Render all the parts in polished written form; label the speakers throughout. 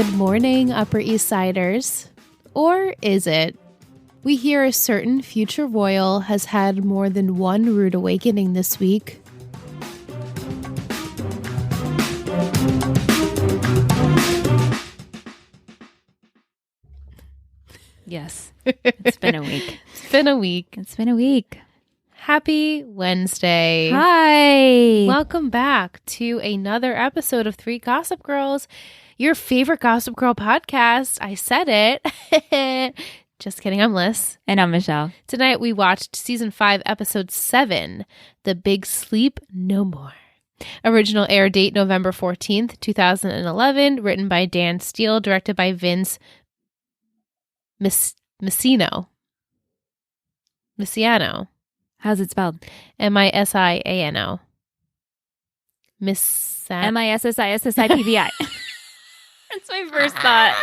Speaker 1: Good morning, Upper East Siders. Or is it? We hear a certain future royal has had more than one rude awakening this week.
Speaker 2: Yes. It's been a week.
Speaker 1: It's been a week.
Speaker 2: It's been a week.
Speaker 1: Happy Wednesday.
Speaker 2: Hi.
Speaker 1: Welcome back to another episode of Three Gossip Girls, your favorite Gossip Girl podcast. I said it. Just kidding. I'm Liz.
Speaker 2: And I'm Michelle.
Speaker 1: Tonight we watched season 5, episode 7, The Big Sleep No More. Original air date November 14th, 2011. Written by Dan Steele. Directed by Vince Misiano.
Speaker 2: How's it spelled?
Speaker 1: Misiano.
Speaker 2: Mississippi. That's my first thought.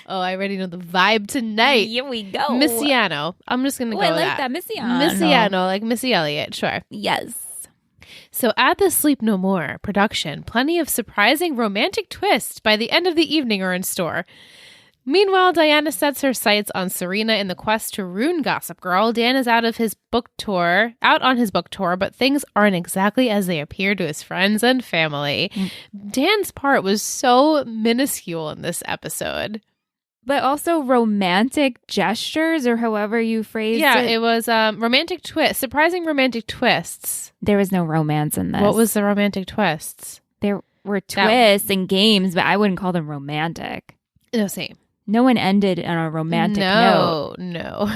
Speaker 1: Oh, I already know the vibe tonight.
Speaker 2: Here we go.
Speaker 1: Misiano. I'm just going to go with
Speaker 2: I like that.
Speaker 1: Misiano, like Missy Elliott. Sure.
Speaker 2: Yes.
Speaker 1: So at the Sleep No More production, plenty of surprising romantic twists by the end of the evening are in store. Meanwhile, Diana sets her sights on Serena in the quest to ruin Gossip Girl. Dan is out on his book tour, but things aren't exactly as they appear to his friends and family. Dan's part was so minuscule in this episode.
Speaker 2: But also romantic gestures, or however you phrased it.
Speaker 1: Yeah, it was romantic twist, surprising romantic twists.
Speaker 2: There was no romance in this.
Speaker 1: What was the romantic twists?
Speaker 2: There were twists and games, but I wouldn't call them romantic.
Speaker 1: No, same.
Speaker 2: No one ended on a romantic note.
Speaker 1: No.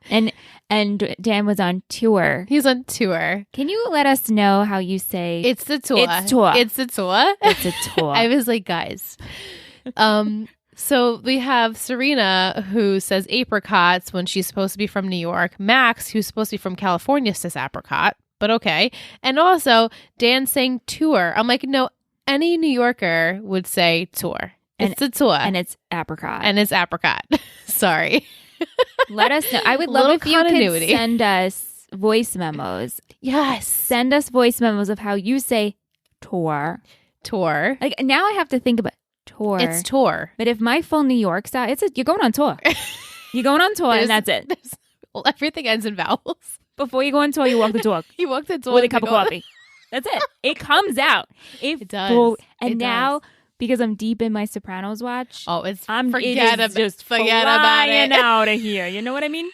Speaker 2: And Dan was on tour.
Speaker 1: He's on tour.
Speaker 2: Can you let us know how you say
Speaker 1: it's the tour?
Speaker 2: It's tour.
Speaker 1: It's the tour.
Speaker 2: It's a tour.
Speaker 1: I was like, guys. So we have Serena, who says apricots when she's supposed to be from New York. Max, who's supposed to be from California, says apricot, but okay. And also Dan saying tour. I'm like, no, any New Yorker would say tour. It's the tour.
Speaker 2: And it's apricot.
Speaker 1: Sorry.
Speaker 2: Let us know. I would love if you could send us voice memos.
Speaker 1: Yes.
Speaker 2: Send us voice memos of how you say tour.
Speaker 1: Tour.
Speaker 2: Like now I have to think about tour.
Speaker 1: It's tour.
Speaker 2: But if my full New York style, you're going on tour. You're going on tour and that's it.
Speaker 1: Well, everything ends in vowels.
Speaker 2: Before you go on tour, you walk the talk.
Speaker 1: You walk the talk.
Speaker 2: With a cup of coffee. That's it. It comes out.
Speaker 1: It does.
Speaker 2: And now... Because I'm deep in my Sopranos watch.
Speaker 1: Oh,
Speaker 2: forget about it. Out of here. You know what I mean?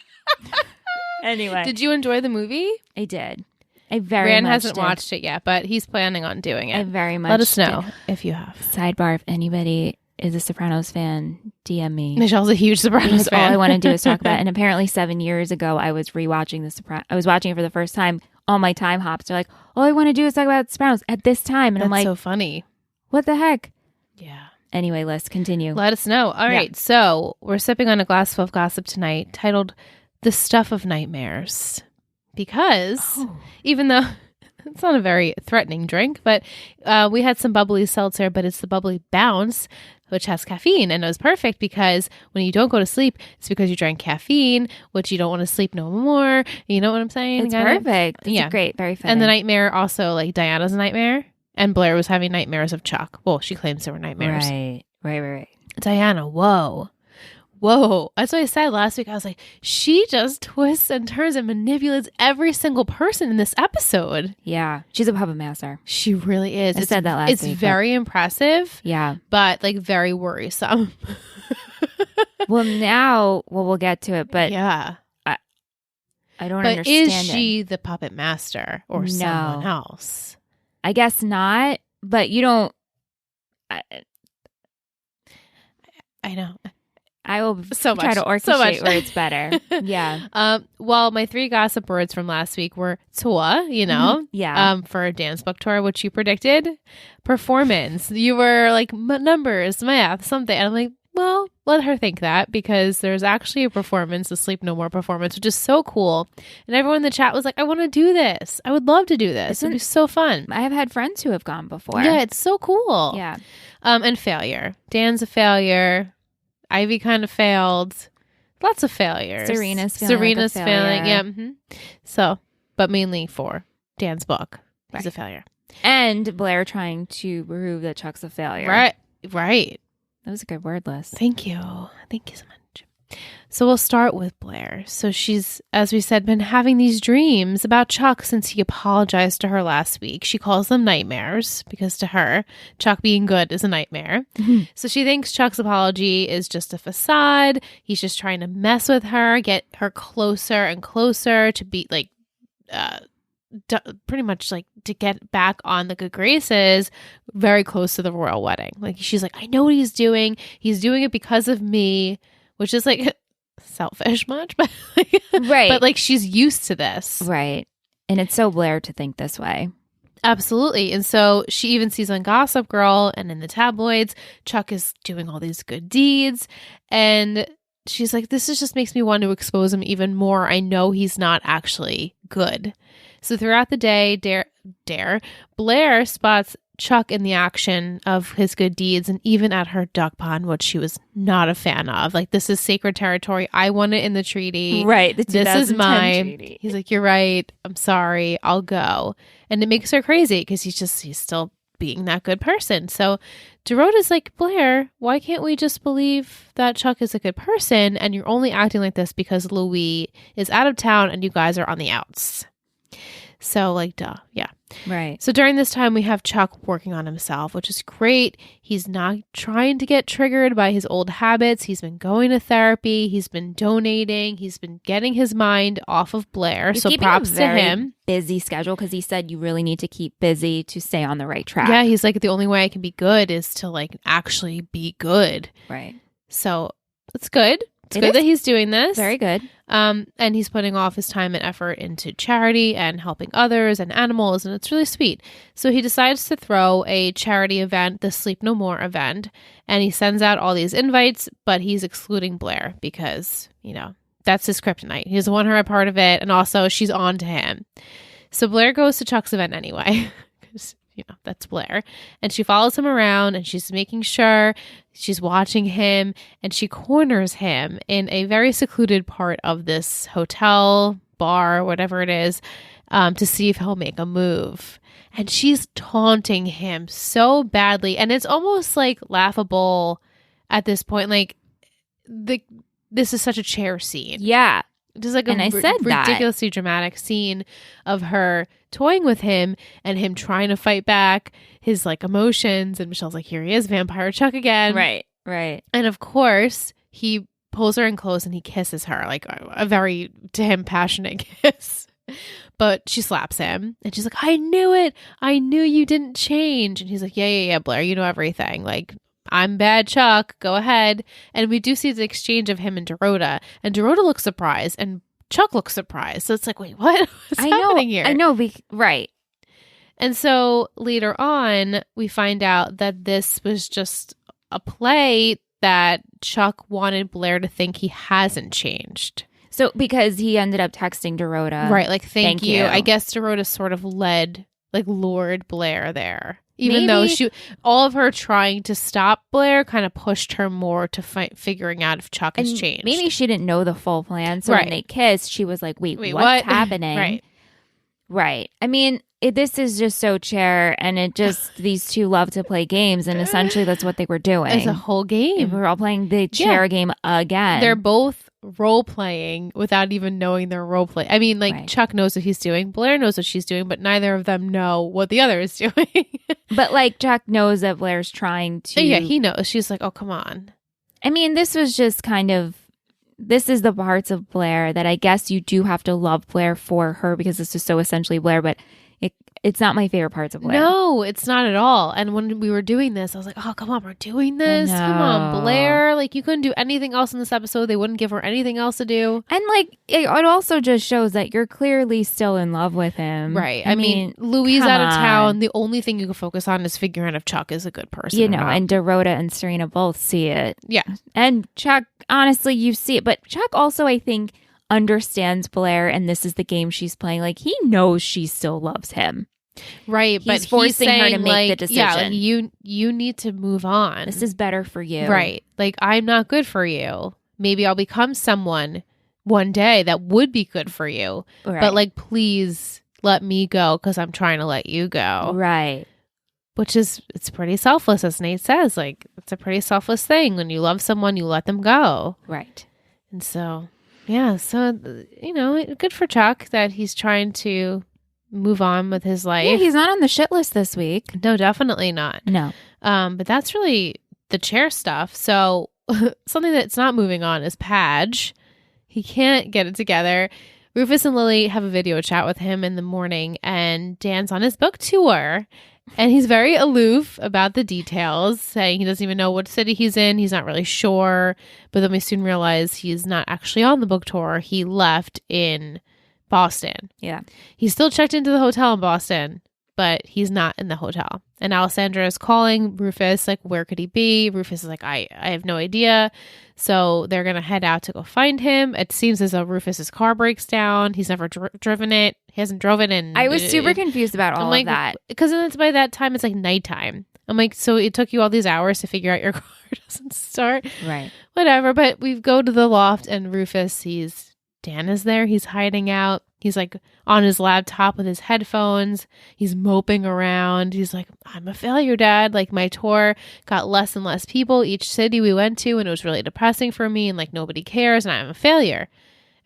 Speaker 2: Anyway.
Speaker 1: Did you enjoy the movie?
Speaker 2: I did. I very
Speaker 1: Rand
Speaker 2: much
Speaker 1: hasn't
Speaker 2: did.
Speaker 1: watched it yet, but he's planning on doing it.
Speaker 2: I very much
Speaker 1: Let us know
Speaker 2: did.
Speaker 1: if you have.
Speaker 2: Sidebar, if anybody is a Sopranos fan, DM me.
Speaker 1: Michelle's a huge Sopranos fan.
Speaker 2: All I want to do is talk about it. And apparently 7 years ago, I was rewatching The Sopranos. I was watching it for the first time. All my time hops are like, all I want to do is talk about Sopranos at this time. And
Speaker 1: That's
Speaker 2: I'm like,
Speaker 1: so funny.
Speaker 2: What the heck?
Speaker 1: Yeah.
Speaker 2: Anyway, let's continue.
Speaker 1: Let us know. All right. So we're sipping on a glass full of gossip tonight titled The Stuff of Nightmares. Because even though it's not a very threatening drink, but we had some bubbly seltzer, but it's the bubbly bounce, which has caffeine. And it was perfect because when you don't go to sleep, it's because you drank caffeine, which you don't want to sleep no more. You know what I'm saying?
Speaker 2: It's perfect. It's great. Very fun.
Speaker 1: And the nightmare also, like Diana's a nightmare. And Blair was having nightmares of Chuck. Well, she claims there were nightmares.
Speaker 2: Right.
Speaker 1: Diana, whoa. That's what I said last week. I was like, she just twists and turns and manipulates every single person in this episode.
Speaker 2: Yeah. She's a puppet master.
Speaker 1: She really is.
Speaker 2: I said that last week.
Speaker 1: It's very impressive.
Speaker 2: Yeah.
Speaker 1: But like very worrisome.
Speaker 2: Well, now, we'll get to it, but
Speaker 1: yeah.
Speaker 2: I don't understand it.
Speaker 1: But is she the puppet master or someone else?
Speaker 2: I guess not, but you don't.
Speaker 1: I know.
Speaker 2: I will try to orchestrate where it's better. Yeah.
Speaker 1: Well, my 3 gossip words from last week were tour, you know?
Speaker 2: Mm-hmm. Yeah.
Speaker 1: For Dan's book tour, which you predicted. Performance. You were like, numbers, math, something. And I'm like, well, let her think that because there's actually a performance, a Sleep No More performance, which is so cool. And everyone in the chat was like, I want to do this. I would love to do this. It'd be so fun.
Speaker 2: I have had friends who have gone before.
Speaker 1: Yeah, it's so cool.
Speaker 2: Yeah.
Speaker 1: And failure. Dan's a failure. Ivy kind of failed. Lots of failures.
Speaker 2: Serena's failing.
Speaker 1: Yeah. Mm-hmm. So, but mainly for Dan's book. He's a failure.
Speaker 2: And Blair trying to prove that Chuck's a failure.
Speaker 1: Right. Right.
Speaker 2: That was a good word list.
Speaker 1: Thank you. Thank you so much. So we'll start with Blair. So she's, as we said, been having these dreams about Chuck since he apologized to her last week. She calls them nightmares because to her, Chuck being good is a nightmare. So she thinks Chuck's apology is just a facade. He's just trying to mess with her, get her closer and closer to be like, pretty much like to get back on the good graces, very close to the royal wedding. Like she's like, I know what he's doing. He's doing it because of me. Which is like selfish much, but
Speaker 2: right.
Speaker 1: But like she's used to this.
Speaker 2: Right. And it's so Blair to think this way.
Speaker 1: Absolutely. And so she even sees on Gossip Girl and in the tabloids, Chuck is doing all these good deeds. And she's like, this is just makes me want to expose him even more. I know he's not actually good. So throughout the day, Blair spots Chuck in the action of his good deeds and even at her duck pond, which she was not a fan of. Like, this is sacred territory. I want it in the treaty.
Speaker 2: Right.
Speaker 1: This is mine.
Speaker 2: Treaty.
Speaker 1: He's like, you're right. I'm sorry. I'll go. And it makes her crazy because he's still being that good person. So Dorota's like, Blair, why can't we just believe that Chuck is a good person and you're only acting like this because Louis is out of town and you guys are on the outs? So like, duh. Yeah.
Speaker 2: Right.
Speaker 1: So during this time, we have Chuck working on himself, which is great. He's not trying to get triggered by his old habits. He's been going to therapy. He's been donating. He's been getting his mind off of Blair.
Speaker 2: He's
Speaker 1: so props
Speaker 2: a very
Speaker 1: to him.
Speaker 2: Busy schedule because he said you really need to keep busy to stay on the right track.
Speaker 1: Yeah, he's like, the only way I can be good is to like actually be good.
Speaker 2: Right.
Speaker 1: So it's good. It's good that he's doing this.
Speaker 2: Very good.
Speaker 1: And he's putting off his time and effort into charity and helping others and animals, and it's really sweet. So he decides to throw a charity event, the Sleep No More event, and he sends out all these invites, but he's excluding Blair because, that's his kryptonite. He doesn't want her a part of it, and also she's on to him. So Blair goes to Chuck's event anyway, because, that's Blair. And she follows him around, and she's making sure she's watching him, and she corners him in a very secluded part of this hotel, bar, whatever it is, to see if he'll make a move. And she's taunting him so badly, and it's almost like laughable at this point. Like, this is such a chair scene.
Speaker 2: Yeah.
Speaker 1: Just like ridiculously dramatic scene of her toying with him and him trying to fight back his like emotions. And Michelle's like, here he is, Vampire Chuck again.
Speaker 2: Right, right.
Speaker 1: And of course, he pulls her in close and he kisses her, like a very, to him, passionate kiss. But she slaps him and she's like, I knew it. I knew you didn't change. And he's like, yeah, Blair, you know everything. Like, I'm bad, Chuck. Go ahead. And we do see the exchange of him and Dorota. And Dorota looks surprised and Chuck looks surprised. So it's like, wait, what? What's happening here?
Speaker 2: I know. Right.
Speaker 1: And so later on, we find out that this was just a play that Chuck wanted Blair to think he hasn't changed.
Speaker 2: So because he ended up texting Dorota.
Speaker 1: Right. Like, thank you. I guess Dorota sort of lured Blair there. Even though all of her trying to stop Blair kind of pushed her more to figuring out if Chuck has changed.
Speaker 2: Maybe she didn't know the full plan. So when they kissed, she was like, wait what's happening? Right. I mean, this is just so chair, and it just, these two love to play games, and essentially that's what they were doing.
Speaker 1: It's a whole game.
Speaker 2: We were all playing the chair game again.
Speaker 1: They're both role-playing without even knowing they're role-playing. I mean, like, Chuck knows what he's doing, Blair knows what she's doing, but neither of them know what the other is doing.
Speaker 2: But, like, Chuck knows that Blair's trying to...
Speaker 1: Yeah, he knows. She's like, oh, come on.
Speaker 2: I mean, this was just kind of... This is the parts of Blair that I guess you do have to love Blair for her because this is so essentially Blair, but it's not my favorite parts of Blair.
Speaker 1: No, it's not at all. And when we were doing this, I was like, oh, come on, we're doing this. Come on, Blair. Like, you couldn't do anything else in this episode. They wouldn't give her anything else to do.
Speaker 2: And, like, it also just shows that you're clearly still in love with him.
Speaker 1: Right. I mean, Louis out of town. The only thing you can focus on is figuring out if Chuck is a good person.
Speaker 2: And Dorota and Serena both see it.
Speaker 1: Yeah.
Speaker 2: And Chuck, honestly, you see it. But Chuck also, I think, understands Blair, and this is the game she's playing. Like, he knows she still loves him.
Speaker 1: Right, but
Speaker 2: he's forcing her to make the decision.
Speaker 1: Yeah, like, you need to move on.
Speaker 2: This is better for you.
Speaker 1: Right. Like, I'm not good for you. Maybe I'll become someone one day that would be good for you. Right. But, like, please let me go because I'm trying to let you go.
Speaker 2: Right.
Speaker 1: it's pretty selfless, as Nate says. Like, it's a pretty selfless thing. When you love someone, you let them go.
Speaker 2: Right.
Speaker 1: And so, yeah. So, good for Chuck that he's trying to move on with his life.
Speaker 2: Yeah, he's not on the shit list this week.
Speaker 1: No, definitely not.
Speaker 2: No.
Speaker 1: But that's really the chair stuff. So something that's not moving on is Padge. He can't get it together. Rufus and Lily have a video chat with him in the morning, and Dan's on his book tour. And he's very aloof about the details, saying he doesn't even know what city he's in. He's not really sure. But then we soon realize he's not actually on the book tour. He left in Boston.
Speaker 2: Yeah.
Speaker 1: He's still checked into the hotel in Boston, but he's not in the hotel. And Alessandra is calling Rufus, like, where could he be? Rufus is like, I have no idea. So they're going to head out to go find him. It seems as though Rufus's car breaks down. He's never driven it. He hasn't driven it.
Speaker 2: I was super confused about all of that.
Speaker 1: Because it's by that time, it's like nighttime. I'm like, so it took you all these hours to figure out your car doesn't start?
Speaker 2: Right.
Speaker 1: Whatever. But we go to the loft, and Rufus sees Dan is there. He's hiding out. He's like on his laptop with his headphones. He's moping around. He's like, I'm a failure, Dad. Like, my tour got less and less people each city we went to, and it was really depressing for me, and like nobody cares, and I'm a failure.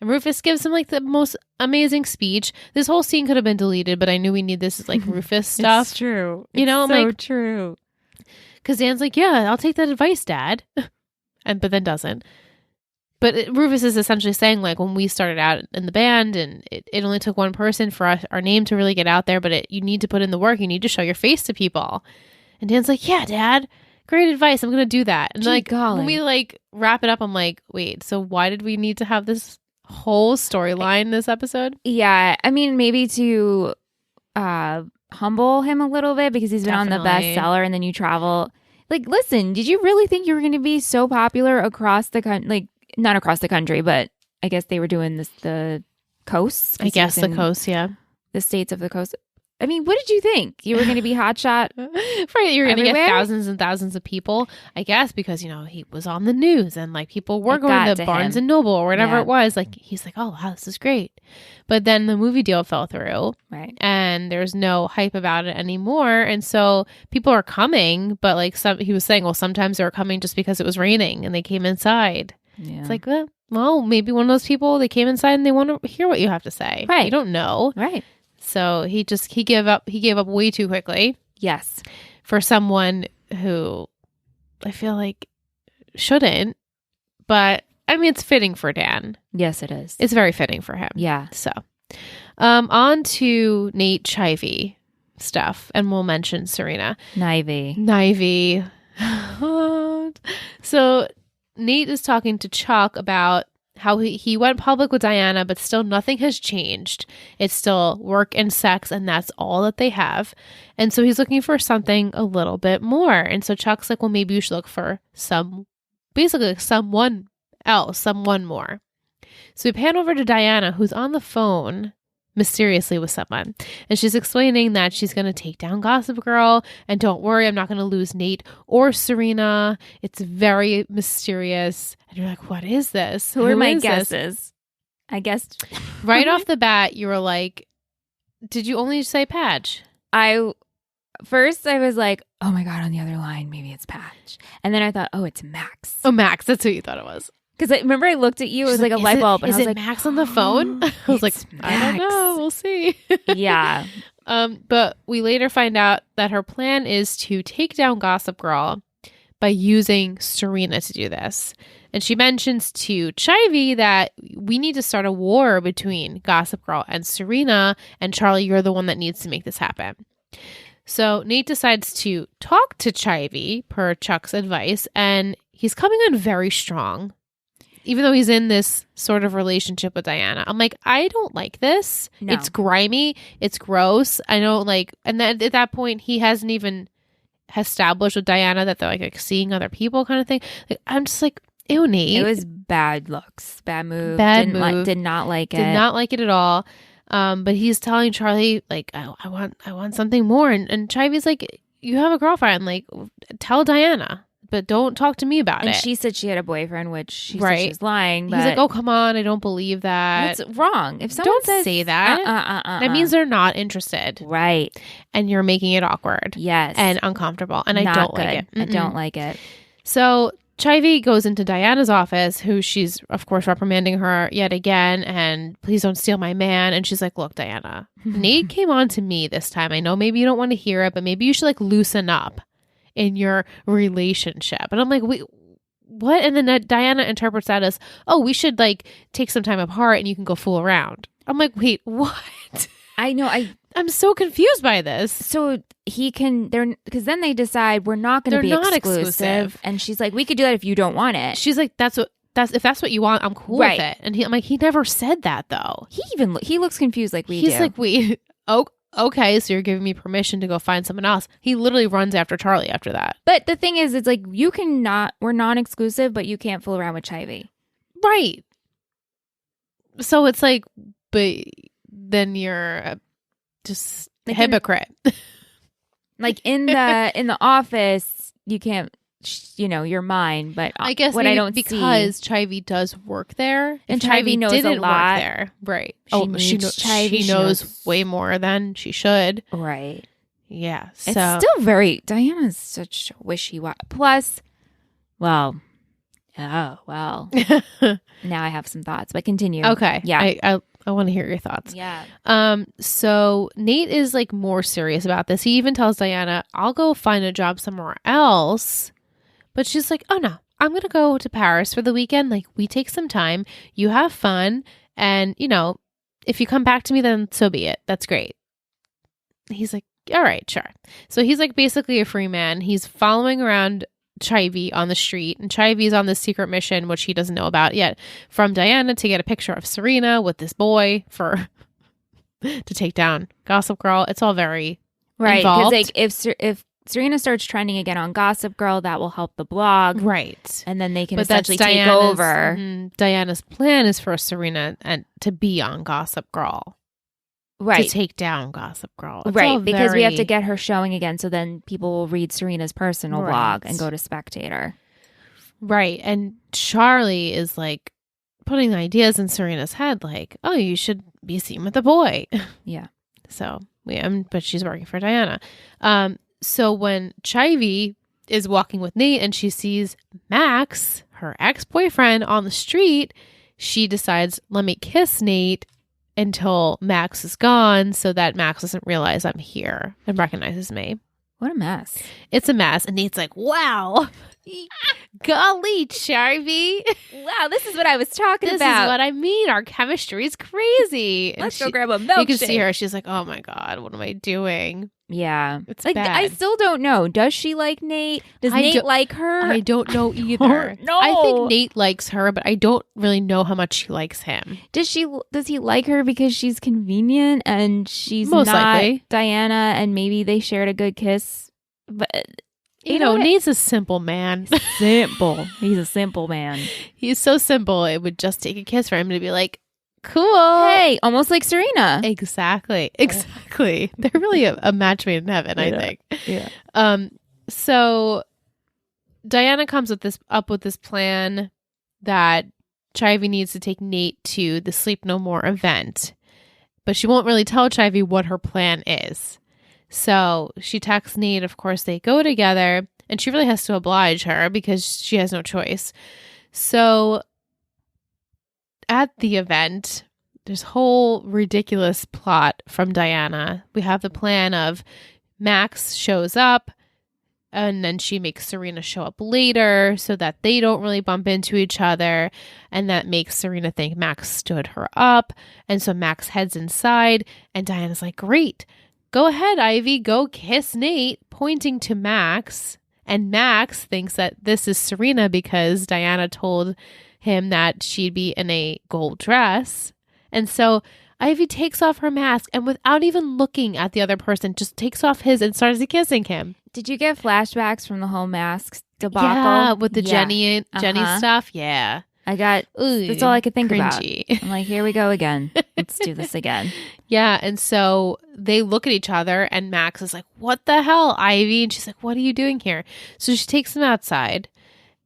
Speaker 1: And Rufus gives him like the most amazing speech. This whole scene could have been deleted, but I knew we need this like Rufus stuff.
Speaker 2: It's true.
Speaker 1: I'm
Speaker 2: so
Speaker 1: like,
Speaker 2: true.
Speaker 1: Because Dan's like, yeah, I'll take that advice, Dad. But then doesn't. But Rufus is essentially saying, like, when we started out in the band, and it only took one person for our name to really get out there, but you need to put in the work. You need to show your face to people. And Dan's like, yeah, Dad, great advice. I'm going to do that. And when we like wrap it up, I'm like, wait, so why did we need to have this whole storyline this episode?
Speaker 2: Yeah. I mean, maybe to humble him a little bit, because he's been on the bestseller, and then you travel. Like, listen, did you really think you were going to be so popular across the country? Like, not across the country, but I guess they were doing the coasts.
Speaker 1: I guess the coast, yeah.
Speaker 2: The states of the coast. I mean, what did you think? You were going to be hotshot?
Speaker 1: Right, you were going to get thousands and thousands of people, I guess, because, he was on the news, and like people were going to Barnes and Noble or whatever it was. Like, he's like, oh, wow, this is great. But then the movie deal fell through.
Speaker 2: Right.
Speaker 1: And there's no hype about it anymore. And so people are coming, but like he was saying, well, sometimes they were coming just because it was raining and they came inside. Yeah. It's like, well, maybe one of those people, they came inside and they want to hear what you have to say.
Speaker 2: Right.
Speaker 1: You don't know.
Speaker 2: Right.
Speaker 1: So he gave up way too quickly.
Speaker 2: Yes.
Speaker 1: For someone who I feel like shouldn't. But I mean, it's fitting for Dan.
Speaker 2: Yes, it is.
Speaker 1: It's very fitting for him.
Speaker 2: Yeah.
Speaker 1: So on to Nate Chivy stuff, and we'll mention Serena. Nivey. So Nate is talking to Chuck about how he went public with Diana, but still nothing has changed. It's still work and sex, and that's all that they have. And so he's looking for something a little bit more. And so Chuck's like, well, maybe you should look for someone else, someone more. So we pan over to Diana, who's on the phone mysteriously with someone, and she's explaining that she's going to take down Gossip Girl, and don't worry, I'm not going to lose Nate or Serena. It's very mysterious. And you're like, what is this?
Speaker 2: Who are my guesses? I guessed
Speaker 1: right off the bat, you were like, did you only say Padge?
Speaker 2: First I was like, oh my God, on the other line, maybe it's Padge. And then I thought, oh, it's Max.
Speaker 1: Oh, Max. That's who you thought it was.
Speaker 2: Because I remember I looked at you, it was like a light bulb. And I was like,
Speaker 1: Max on the phone? I was like,
Speaker 2: Max.
Speaker 1: I don't know. We'll see.
Speaker 2: Yeah.
Speaker 1: But we later find out that her plan is to take down Gossip Girl by using Serena to do this. And she mentions to Chivy that we need to start a war between Gossip Girl and Serena, and Charlie, you're the one that needs to make this happen. So Nate decides to talk to Chivy per Chuck's advice, and he's coming on very strong. Even though he's in this sort of relationship with Diana. I'm like, I don't like this. No. It's grimy. It's gross. I don't like, and then at that point, he hasn't even established with Diana that they're like seeing other people kind of thing. Like, I'm just like, ew, Nate.
Speaker 2: It was bad looks. Bad move.
Speaker 1: Did
Speaker 2: not like it.
Speaker 1: Did not like it at all. But he's telling Charlie, like, I want something more. And Chivy's like, you have a girlfriend. Like, tell Diana. but don't talk to me about it.
Speaker 2: And she said she had a boyfriend, which she said she's lying. But
Speaker 1: he's like, oh, come on. I don't believe that.
Speaker 2: It's wrong. If someone
Speaker 1: don't say that, that means they're not interested.
Speaker 2: Right.
Speaker 1: And you're making it awkward.
Speaker 2: Yes.
Speaker 1: And uncomfortable. And
Speaker 2: not
Speaker 1: I don't
Speaker 2: good.
Speaker 1: like it.
Speaker 2: I don't like it.
Speaker 1: So Chivy goes into Diana's office, who she's, of course, reprimanding her yet again. And please don't steal my man. And she's like, look, Diana, Nate came on to me this time. I know maybe you don't want to hear it, but maybe you should like loosen up in your relationship. And I'm like, wait, what? And then Diana interprets that as, oh, we should like take some time apart and you can go fool around. I'm like, wait, what?
Speaker 2: I know.
Speaker 1: I'm so confused by this.
Speaker 2: So he can, because then they decide we're not going to be exclusive. And she's like, we could do that if you don't want it.
Speaker 1: She's like, if that's what you want, I'm cool with it. And I'm like, he never said that though.
Speaker 2: He looks confused like we do.
Speaker 1: He's like, wait, okay, so you're giving me permission to go find someone else. He literally runs after Charlie after that.
Speaker 2: But the thing is, it's like, we're non-exclusive, but you can't fool around with Chivy.
Speaker 1: Right. So it's like, but then you're just a hypocrite.
Speaker 2: Like in the office, you can't, you're mine. But
Speaker 1: I guess
Speaker 2: what I don't
Speaker 1: because Chivy does work there,
Speaker 2: and Chivy knows a lot.
Speaker 1: Work there, right?
Speaker 2: She
Speaker 1: knows way more than she should,
Speaker 2: right?
Speaker 1: Yeah. So
Speaker 2: it's still very Diana's such wishy-washy. Plus, now I have some thoughts, but continue.
Speaker 1: Okay.
Speaker 2: Yeah.
Speaker 1: I want to hear your thoughts.
Speaker 2: Yeah.
Speaker 1: So Nate is like more serious about this. He even tells Diana, I'll go find a job somewhere else. But she's like, oh no, I'm going to go to Paris for the weekend. Like, we take some time, you have fun. And, if you come back to me, then so be it. That's great. He's like, all right, sure. So he's like basically a free man. He's following around Chivy on the street, and Chivy's on this secret mission, which he doesn't know about yet, from Diana to get a picture of Serena with this boy to take down Gossip Girl. It's all very involved.
Speaker 2: Because like if Serena starts trending again on Gossip Girl, that will help the blog,
Speaker 1: right?
Speaker 2: And then they can essentially take over.
Speaker 1: Diana's plan is for Serena and to be on Gossip Girl.
Speaker 2: Right.
Speaker 1: To take down Gossip Girl. It's
Speaker 2: right. Because we have to get her showing again. So then people will read Serena's personal blog and go to Spectator.
Speaker 1: Right. And Charlie is like putting ideas in Serena's head like, oh, you should be seen with a boy.
Speaker 2: Yeah.
Speaker 1: So, but she's working for Diana. So when Chivy is walking with Nate and she sees Max, her ex-boyfriend, on the street, she decides, let me kiss Nate until Max is gone so that Max doesn't realize I'm here and recognizes me.
Speaker 2: What a mess.
Speaker 1: It's a mess. And Nate's like, wow, golly, Chivy.
Speaker 2: Wow, this is what I was talking about.
Speaker 1: This is what I mean. Our chemistry is crazy.
Speaker 2: Let's go grab a milkshake.
Speaker 1: You can see her. She's like, oh my God, what am I doing?
Speaker 2: Yeah.
Speaker 1: It's
Speaker 2: like,
Speaker 1: bad.
Speaker 2: I still don't know. Does she like Nate? Does Nate like her?
Speaker 1: I don't know either.
Speaker 2: No.
Speaker 1: I think Nate likes her, but I don't really know how much she likes him.
Speaker 2: Does he like her because she's convenient and she's
Speaker 1: most
Speaker 2: not
Speaker 1: likely
Speaker 2: Diana and maybe they shared a good kiss? But
Speaker 1: you know Nate's a simple man.
Speaker 2: Simple. He's a simple man.
Speaker 1: He's so simple. It would just take a kiss for him to be like, cool.
Speaker 2: Hey, almost like Serena.
Speaker 1: Exactly. They're really a match made in heaven, I think.
Speaker 2: Yeah.
Speaker 1: So Diana comes up with this plan that Chivy needs to take Nate to the Sleep No More event, but she won't really tell Chivy what her plan is. So she texts Nate. Of course, they go together, and she really has to oblige her because she has no choice. So at the event, there's a whole ridiculous plot from Diana. We have the plan of Max shows up, and then she makes Serena show up later so that they don't really bump into each other, and that makes Serena think Max stood her up. And so Max heads inside, and Diana's like, great, go ahead, Ivy, go kiss Nate, pointing to Max. And Max thinks that this is Serena because Diana told him that she'd be in a gold dress. And so Ivy takes off her mask and without even looking at the other person, just takes off his and starts kissing him.
Speaker 2: Did you get flashbacks from the whole mask debacle?
Speaker 1: Yeah, with the Jenny stuff. Yeah.
Speaker 2: That's all I could think
Speaker 1: cringy.
Speaker 2: about. I'm like, here we go again. Let's do this again.
Speaker 1: Yeah. And so they look at each other and Max is like, what the hell, Ivy? And she's like, what are you doing here? So she takes him outside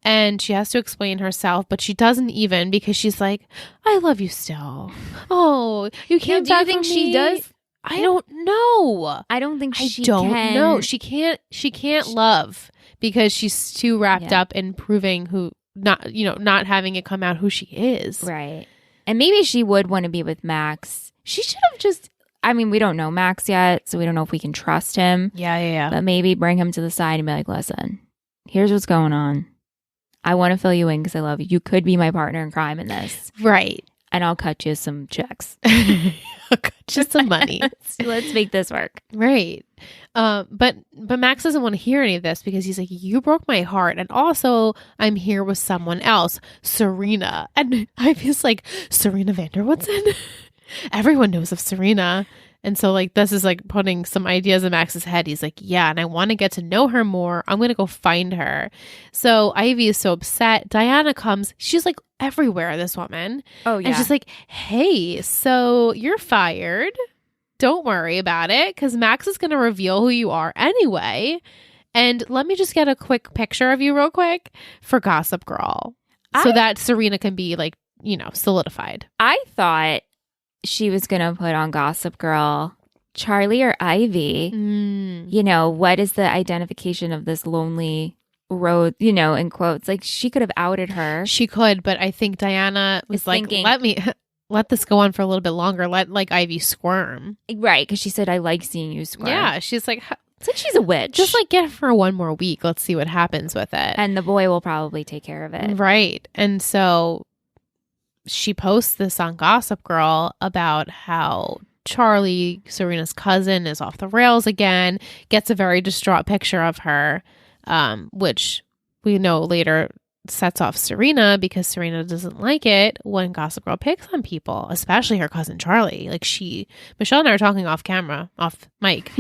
Speaker 1: and she has to explain herself, but she doesn't even because she's like, I love you still. Oh, you can't.
Speaker 2: Do you think she does?
Speaker 1: I don't know.
Speaker 2: I don't think she
Speaker 1: don't
Speaker 2: can.
Speaker 1: know. She can't love because she's too wrapped up in proving not having it come out who she is.
Speaker 2: Right. And maybe she would want to be with Max. She should have just, I mean, we don't know Max yet, so we don't know if we can trust him.
Speaker 1: Yeah.
Speaker 2: But maybe bring him to the side and be like, listen, here's what's going on. I want to fill you in because I love you. You could be my partner in crime in this.
Speaker 1: Right.
Speaker 2: And I'll cut you some checks.
Speaker 1: Just some money.
Speaker 2: Let's make this work.
Speaker 1: Right. But Max doesn't want to hear any of this because he's like, you broke my heart. And also I'm here with someone else, Serena. And I feel like Serena Vanderwoodson. Everyone knows of Serena. And so like, this is like putting some ideas in Max's head. He's like, yeah, and I want to get to know her more. I'm going to go find her. So Ivy is so upset. Diana comes. She's like everywhere, this woman.
Speaker 2: Oh, yeah.
Speaker 1: And she's like, hey, so you're fired. Don't worry about it because Max is going to reveal who you are anyway. And let me just get a quick picture of you real quick for Gossip Girl so that Serena can be like, solidified.
Speaker 2: I thought she was going to put on Gossip Girl, Charlie or Ivy. What is the identification of this lonely road, in quotes? Like she could have outed her.
Speaker 1: She could, but I think Diana was like, let this go on for a little bit longer. Let like Ivy squirm.
Speaker 2: Right, because she said, I like seeing you squirm.
Speaker 1: Yeah, she's like,
Speaker 2: it's like she's a witch.
Speaker 1: Just like get her for one more week. Let's see what happens with it.
Speaker 2: And the boy will probably take care of it.
Speaker 1: Right. And so she posts this on Gossip Girl about how Charlie, Serena's cousin, is off the rails again, gets a very distraught picture of her, which we know later sets off Serena because Serena doesn't like it when Gossip Girl picks on people, especially her cousin Charlie. Like Michelle and I are talking off mic,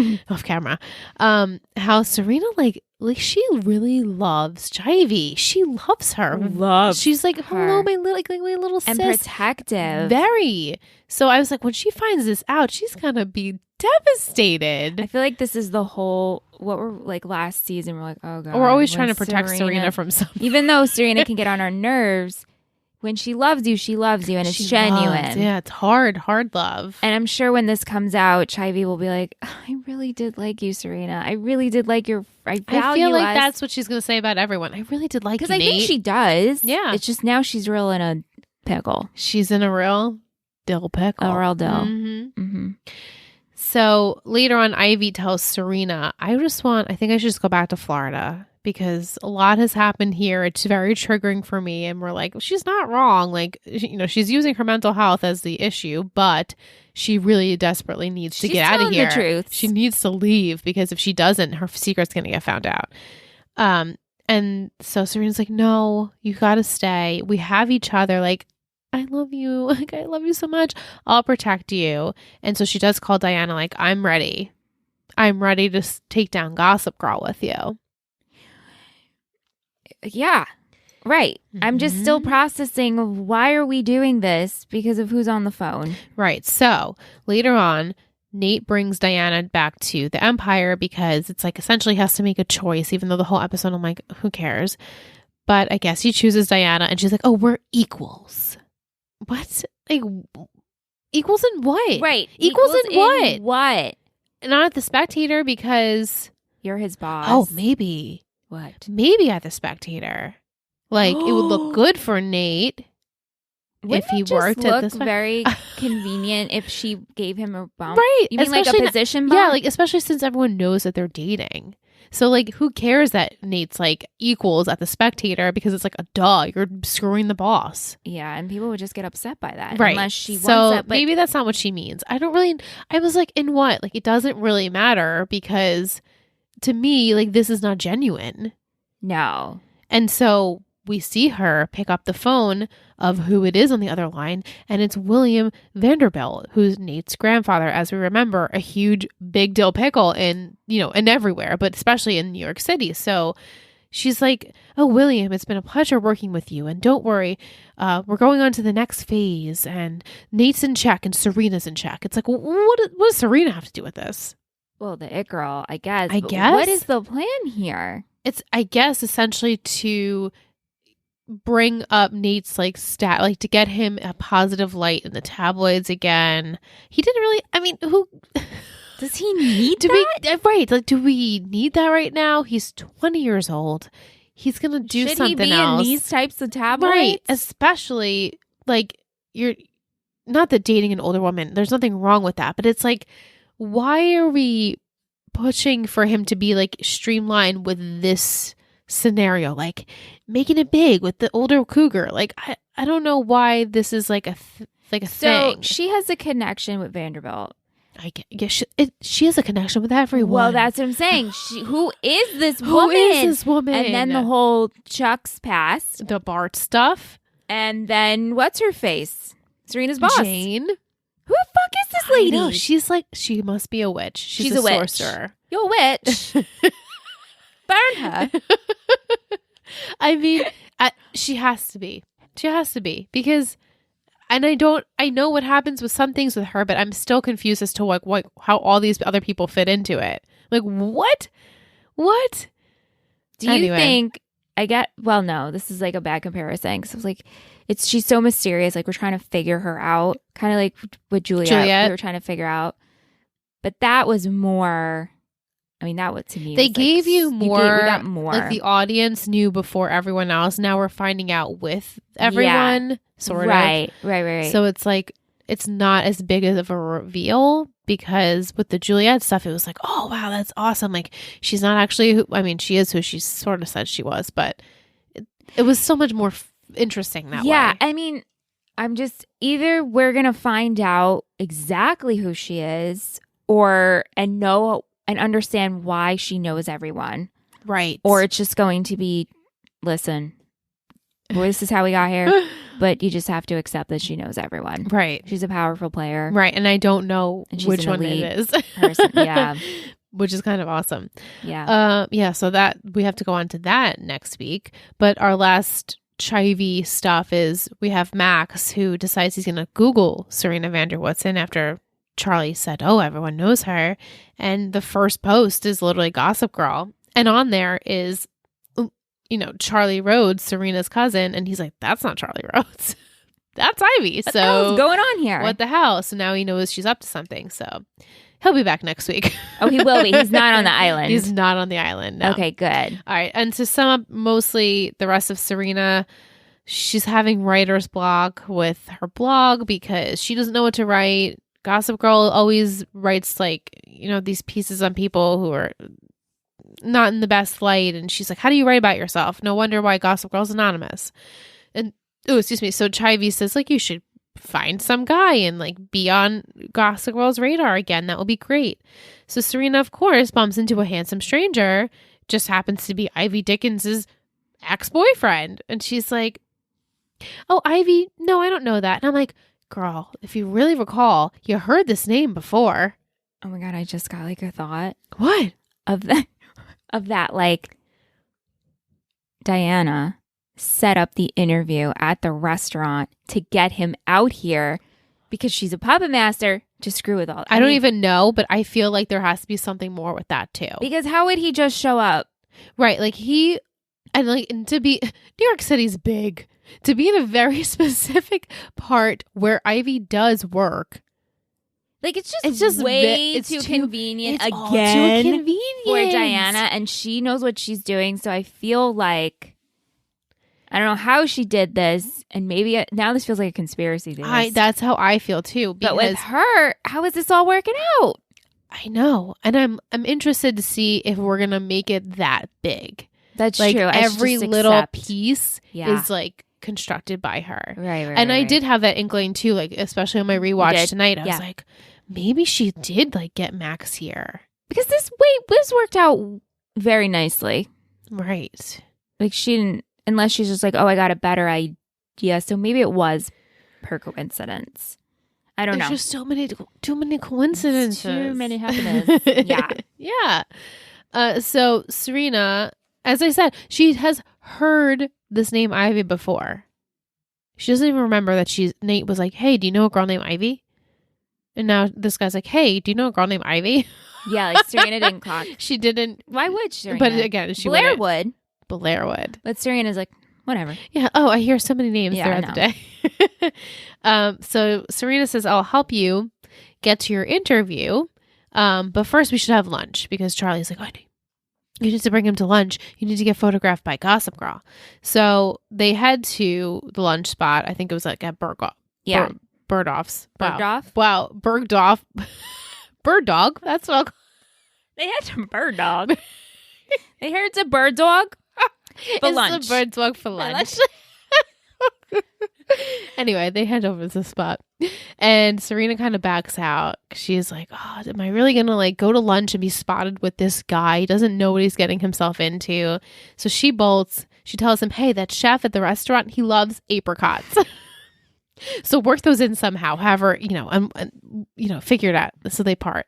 Speaker 1: how Serena like she really loves Ivy. She loves her. She's like, hello, my little sis.
Speaker 2: And protective.
Speaker 1: Very. So I was like, when she finds this out, she's gonna be devastated.
Speaker 2: I feel like this is the whole, what we're like last season, we're like, oh God.
Speaker 1: We're always trying to protect Serena from something.
Speaker 2: Even though Serena can get on our nerves, when she loves you, and it's genuine.
Speaker 1: Yeah, it's hard love.
Speaker 2: And I'm sure when this comes out, Chivy will be like, I really did like you, Serena. I really did like your, I feel like
Speaker 1: that's what she's going to say about everyone. I really did like you,
Speaker 2: because I think she does.
Speaker 1: Yeah.
Speaker 2: It's just now she's real in a pickle.
Speaker 1: She's in a real dill pickle.
Speaker 2: A real dill.
Speaker 1: Mm-hmm. Mm-hmm. So later on, Ivy tells Serena, I think I should just go back to Florida because a lot has happened here. It's very triggering for me. And we're like, she's not wrong. Like, she's using her mental health as the issue, but she really desperately needs to get out of here.
Speaker 2: The truth.
Speaker 1: She needs to leave because if she doesn't, her secret's going to get found out. And so Serena's like, no, you got to stay. We have each other. Like, I love you. Like, I love you so much. I'll protect you. And so she does call Diana, like, I'm ready. I'm ready to take down Gossip Girl with you.
Speaker 2: Yeah. Right. Mm-hmm. I'm just still processing of why are we doing this because of who's on the phone.
Speaker 1: Right. So later on, Nate brings Diana back to the Empire because it's like essentially has to make a choice, even though the whole episode I'm like, who cares? But I guess he chooses Diana and she's like, oh, we're equals. What? Like, equals in what?
Speaker 2: Right.
Speaker 1: Equals in what?
Speaker 2: What?
Speaker 1: Not at the Spectator because
Speaker 2: you're his boss.
Speaker 1: Oh, maybe.
Speaker 2: What?
Speaker 1: Maybe at the Spectator. Like, it would look good for Nate if he worked at this.
Speaker 2: Very convenient if she gave him a bump.
Speaker 1: Right.
Speaker 2: You mean like a position bump?
Speaker 1: Yeah, like especially since everyone knows that they're dating. So, like, who cares that Nate's, like, equals at the Spectator because it's like a duh, you're screwing the boss.
Speaker 2: Yeah, and people would just get upset by that.
Speaker 1: Right.
Speaker 2: Unless she wants
Speaker 1: that. But maybe that's not what she means. I was like, in what? Like, it doesn't really matter because to me, like, this is not genuine.
Speaker 2: No.
Speaker 1: And so we see her pick up the phone of who it is on the other line, and it's William Vanderbilt, who's Nate's grandfather, as we remember, a huge big dill pickle in everywhere, but especially in New York City. So she's like, oh, William, it's been a pleasure working with you. And don't worry, we're going on to the next phase. And Nate's in check and Serena's in check. It's like, what does Serena have to do with this?
Speaker 2: Well, the it girl, I guess.
Speaker 1: I guess.
Speaker 2: What is the plan here?
Speaker 1: It's, I guess, essentially to bring up Nate's like stat, like to get him a positive light in the tabloids again. He didn't really, I mean, who
Speaker 2: does he need that?
Speaker 1: Right. Like, do we need that right now? He's 20 years old. He's going to do
Speaker 2: Should
Speaker 1: something
Speaker 2: he be
Speaker 1: else.
Speaker 2: in these types of tabloids?
Speaker 1: Right. Especially like you're not that dating an older woman. There's nothing wrong with that. But it's like, why are we pushing for him to be like streamlined with this scenario, like making it big with the older cougar? Like I don't know why this is like a thing.
Speaker 2: So she has a connection with Vanderbilt.
Speaker 1: I guess she has a connection with everyone.
Speaker 2: Well, that's what I'm saying. Who is this woman?
Speaker 1: Who is this woman?
Speaker 2: And then the whole Chuck's past,
Speaker 1: the Bart stuff,
Speaker 2: and then what's her face? Serena's boss,
Speaker 1: Jane.
Speaker 2: Who the fuck is this lady?
Speaker 1: I know. She's like, she must be a witch. She's a
Speaker 2: witch.
Speaker 1: Sorcerer.
Speaker 2: You're a witch. Burn her.
Speaker 1: I mean, she has to be. She has to be because, and I know what happens with some things with her, but I'm still confused as to like how all these other people fit into it. Like what? What?
Speaker 2: Do you think? Well, no, this is like a bad comparison because I was like, she's so mysterious. Like we're trying to figure her out, kind of like with Juliet. We were trying to figure out, but that was more. I mean, that was to me.
Speaker 1: They gave you more.
Speaker 2: We got more.
Speaker 1: Like the audience knew before everyone else. Now we're finding out with everyone. Sort of.
Speaker 2: Right.
Speaker 1: So it's like it's not as big of a reveal because with the Juliet stuff, it was like, oh wow, that's awesome. Like she's not actually she is who she sort of said she was, but it was so much more interesting that way.
Speaker 2: Yeah, I mean, I'm just either we're gonna find out exactly who she is, and know and understand why she knows everyone,
Speaker 1: right?
Speaker 2: Or it's just going to be, listen, this is how we got here, but you just have to accept that she knows everyone,
Speaker 1: right?
Speaker 2: She's a powerful player,
Speaker 1: right? And I don't know which one it is.
Speaker 2: Person. Yeah,
Speaker 1: which is kind of awesome.
Speaker 2: Yeah,
Speaker 1: So that we have to go on to that next week. But our last chivy stuff is we have Max who decides he's going to Google Serena van der Woodsen after Charlie said, oh, everyone knows her. And the first post is literally Gossip Girl. And on there is, Charlie Rhodes, Serena's cousin. And he's like, that's not Charlie Rhodes. That's Ivy.
Speaker 2: What the hell's going on here?
Speaker 1: What the hell? So now he knows she's up to something. So he'll be back next week.
Speaker 2: Oh, he will be. He's not on the island.
Speaker 1: He's not on the island. No.
Speaker 2: Okay, good.
Speaker 1: All right. And to sum up mostly the rest of Serena, she's having writer's block with her blog because she doesn't know what to write. Gossip Girl always writes these pieces on people who are not in the best light. And she's like, how do you write about yourself? No wonder why Gossip Girl's anonymous. And, so Chivy says, you should find some guy and, be on Gossip Girl's radar again. That will be great. So Serena, of course, bumps into a handsome stranger, just happens to be Ivy Dickens's ex-boyfriend. And she's like, oh, Ivy, no, I don't know that. And I'm like, girl, if you really recall, you heard this name before.
Speaker 2: Oh my God, I just got a thought.
Speaker 1: What?
Speaker 2: Of that, Diana set up the interview at the restaurant to get him out here because she's a puppet master to screw with all that.
Speaker 1: I don't even know, but I feel like there has to be something more with that too.
Speaker 2: Because how would he just show up?
Speaker 1: Right, and to be, New York City's big. To be in a very specific part where Ivy does work.
Speaker 2: It's just way too convenient again.
Speaker 1: Too convenient
Speaker 2: for Diana, and she knows what she's doing. So I feel like I don't know how she did this, and maybe now this feels like a conspiracy theory.
Speaker 1: That's how I feel too.
Speaker 2: But with her, how is this all working out?
Speaker 1: I know, and I'm interested to see if we're gonna make it that big.
Speaker 2: That's true.
Speaker 1: Every little piece is constructed by her.
Speaker 2: Right.
Speaker 1: And I did have that inkling too, especially on my rewatch tonight. I was like, maybe she did get Max here.
Speaker 2: Because this worked out very nicely.
Speaker 1: Right.
Speaker 2: She didn't, unless she's just oh, I got a better idea. So maybe it was per coincidence. I don't know.
Speaker 1: There's just too many coincidences.
Speaker 2: Too many happenings. Yeah.
Speaker 1: Yeah. So Serena as I said, she has heard this name Ivy before. She doesn't even remember that Nate was like, hey, do you know a girl named Ivy? And now this guy's like, hey, do you know a girl named Ivy?
Speaker 2: Yeah, like Serena didn't clock.
Speaker 1: She didn't.
Speaker 2: Why would Serena?
Speaker 1: But again,
Speaker 2: Blair would.
Speaker 1: Blair would.
Speaker 2: But Serena's like, whatever.
Speaker 1: Yeah. Oh, I hear so many names throughout the day. So Serena says, I'll help you get to your interview. But first we should have lunch because Charlie's like, oh, you need to bring him to lunch. You need to get photographed by Gossip Girl. So they head to the lunch spot. I think it was like at Bergdorf's.
Speaker 2: Bergdorf?
Speaker 1: Wow. Bergdorf. Bird dog. That's what I'll call.
Speaker 2: They had some bird dog. They heard it's a bird dog for lunch.
Speaker 1: It's a bird dog for lunch. Anyway, they head over to the spot. And Serena kind of backs out. She's like, oh, am I really going to like go to lunch and be spotted with this guy? He doesn't know what he's getting himself into. So she bolts. She tells him, hey, that chef at the restaurant, he loves apricots. So work those in somehow, however, figure it out. So they part.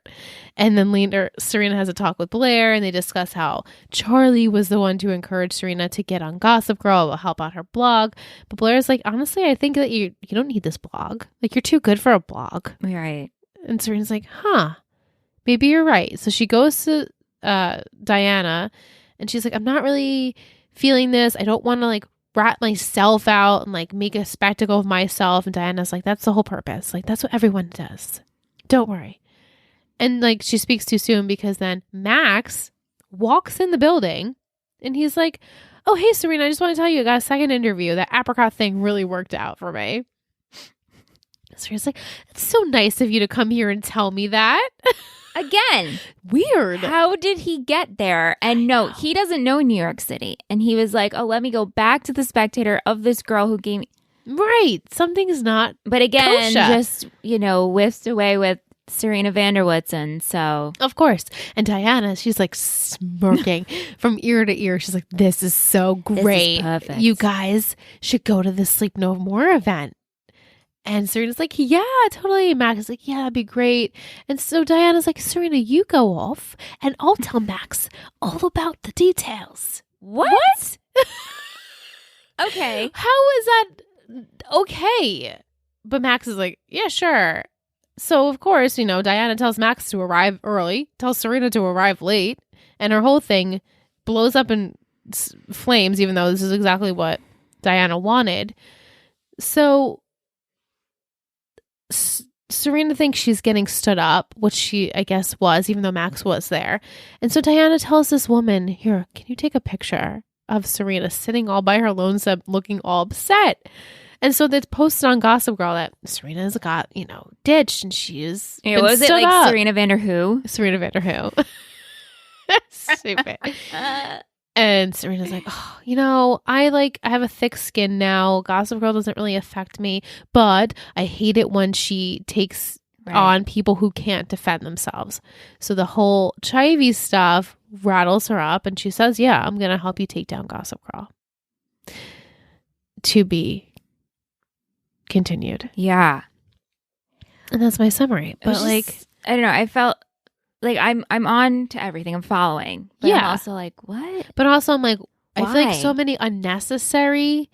Speaker 1: And then later, Serena has a talk with Blair and they discuss how Charlie was the one to encourage Serena to get on Gossip Girl, will help out her blog. But Blair's like, honestly, I think that you don't need this blog. Like, you're too good for a blog.
Speaker 2: Right.
Speaker 1: And Serena's like, maybe you're right. So she goes to Diana and she's like, I'm not really feeling this. I don't want to like rat myself out and like make a spectacle of myself. And Diana's like, that's the whole purpose. Like, that's what everyone does. Don't worry. And like, she speaks too soon because then Max walks in the building and he's like, oh, hey, Serena, I just want to tell you, I got a second interview. That apricot thing really worked out for me. Serena's like, it's so nice of you to come here and tell me that.
Speaker 2: Again,
Speaker 1: weird.
Speaker 2: How did he get there? And no, he doesn't know New York City. And he was like, oh, let me go back to the Spectator of this girl who gave me.
Speaker 1: Right. Something's not.
Speaker 2: But again, just, whisked away with Serena Vanderwoodson. So.
Speaker 1: Of course. And Diana, she's like smirking from ear to ear. She's like, this is so great.
Speaker 2: This is perfect.
Speaker 1: You guys should go to the Sleep No More event. And Serena's like, yeah, totally. And Max is like, yeah, that'd be great. And so Diana's like, Serena, you go off and I'll tell Max all about the details.
Speaker 2: What? Okay.
Speaker 1: How is that okay? But Max is like, yeah, sure. So, of course, Diana tells Max to arrive early, tells Serena to arrive late, and her whole thing blows up in flames, even though this is exactly what Diana wanted. So Serena thinks she's getting stood up, which she, I guess, was, even though Max was there. And so Diana tells this woman, here, can you take a picture of Serena sitting all by her lonesome, looking all upset? And so that's posted on Gossip Girl that Serena's got, ditched and she is.
Speaker 2: Yeah, was it like up. Serena Vanderwho?
Speaker 1: Serena Vanderwho. Stupid. And Serena's like, oh, I have a thick skin now. Gossip Girl doesn't really affect me, but I hate it when she takes on people who can't defend themselves. So the whole Chivy stuff rattles her up and she says, yeah, I'm going to help you take down Gossip Girl. To be continued.
Speaker 2: Yeah.
Speaker 1: And that's my summary. But I
Speaker 2: don't know. I felt like I'm on to everything. I'm following. But I'm also like, what?
Speaker 1: But also I'm like, why? I feel like so many unnecessary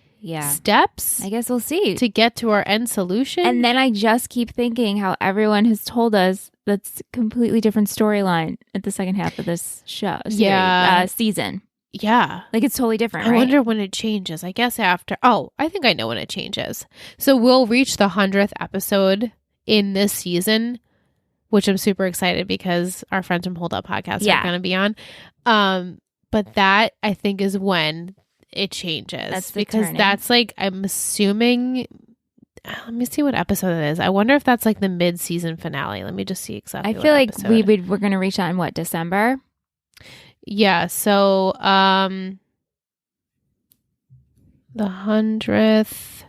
Speaker 1: steps.
Speaker 2: I guess we'll see.
Speaker 1: To get to our end solution.
Speaker 2: And then I just keep thinking how everyone has told us that's a completely different storyline at the second half of this season. Yeah. Like it's totally different,
Speaker 1: I wonder when it changes. I guess after. Oh, I think I know when it changes. So we'll reach the 100th episode in this season, which I'm super excited because our friends from Hold Up Podcast are going to be on. But that, I think, is when it changes.
Speaker 2: That's
Speaker 1: that's like, I'm assuming, let me see what episode it is. I wonder if that's like the mid-season finale. Let me just see exactly.
Speaker 2: I feel like we're going to reach on December?
Speaker 1: Yeah. So the 100th,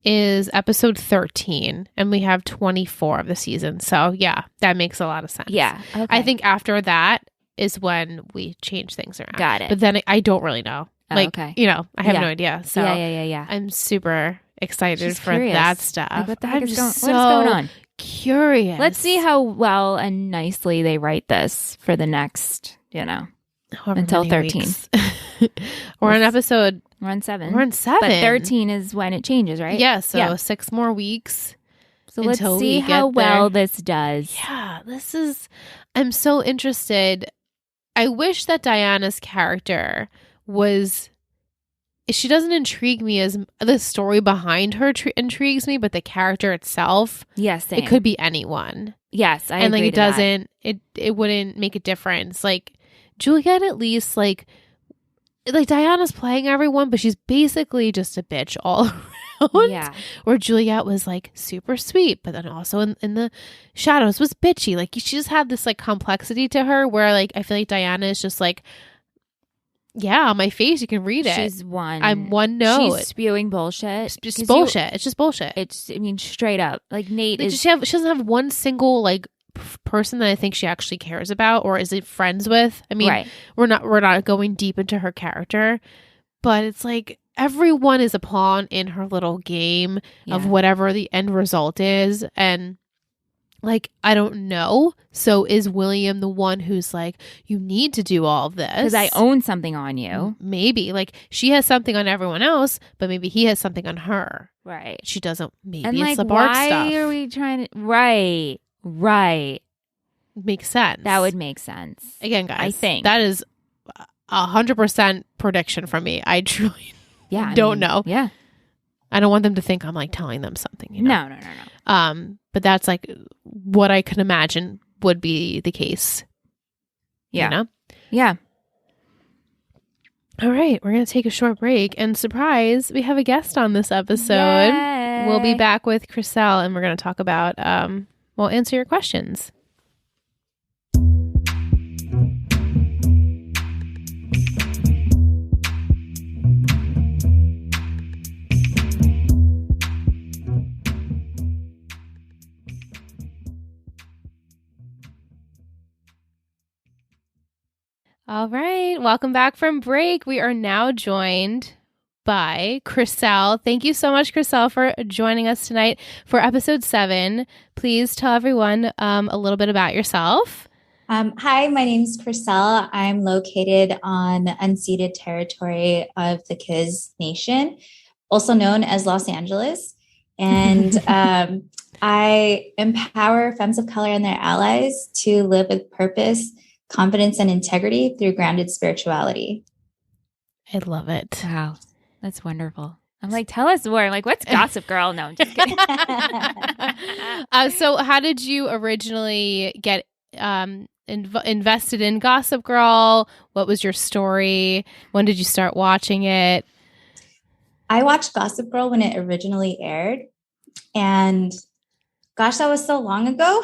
Speaker 1: is episode 13 and we have 24 of the season. So yeah, that makes a lot of sense.
Speaker 2: Yeah. Okay.
Speaker 1: I think after that is when we change things around.
Speaker 2: Got it.
Speaker 1: But then I don't really know. I have no idea. So
Speaker 2: yeah.
Speaker 1: I'm super excited for that stuff.
Speaker 2: Like, what the heck is going on?
Speaker 1: Curious.
Speaker 2: Let's see how well and nicely they write this for the next, until 13.
Speaker 1: We're on episode.
Speaker 2: We're on 7.
Speaker 1: We're on 7.
Speaker 2: But 13 is when it changes, right?
Speaker 1: Yeah. So 6 more weeks.
Speaker 2: So let's see how well this does.
Speaker 1: Yeah. I'm so interested. I wish that Diana's character was. She doesn't intrigue me as the story behind her intrigues me, but the character itself.
Speaker 2: Yes,
Speaker 1: it could be anyone.
Speaker 2: Yes, I agree.
Speaker 1: And it doesn't. It wouldn't make a difference. Like Juliet, at least, like Diana's playing everyone, but she's basically just a bitch all around.
Speaker 2: Yeah.
Speaker 1: Where Juliet was like super sweet, but then also in the shadows was bitchy. Like she just had this like complexity to her, where like I feel like Diana is just like. Yeah, on my face, you can read it. I'm one note.
Speaker 2: She's spewing bullshit.
Speaker 1: It's just bullshit. It's just bullshit.
Speaker 2: Straight up. Like Nate is.
Speaker 1: She doesn't have one single like person that I think she actually cares about or is friends with. I mean,
Speaker 2: right.
Speaker 1: we're not going deep into her character, but it's like everyone is a pawn in her little game of whatever the end result is, and. Like, I don't know. So is William the one who's like, you need to do all of this?
Speaker 2: Because I own something on you.
Speaker 1: Maybe. Like, she has something on everyone else, but maybe he has something on her.
Speaker 2: Right.
Speaker 1: She doesn't. Maybe
Speaker 2: and
Speaker 1: it's
Speaker 2: like,
Speaker 1: the Bart
Speaker 2: why
Speaker 1: stuff.
Speaker 2: Are we trying to... Right.
Speaker 1: Makes sense.
Speaker 2: That would make sense.
Speaker 1: Again, guys.
Speaker 2: I think.
Speaker 1: That is 100% prediction from me. I truly don't know.
Speaker 2: Yeah.
Speaker 1: I don't want them to think I'm like telling them something. You know?
Speaker 2: No.
Speaker 1: But that's like what I can imagine would be the case.
Speaker 2: Yeah.
Speaker 1: You know?
Speaker 2: Yeah.
Speaker 1: All right. We're going to take a short break. And surprise, we have a guest on this episode.
Speaker 2: Yay.
Speaker 1: We'll be back with Krisell and we're going to talk about, we'll answer your questions. All right. Welcome back from break. We are now joined by Krisell. Thank you so much, Krisell, for joining us tonight for episode 7. Please tell everyone a little bit about yourself.
Speaker 3: Hi, my name is Krisell. I'm located on unceded territory of the Kiz Nation, also known as Los Angeles. And I empower femmes of color and their allies to live with purpose, confidence, and integrity through grounded spirituality.
Speaker 1: I love it.
Speaker 2: Wow. That's wonderful. I'm like, tell us more. I'm like, what's Gossip Girl? No, I'm just kidding.
Speaker 1: So how did you originally get invested in Gossip Girl? What was your story? When did you start watching it?
Speaker 3: I watched Gossip Girl when it originally aired. And gosh, that was so long ago.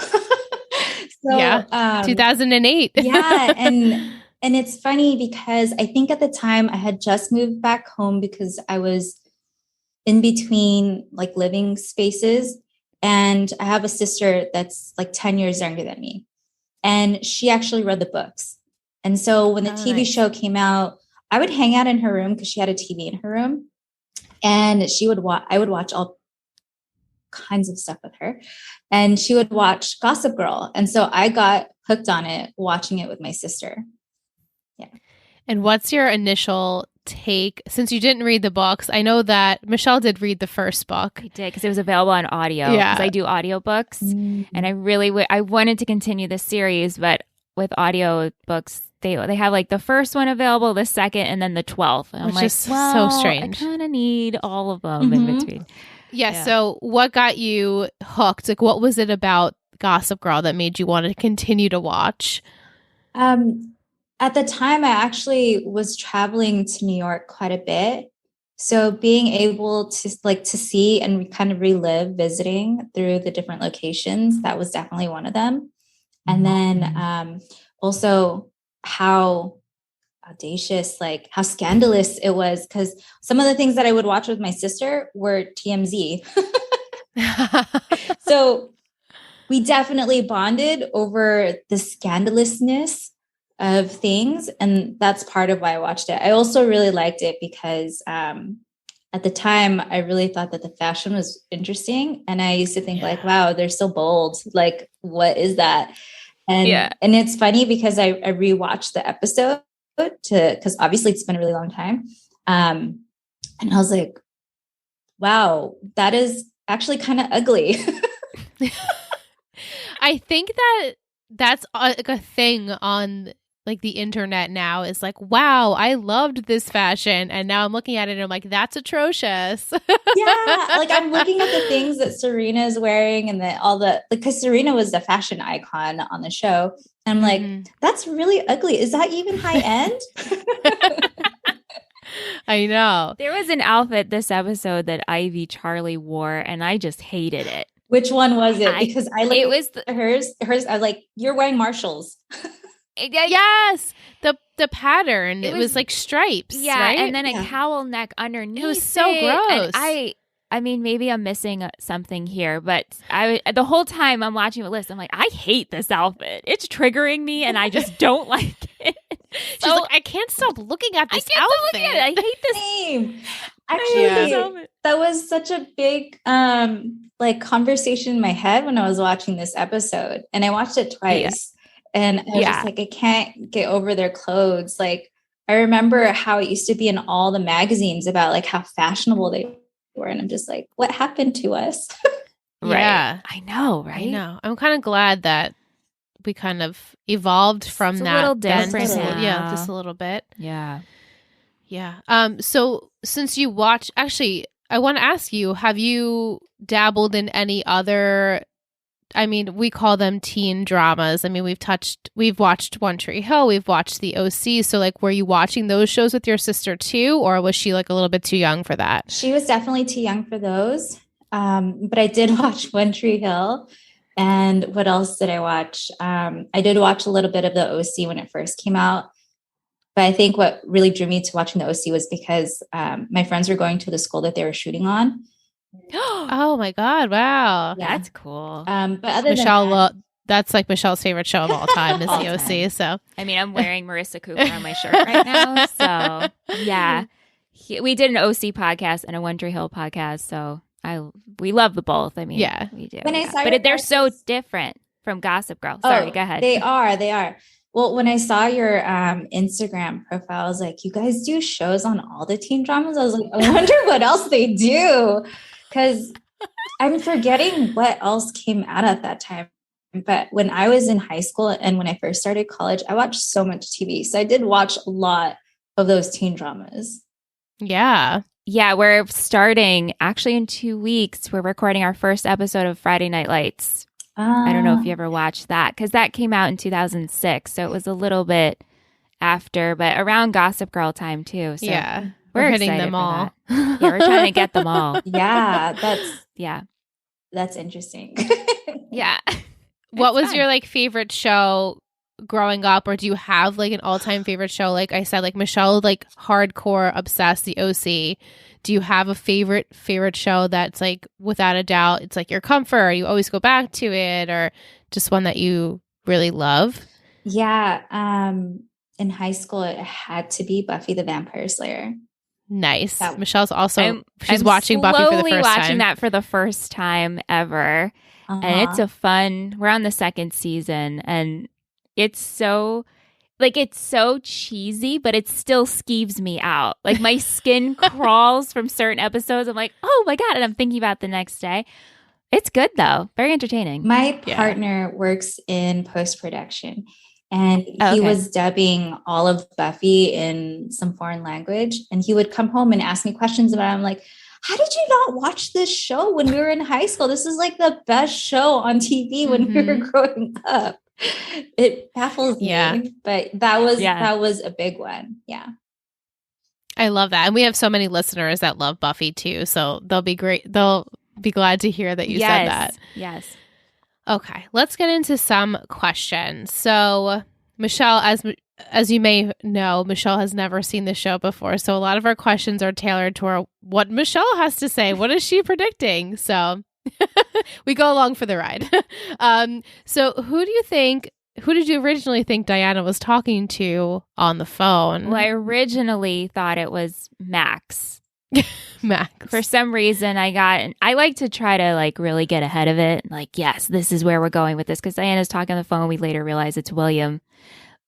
Speaker 3: So,
Speaker 1: 2008.
Speaker 3: Yeah. And it's funny because I think at the time I had just moved back home because I was in between like living spaces. And I have a sister that's like 10 years younger than me. And she actually read the books. And so when the TV show came out, I would hang out in her room because she had a TV in her room. And I would watch all kinds of stuff with her. And she would watch Gossip Girl. And so I got hooked on it, watching it with my sister. Yeah.
Speaker 1: And what's your initial take, since you didn't read the books? I know that Michelle did read the first book.
Speaker 2: I did, because it was available on audio.
Speaker 1: Yeah.
Speaker 2: Because I do audiobooks. And I wanted to continue the series, but with audiobooks, they have like the first one available, the second, and then the 12th. And
Speaker 1: Which is so strange.
Speaker 2: I kind of need all of them in between.
Speaker 1: Yeah. So what got you hooked? Like, what was it about Gossip Girl that made you want to continue to watch?
Speaker 3: At the time, I actually was traveling to New York quite a bit. So being able to see and kind of relive visiting through the different locations, that was definitely one of them. And then also how audacious, like how scandalous it was, because some of the things that I would watch with my sister were TMZ. So we definitely bonded over the scandalousness of things. And that's part of why I watched it. I also really liked it because at the time, I really thought that the fashion was interesting. And I used to think like, wow, they're so bold. Like, what is that? And it's funny because I rewatched the episode because obviously it's been a really long time. And I was like, wow, that is actually kind of ugly.
Speaker 1: I think that's like a thing on like the internet now is like, wow, I loved this fashion. And now I'm looking at it and I'm like, that's atrocious.
Speaker 3: Yeah. Like I'm looking at the things that Serena is wearing and because Serena was the fashion icon on the show. And I'm like, that's really ugly. Is that even high end?
Speaker 1: I know.
Speaker 2: There was an outfit this episode that Ivy Charlie wore and I just hated it.
Speaker 3: Which one was it? Because I looked at hers. I was like, you're wearing Marshalls.
Speaker 1: Yes, the pattern. It was like stripes.
Speaker 2: Yeah,
Speaker 1: right?
Speaker 2: And then a cowl neck underneath.
Speaker 1: It was so gross.
Speaker 2: And I mean, maybe I'm missing something here, but the whole time I'm watching with Liz, I'm like, I hate this outfit. It's triggering me, and I just don't like it.
Speaker 1: She's like, I can't stop looking at this outfit.
Speaker 2: I hate this.
Speaker 3: Same. Actually, that was such a big like conversation in my head when I was watching this episode, and I watched it twice. And I was just like, I can't get over their clothes. Like, I remember how it used to be in all the magazines about like how fashionable they were. And I'm just like, what happened to us?
Speaker 2: Right.
Speaker 1: Yeah.
Speaker 2: I know, right?
Speaker 1: I know. I'm kind of glad that we kind of evolved from that.
Speaker 2: A little different.
Speaker 1: Yeah, just a little bit.
Speaker 2: Yeah.
Speaker 1: Yeah. So since you watch, actually, I want to ask you, have you dabbled in any other, I mean, we call them teen dramas. I mean, we've watched One Tree Hill, we've watched the OC. So like, were you watching those shows with your sister too? Or was she like a little bit too young for that?
Speaker 3: She was definitely too young for those. But I did watch One Tree Hill. And what else did I watch? I did watch a little bit of the OC when it first came out. But I think what really drew me to watching the OC was because my friends were going to the school that they were shooting on.
Speaker 1: Oh my God. Wow.
Speaker 2: Yeah. That's cool.
Speaker 3: But other
Speaker 1: Michelle,
Speaker 3: than that,
Speaker 1: that's like Michelle's favorite show of all time is the OC. So
Speaker 2: I mean, I'm wearing Marissa Cooper on my shirt right now. So yeah, we did an OC podcast and a One Tree Hill podcast. So we love the both. I mean,
Speaker 1: yeah,
Speaker 2: we do.
Speaker 3: When I saw
Speaker 2: but they're so different from Gossip Girl. Sorry, go ahead.
Speaker 3: They are. Well, when I saw your Instagram profile, I was like, you guys do shows on all the teen dramas? I was like, I wonder what else they do. Because I'm forgetting what else came out at that time. But when I was in high school and when I first started college, I watched so much TV. So I did watch a lot of those teen dramas.
Speaker 1: Yeah.
Speaker 2: Yeah, we're starting actually in 2 weeks. We're recording our first episode of Friday Night Lights. I don't know if you ever watched that because that came out in 2006. So it was a little bit after, but around Gossip Girl time too. So
Speaker 1: yeah.
Speaker 2: We're
Speaker 1: hitting them all.
Speaker 2: Yeah, we're trying to get them all.
Speaker 3: Yeah, that's interesting.
Speaker 2: Yeah.
Speaker 1: What was your like favorite show growing up, or do you have like an all-time favorite show? Like I said, like Michelle, like hardcore obsessed the OC. Do you have a favorite show that's like without a doubt it's like your comfort, or you always go back to it, or just one that you really love?
Speaker 3: Yeah. In high school, it had to be Buffy the Vampire Slayer.
Speaker 1: Nice. Michelle's also she's
Speaker 2: I'm
Speaker 1: watching Buffy for the first time.
Speaker 2: Watching that for the first time ever. And it's we're on the second season and it's so cheesy, but it still skeeves me out. Like my skin crawls from certain episodes. I'm like, oh my God. And I'm thinking about the next day. It's good though. Very entertaining.
Speaker 3: My partner works in post-production and he was dubbing all of Buffy in some foreign language. And he would come home and ask me questions about it. I'm like, how did you not watch this show when we were in high school? This is like the best show on TV when we were growing up. It baffles me, but that was a big one. Yeah.
Speaker 1: I love that. And we have so many listeners that love Buffy too. So they'll be great. They'll be glad to hear that you said that.
Speaker 2: Yes.
Speaker 1: Okay. Let's get into some questions. So Michelle, as you may know, Michelle has never seen the show before. So a lot of our questions are tailored to what Michelle has to say. What is she predicting? So we go along for the ride. So who did you originally think Diana was talking to on the phone?
Speaker 2: Well, I originally thought it was Max.
Speaker 1: Max.
Speaker 2: For some reason, I like to try to like really get ahead of it. Like, yes, this is where we're going with this. Because Diana's talking on the phone. We later realize it's William.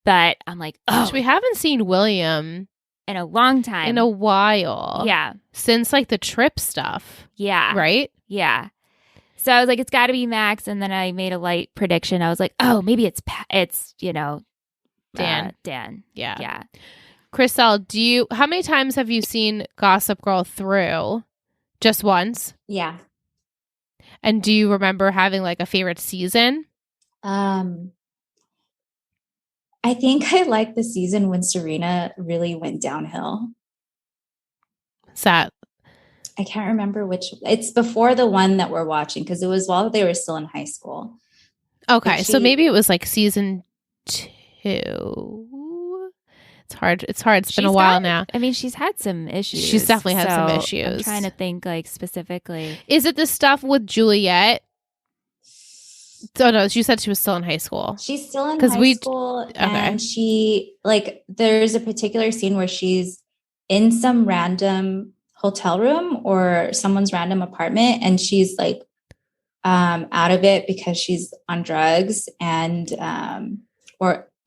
Speaker 2: But I'm like, oh.
Speaker 1: We haven't seen William
Speaker 2: in a long time.
Speaker 1: In a while.
Speaker 2: Yeah.
Speaker 1: Since like the trip stuff.
Speaker 2: Yeah.
Speaker 1: Right?
Speaker 2: Yeah. So I was like, it's got to be Max. And then I made a light prediction. I was like, oh, maybe it's Dan. Dan.
Speaker 1: Yeah.
Speaker 2: Yeah.
Speaker 1: Krisell, how many times have you seen Gossip Girl through? Just once?
Speaker 3: Yeah.
Speaker 1: And do you remember having like a favorite season?
Speaker 3: I think I like the season when Serena really went downhill.
Speaker 1: Is that?
Speaker 3: I can't remember which. It's before the one that we're watching because it was while they were still in high school.
Speaker 1: Okay, so maybe it was like season 2. It's hard. It's been a while now.
Speaker 2: I mean, she's had some issues.
Speaker 1: She's definitely had some issues.
Speaker 2: I'm trying to think like specifically.
Speaker 1: Is it the stuff with Juliet? Oh no, she said she was still in high school.
Speaker 3: She's still in high school, and she there's a particular scene where she's in some random hotel room or someone's random apartment, and she's like out of it because she's on drugs and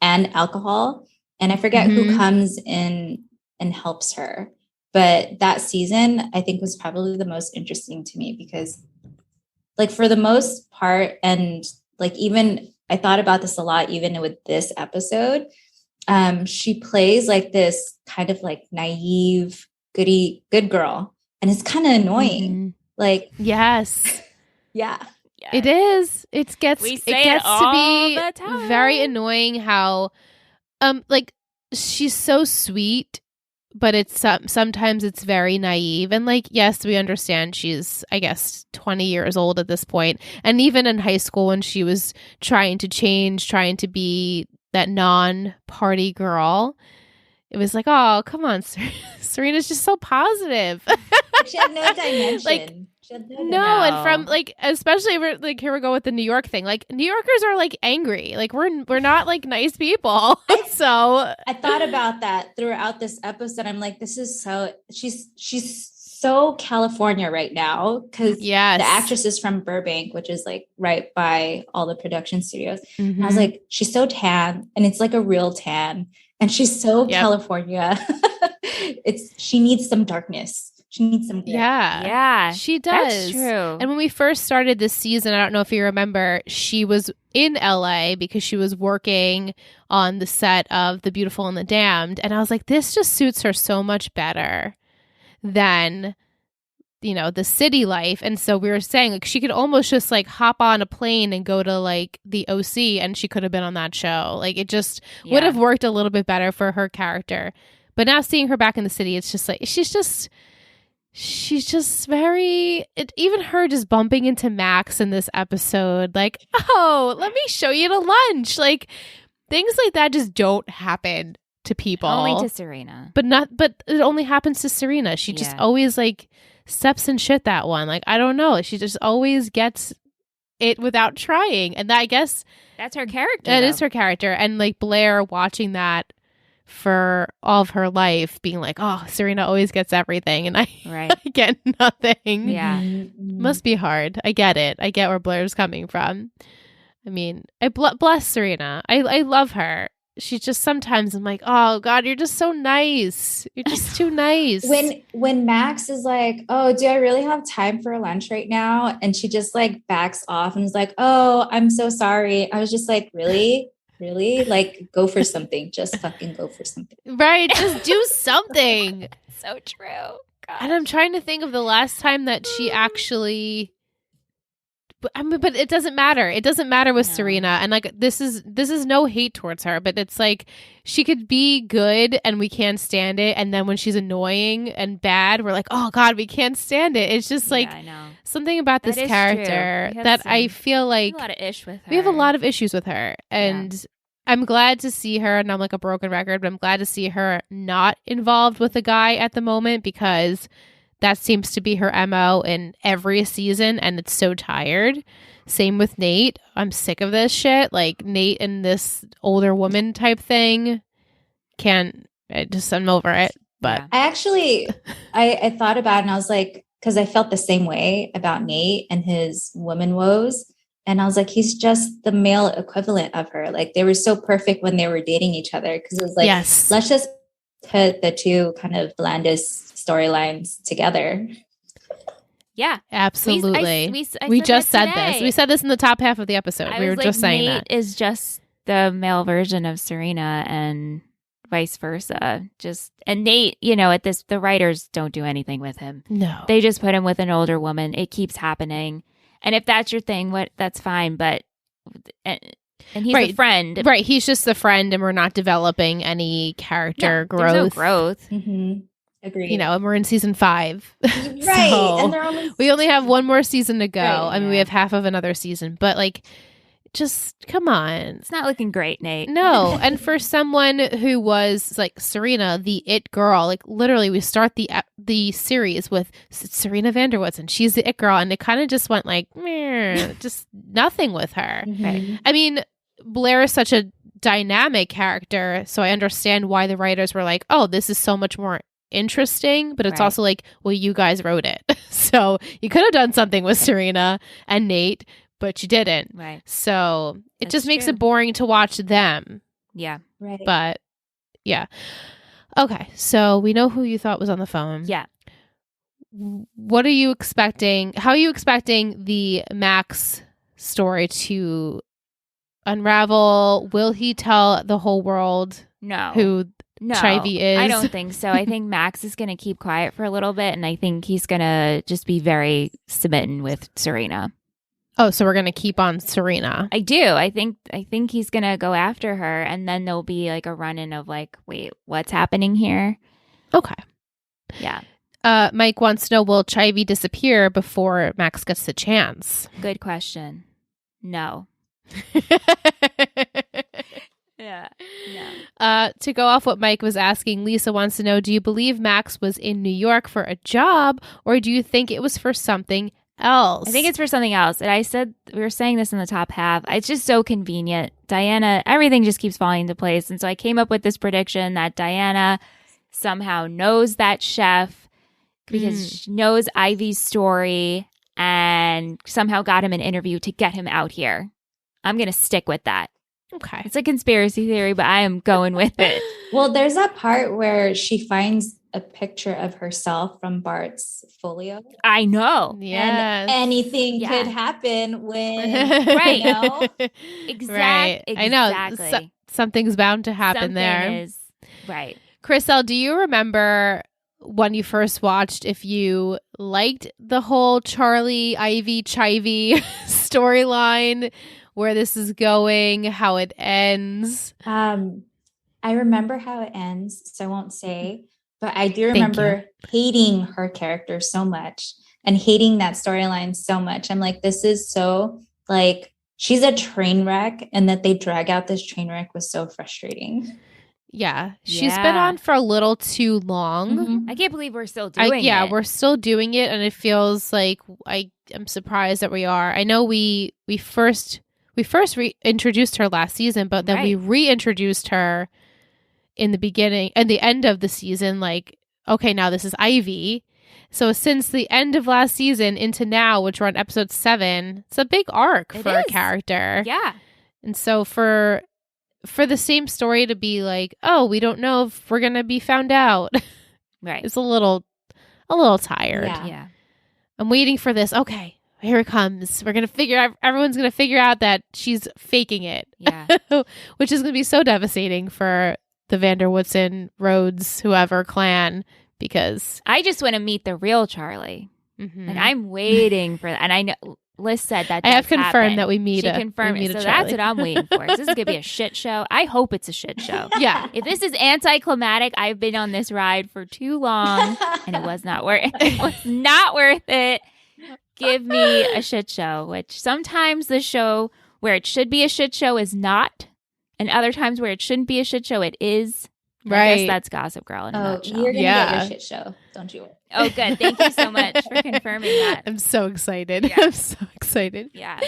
Speaker 3: alcohol. And I forget who comes in and helps her. But that season, I think, was probably the most interesting to me because, like, for the most part, and like even I thought about this a lot, even with this episode, she plays like this kind of like naive, good girl. And it's kind of annoying.
Speaker 1: Mm-hmm.
Speaker 3: Like,
Speaker 1: yes.
Speaker 3: Yeah.
Speaker 1: It is. It gets to be very annoying how like she's so sweet, but it's sometimes it's very naive. And like, yes, we understand she's, I guess, 20 years old at this point. And even in high school when she was trying to change, trying to be that non-party girl, it was like, oh, come on, Serena's just so positive.
Speaker 3: She had no dimension.
Speaker 1: Like, no, and from like, especially like here we go with the New York thing. Like, New Yorkers are like angry. Like we're not like nice people. So
Speaker 3: I thought about that throughout this episode. I'm like, this is so she's so California right now because the actress is from Burbank, which is like right by all the production studios. Mm-hmm. I was like, she's so tan, and it's like a real tan, and she's so California. She needs some darkness. She needs some grit.
Speaker 1: Yeah, she does.
Speaker 2: That's true.
Speaker 1: And when we first started this season, I don't know if you remember, she was in LA because she was working on the set of The Beautiful and the Damned. And I was like, this just suits her so much better than, the city life. And so we were saying like she could almost just like hop on a plane and go to like the OC and she could have been on that show. Like it just would have worked a little bit better for her character. But now seeing her back in the city, it's just like, she's just very, even her just bumping into Max in this episode, like, oh, let me show you to lunch. Like, things like that just don't happen to people.
Speaker 2: Only to Serena.
Speaker 1: But it only happens to Serena. She just always like steps in shit that one. Like, I don't know. She just always gets it without trying. And I guess
Speaker 2: that's her character.
Speaker 1: That is her character. And like Blair watching that for all of her life being like, oh, Serena always gets everything and I get nothing.
Speaker 2: Yeah.
Speaker 1: Must be hard. I get it. I get where Blair's coming from. I mean, I bless Serena. I love her. She just sometimes I'm like, oh God, you're just so nice. You're just too nice.
Speaker 3: When Max is like, oh, do I really have time for lunch right now? And she just like backs off and is like, oh, I'm so sorry. I was just like, really? Really? Like, go for something. Just fucking go for something.
Speaker 1: Right. Just do something.
Speaker 2: So true. God.
Speaker 1: And I'm trying to think of the last time that she actually... but it doesn't matter. It doesn't matter with Serena. And like, this is no hate towards her, but it's like she could be good and we can't stand it. And then when she's annoying and bad, we're like, oh God, we can't stand it. It's just like something about this character that I feel like
Speaker 2: we have a lot of ish with her.
Speaker 1: We have a lot of issues with her. And I'm glad to see her, and I'm like a broken record, but I'm glad to see her not involved with a guy at the moment because that seems to be her MO in every season, and it's so tired. Same with Nate. I'm sick of this shit. Like, Nate and this older woman type thing. I'm over it. But
Speaker 3: I actually, I thought about it and I was like, because I felt the same way about Nate and his woman woes. And I was like, he's just the male equivalent of her. Like they were so perfect when they were dating each other. Cause it was like, let's just put the two kind of blandest storylines together.
Speaker 2: Yeah,
Speaker 1: absolutely. We just said this. We said this in the top half of the episode. We were just saying
Speaker 2: Nate
Speaker 1: that
Speaker 2: is just the male version of Serena and vice versa. And Nate, the writers don't do anything with him.
Speaker 1: No,
Speaker 2: they just put him with an older woman. It keeps happening. And if that's your thing, that's fine. But and he's a friend,
Speaker 1: right? He's just the friend, and we're not developing any character growth.
Speaker 2: There's no growth.
Speaker 3: Mm-hmm. Agreed.
Speaker 1: And we're in season 5,
Speaker 3: right?
Speaker 1: So
Speaker 3: and
Speaker 1: we only have one more season to go.
Speaker 3: Right,
Speaker 1: I mean, we have half of another season, but like, just come on,
Speaker 2: it's not looking great, Nate.
Speaker 1: No, and for someone who was like Serena, the it girl, like literally, we start the series with Serena van der Woodsen. She's the it girl, and it kind of just went like, just nothing with her.
Speaker 3: Mm-hmm.
Speaker 1: I mean, Blair is such a dynamic character, so I understand why the writers were like, "Oh, this is so much more interesting," but it's also like, well, you guys wrote it, so you could have done something with Serena and Nate, but you didn't.
Speaker 2: Right.
Speaker 1: So it just makes it boring to watch them.
Speaker 2: Yeah.
Speaker 3: Right.
Speaker 1: But yeah. Okay. So we know who you thought was on the phone.
Speaker 2: Yeah.
Speaker 1: What are you expecting? How are you expecting the Max story to unravel? Will he tell the whole world who Chivy is?
Speaker 2: I don't think so. I think Max is going to keep quiet for a little bit, and I think he's going to just be very smitten with Serena.
Speaker 1: Oh, so we're going to keep on Serena.
Speaker 2: I do. I think he's going to go after her, and then there'll be like a run-in of like, wait, what's happening here?
Speaker 1: Okay.
Speaker 2: Yeah.
Speaker 1: Mike wants to know, will Chivy disappear before Max gets the chance?
Speaker 2: Good question. No. Yeah. No.
Speaker 1: To go off what Mike was asking, Lisa wants to know, do you believe Max was in New York for a job, or do you think it was for something else?
Speaker 2: I think it's for something else. And we were saying this in the top half. It's just so convenient. Diana, everything just keeps falling into place. And so I came up with this prediction that Diana somehow knows that chef because she knows Ivy's story and somehow got him an interview to get him out here. I'm going to stick with that.
Speaker 1: Okay.
Speaker 2: It's a conspiracy theory, but I am going with it.
Speaker 3: Well, there's that part where she finds a picture of herself from Bart's folio.
Speaker 2: I know.
Speaker 1: Yes.
Speaker 3: And anything could happen when,
Speaker 2: right.
Speaker 3: You know?
Speaker 1: Right. I know.
Speaker 2: Exactly.
Speaker 1: Something's bound to happen there.
Speaker 2: Right.
Speaker 1: Krisell, do you remember when you first watched, if you liked the whole Charlie, Ivy, Chivy storyline, where this is going, how it ends?
Speaker 3: I remember how it ends, so I won't say, but I do remember hating her character so much and hating that storyline so much. I'm like, this is so like, she's a train wreck, and that they drag out this train wreck was so frustrating.
Speaker 1: Yeah. She's been on for a little too long.
Speaker 2: Mm-hmm. I can't believe we're still doing it.
Speaker 1: Yeah, we're still doing it, and it feels like I'm surprised that we are. I know we first introduced her last season, but then we reintroduced her in the beginning and the end of the season. Like, okay, now this is Ivy. So since the end of last season into now, which we're on episode 7, it's a big arc for a character.
Speaker 2: Yeah.
Speaker 1: And so for the same story to be like, oh, we don't know if we're gonna be found out.
Speaker 2: Right.
Speaker 1: It's a little tired.
Speaker 2: Yeah.
Speaker 1: I'm waiting for this. Okay. Here it comes. Everyone's going to figure out that she's faking it.
Speaker 2: Yeah.
Speaker 1: Which is going to be so devastating for the van der Woodsen, Rhodes, whoever clan, because
Speaker 2: I just want to meet the real Charlie.
Speaker 1: Mm-hmm.
Speaker 2: Like, I'm waiting for that. And I know Liz said that
Speaker 1: I have confirmed that we meet.
Speaker 2: She confirmed it. So that's what I'm waiting for. This is going to be a shit show. I hope it's a shit show.
Speaker 1: Yeah.
Speaker 2: If this is anticlimactic, I've been on this ride for too long, and it was not worth it. It was not worth it. Give me a shit show, which sometimes the show where it should be a shit show is not, and other times where it shouldn't be a shit show, it is.
Speaker 1: Right.
Speaker 2: I guess that's Gossip Girl in a nutshell.
Speaker 3: You're going to get your shit show. Don't you worry.
Speaker 2: Oh, good. Thank you so much for confirming that.
Speaker 1: I'm so excited.
Speaker 2: Yeah.
Speaker 1: I'm so excited.
Speaker 2: Yeah.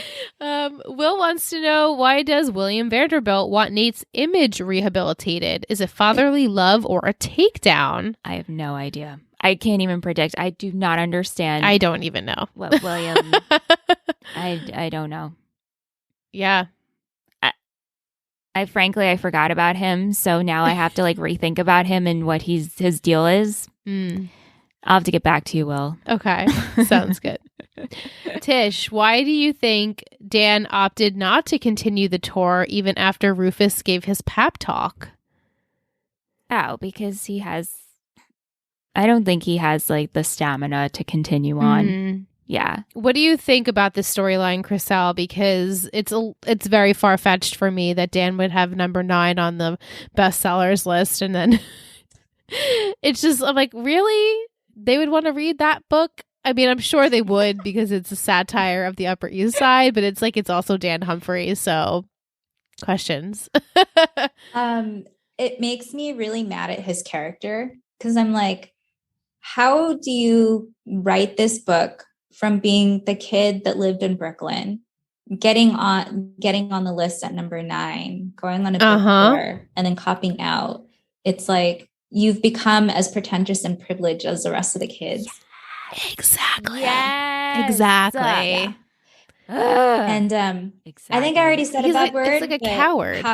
Speaker 1: Will wants to know, why does William Vanderbilt want Nate's image rehabilitated? Is it fatherly love or a takedown?
Speaker 2: I have no idea. I can't even predict. I do not understand.
Speaker 1: I don't even know
Speaker 2: What William... I don't know.
Speaker 1: Yeah.
Speaker 2: I frankly forgot about him, so now I have to like rethink about him and what his deal is. I'll have to get back to you, Will.
Speaker 1: Okay. Sounds good. Tish, why do you think Dan opted not to continue the tour even after Rufus gave his pep talk?
Speaker 2: Oh, because I don't think he has like the stamina to continue on. Yeah.
Speaker 1: What do you think about this storyline, Krisell? Because it's very far-fetched for me that Dan would have number 9 on the bestsellers list, and then it's just, I'm like, really? They would want to read that book? I mean, I'm sure they would because it's a satire of the Upper East Side, but it's like it's also Dan Humphrey, so questions.
Speaker 3: It makes me really mad at his character because I'm like, how do you write this book from being the kid that lived in Brooklyn, getting on the list at number 9, going on a book tour, and then copping out? It's like you've become as pretentious and privileged as the rest of the kids.
Speaker 1: Exactly.
Speaker 2: Yes.
Speaker 1: Exactly.
Speaker 3: And
Speaker 2: exactly.
Speaker 3: I think I already said a bad word.
Speaker 1: It's like a coward.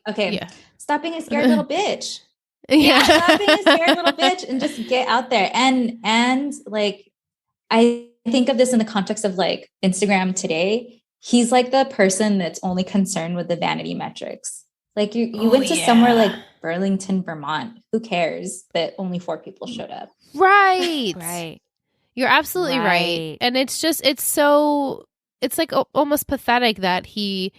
Speaker 1: Okay.
Speaker 3: Yeah. Stop being a scared little bitch.
Speaker 1: Yeah.
Speaker 3: Stop being a scared little bitch and just get out there. And like, I think of this in the context of like Instagram today. He's like the person that's only concerned with the vanity metrics. Like you went to somewhere like Burlington, Vermont. Who cares that only 4 people showed up?
Speaker 1: Right.
Speaker 2: Right.
Speaker 1: You're absolutely right. And it's like almost pathetic that he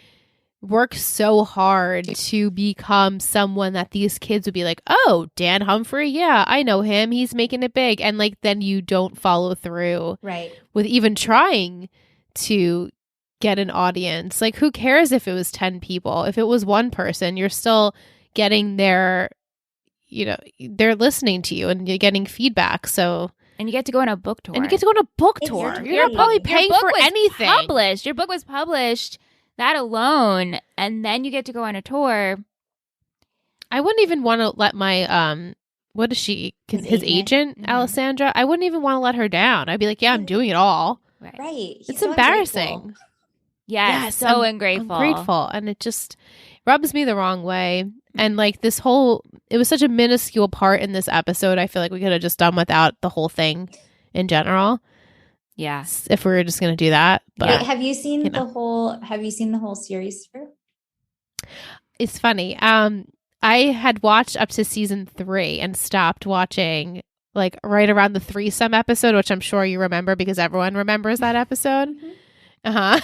Speaker 1: works so hard to become someone that these kids would be like, oh, Dan Humphrey, yeah, I know him, he's making it big, and like then you don't follow through with even trying to get an audience. Like, who cares if it was 10 people? If it was 1 person, you're still getting their, they're listening to you and you're getting feedback. So
Speaker 2: and you get to go on a book tour.
Speaker 1: You're probably paying for anything.
Speaker 2: Your book was published. That alone, and then you get to go on a tour.
Speaker 1: I wouldn't even want to let my what is she? His agent, Alessandra. I wouldn't even want to let her down. I'd be like, yeah, I'm doing it all.
Speaker 3: Right.
Speaker 1: It's so embarrassing.
Speaker 2: Yes, so ungrateful.
Speaker 1: I'm grateful, and it just rubs me the wrong way. And like it was such a minuscule part in this episode. I feel like we could have just done without the whole thing in general.
Speaker 2: Yes,
Speaker 1: if we were just going to do that. But
Speaker 3: wait, have you seen the whole series through?
Speaker 1: It's funny. I had watched up to season 3 and stopped watching like right around the threesome episode, which I'm sure you remember because everyone remembers that episode. And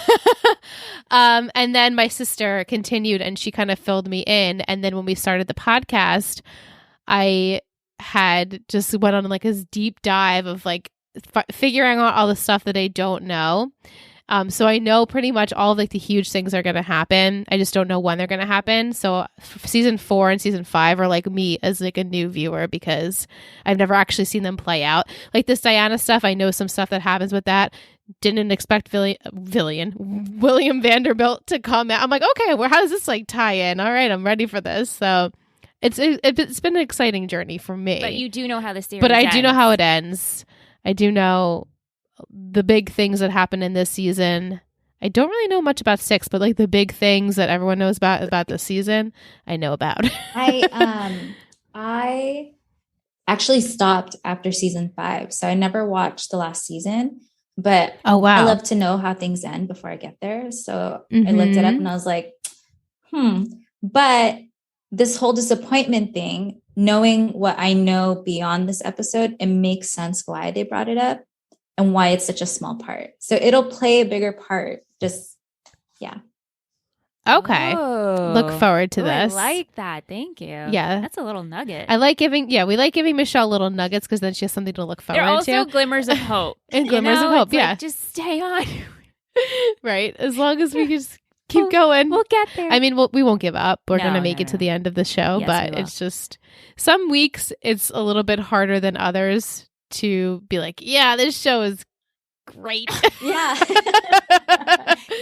Speaker 1: then my sister continued and she kind of filled me in. And then when we started the podcast, I had just went on like this deep dive of like figuring out all the stuff that I don't know. So I know pretty much all of like the huge things are going to happen. I just don't know when they're going to happen. So season 4 and season 5 are like me as like a new viewer because I've never actually seen them play out. Like this Diana stuff, I know some stuff that happens with that. Didn't expect William Vanderbilt to come out. I'm like, okay, well, how does this like tie in? All right, I'm ready for this. So it's been an exciting journey for me.
Speaker 2: But you do know how the series
Speaker 1: But I do know how it ends. I do know the big things that happen in this season. I don't really know much about 6, but like the big things that everyone knows about this season, I know about.
Speaker 3: I actually stopped after season 5, so I never watched the last season. But
Speaker 1: oh wow,
Speaker 3: I love to know how things end before I get there. So I looked it up and I was like, But this whole disappointment thing, knowing what I know beyond this episode, it makes sense why they brought it up and why it's such a small part. So it'll play a bigger part. Just, yeah.
Speaker 1: Okay. Look forward to this.
Speaker 2: I like that. Thank you.
Speaker 1: Yeah.
Speaker 2: That's a little nugget.
Speaker 1: We like giving Michelle little nuggets because then she has something to look forward to.
Speaker 2: They're also glimmers of hope.
Speaker 1: And glimmers of hope,
Speaker 2: like, just stay on.
Speaker 1: Right. As long as we just keep going.
Speaker 2: We'll get there.
Speaker 1: I mean, we won't give up. We're going to make it to the end of the show.
Speaker 2: Yes,
Speaker 1: but it's just, some weeks it's a little bit harder than others to be like, yeah, this show is great.
Speaker 3: Yeah.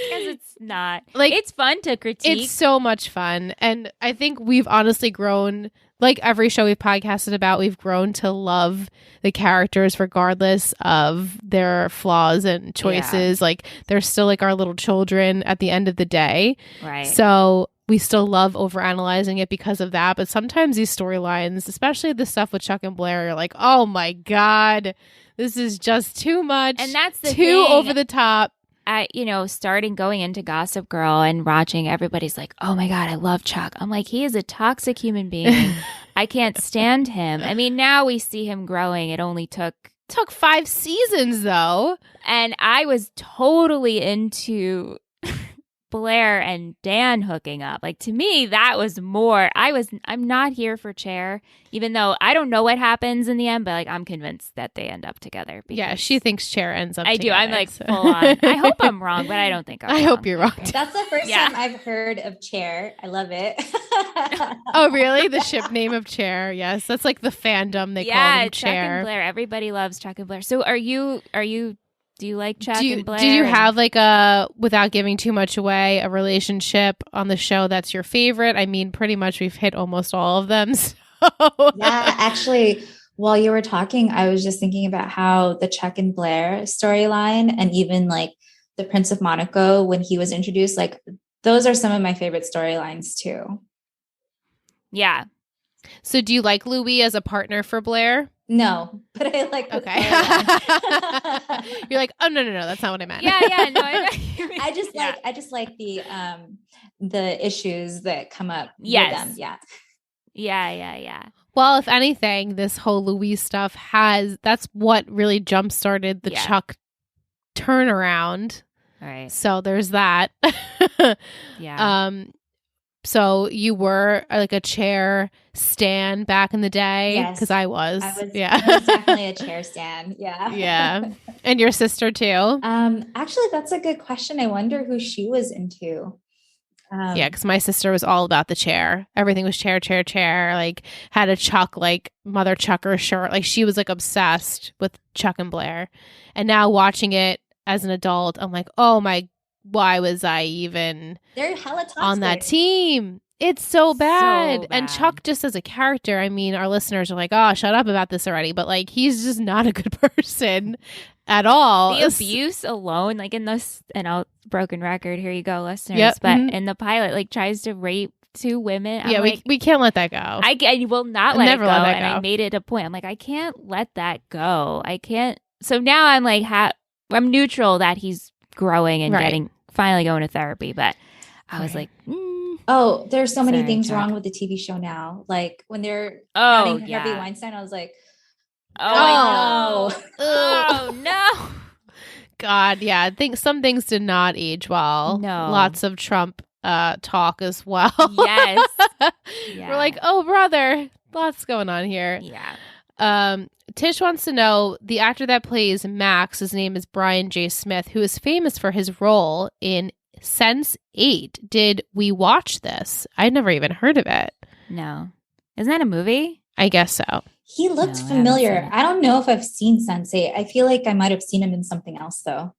Speaker 2: Because it's not. Like, it's fun to critique.
Speaker 1: It's so much fun. And I think we've honestly grown, like every show we've podcasted about, we've grown to love the characters regardless of their flaws and choices. Like, they're still like our little children at the end of the day.
Speaker 2: Right.
Speaker 1: So we still love overanalyzing it because of that. But sometimes these storylines, especially the stuff with Chuck and Blair, you're like, oh my God, this is just too much.
Speaker 2: And that's the
Speaker 1: too
Speaker 2: thing.
Speaker 1: Over the top.
Speaker 2: Starting going into Gossip Girl and watching, everybody's like, oh my God, I love Chuck. I'm like, he is a toxic human being. I can't stand him. I mean, now we see him growing. It only took
Speaker 1: 5 seasons though.
Speaker 2: And I was totally into Blair and Dan hooking up. Like, to me, that was more. I'm not here for Cher, even though I don't know what happens in the end, but like, I'm convinced that they end up together.
Speaker 1: Yeah, she thinks Cher ends up together.
Speaker 2: I'm like full on. I hope I'm wrong, but I don't think I'm wrong.
Speaker 1: I hope you're wrong.
Speaker 3: That's the first time I've heard of Cher. I love it.
Speaker 1: Oh, really? The ship name of Cher. Yes, that's like the fandom they call them Cher.
Speaker 2: Chuck and Blair. Everybody loves Chuck and Blair. So are you do you like Chuck and Blair?
Speaker 1: Do you have like a, without giving too much away, a relationship on the show that's your favorite? I mean, pretty much we've hit almost all of them. So.
Speaker 3: Yeah, actually, while you were talking, I was just thinking about how the Chuck and Blair storyline and even like the Prince of Monaco, when he was introduced, like those are some of my favorite storylines too.
Speaker 2: Yeah.
Speaker 1: So do you like Louis as a partner for Blair?
Speaker 3: No, but I like.
Speaker 1: Okay. You're like, oh no, that's not what I meant.
Speaker 2: Yeah, no,
Speaker 3: I just like the issues that come up.
Speaker 2: Yes.
Speaker 3: With them.
Speaker 2: Yeah. Yeah.
Speaker 1: Well, if anything, this whole Louis stuff that's what really jump started the Chuck turnaround.
Speaker 2: All right.
Speaker 1: So there's that.
Speaker 2: Yeah.
Speaker 1: So you were like a Cher stan back in the day?
Speaker 3: Yes.
Speaker 1: Because I was.
Speaker 3: I was
Speaker 2: definitely
Speaker 3: a Cher stan. Yeah.
Speaker 1: Yeah. And your sister too?
Speaker 3: Actually, that's a good question. I wonder who she was into.
Speaker 1: Yeah, because my sister was all about the Cher. Everything was Cher. Like, had a Chuck, like, Mother Chucker shirt. Like, she was, like, obsessed with Chuck and Blair. And now watching it as an adult, I'm like, oh my, why was I even
Speaker 3: They're hella toxic.
Speaker 1: On that team? It's so bad.
Speaker 2: So bad.
Speaker 1: And Chuck, just as a character, I mean, our listeners are like, oh, shut up about this already. But, like, he's just not a good person at all.
Speaker 2: The abuse alone, like in this, and I'll broken record, here you go, listeners. But in the pilot, like, tries to rape 2 women. I'm like,
Speaker 1: we can't let that go.
Speaker 2: I will not let
Speaker 1: never
Speaker 2: it go.
Speaker 1: Let that
Speaker 2: and
Speaker 1: go.
Speaker 2: I made it a point. I'm like, I can't let that go. I can't. So now I'm like, I'm neutral that he's growing and finally going to therapy. But I was like,
Speaker 3: oh, there's so many things
Speaker 2: Chuck.
Speaker 3: wrong with the TV show now. Like when they're
Speaker 2: Harvey
Speaker 3: Weinstein, I was like,
Speaker 2: oh no.
Speaker 1: God, yeah. I think some things did not age well.
Speaker 2: No.
Speaker 1: Lots of Trump talk as well.
Speaker 2: Yes.
Speaker 1: We're like, oh, brother, lots going on here.
Speaker 2: Yeah.
Speaker 1: Tish wants to know, the actor that plays Max, his name is Brian J. Smith, who is famous for his role in Sense8. Did we watch this? I'd never even heard of it.
Speaker 2: No. Isn't that a movie?
Speaker 1: I guess so.
Speaker 3: he looked familiar. I don't know if I've seen Sense8. I feel like I might have seen him in something else though.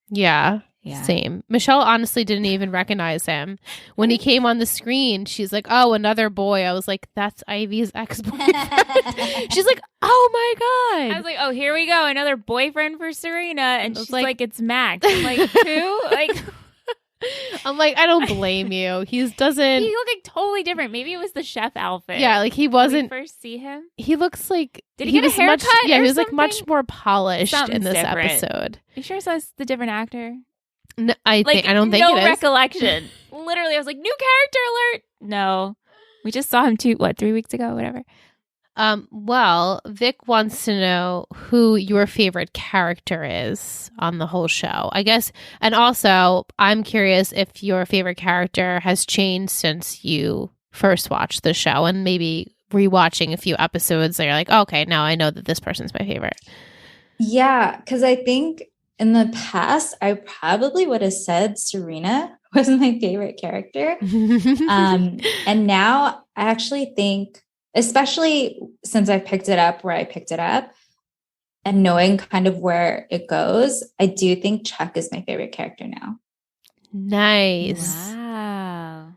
Speaker 1: Yeah. Same. Michelle honestly didn't even recognize him. When he came on the screen, she's like, oh, another boy. I was like, that's Ivy's ex-boyfriend. She's like, oh my God.
Speaker 2: I was like, oh, here we go. Another boyfriend for Serena. And she's like, it's Max. I'm like, who? Like,
Speaker 1: I'm like, I don't blame you. He looked like
Speaker 2: totally different. Maybe it was the chef outfit.
Speaker 1: Yeah, like he wasn't.
Speaker 2: When we first see him,
Speaker 1: he looks like.
Speaker 2: Did he get a haircut?
Speaker 1: Yeah, he was
Speaker 2: something?
Speaker 1: like much more polished
Speaker 2: Something's
Speaker 1: in this
Speaker 2: different.
Speaker 1: episode.
Speaker 2: You sure it's the different actor?
Speaker 1: No, I don't think
Speaker 2: no
Speaker 1: it is.
Speaker 2: recollection. Literally, I was like, new character alert. No, we just saw him 3 weeks ago, whatever.
Speaker 1: Well, Vic wants to know who your favorite character is on the whole show, I guess. And also, I'm curious if your favorite character has changed since you first watched the show and maybe rewatching a few episodes that you're like, oh, okay, now I know that this person's my favorite.
Speaker 3: Yeah, because I think in the past, I probably would have said Serena was my favorite character. And now I actually think, especially since I picked it up where I picked it up and knowing kind of where it goes, I do think Chuck is my favorite character now.
Speaker 1: Nice.
Speaker 2: Wow.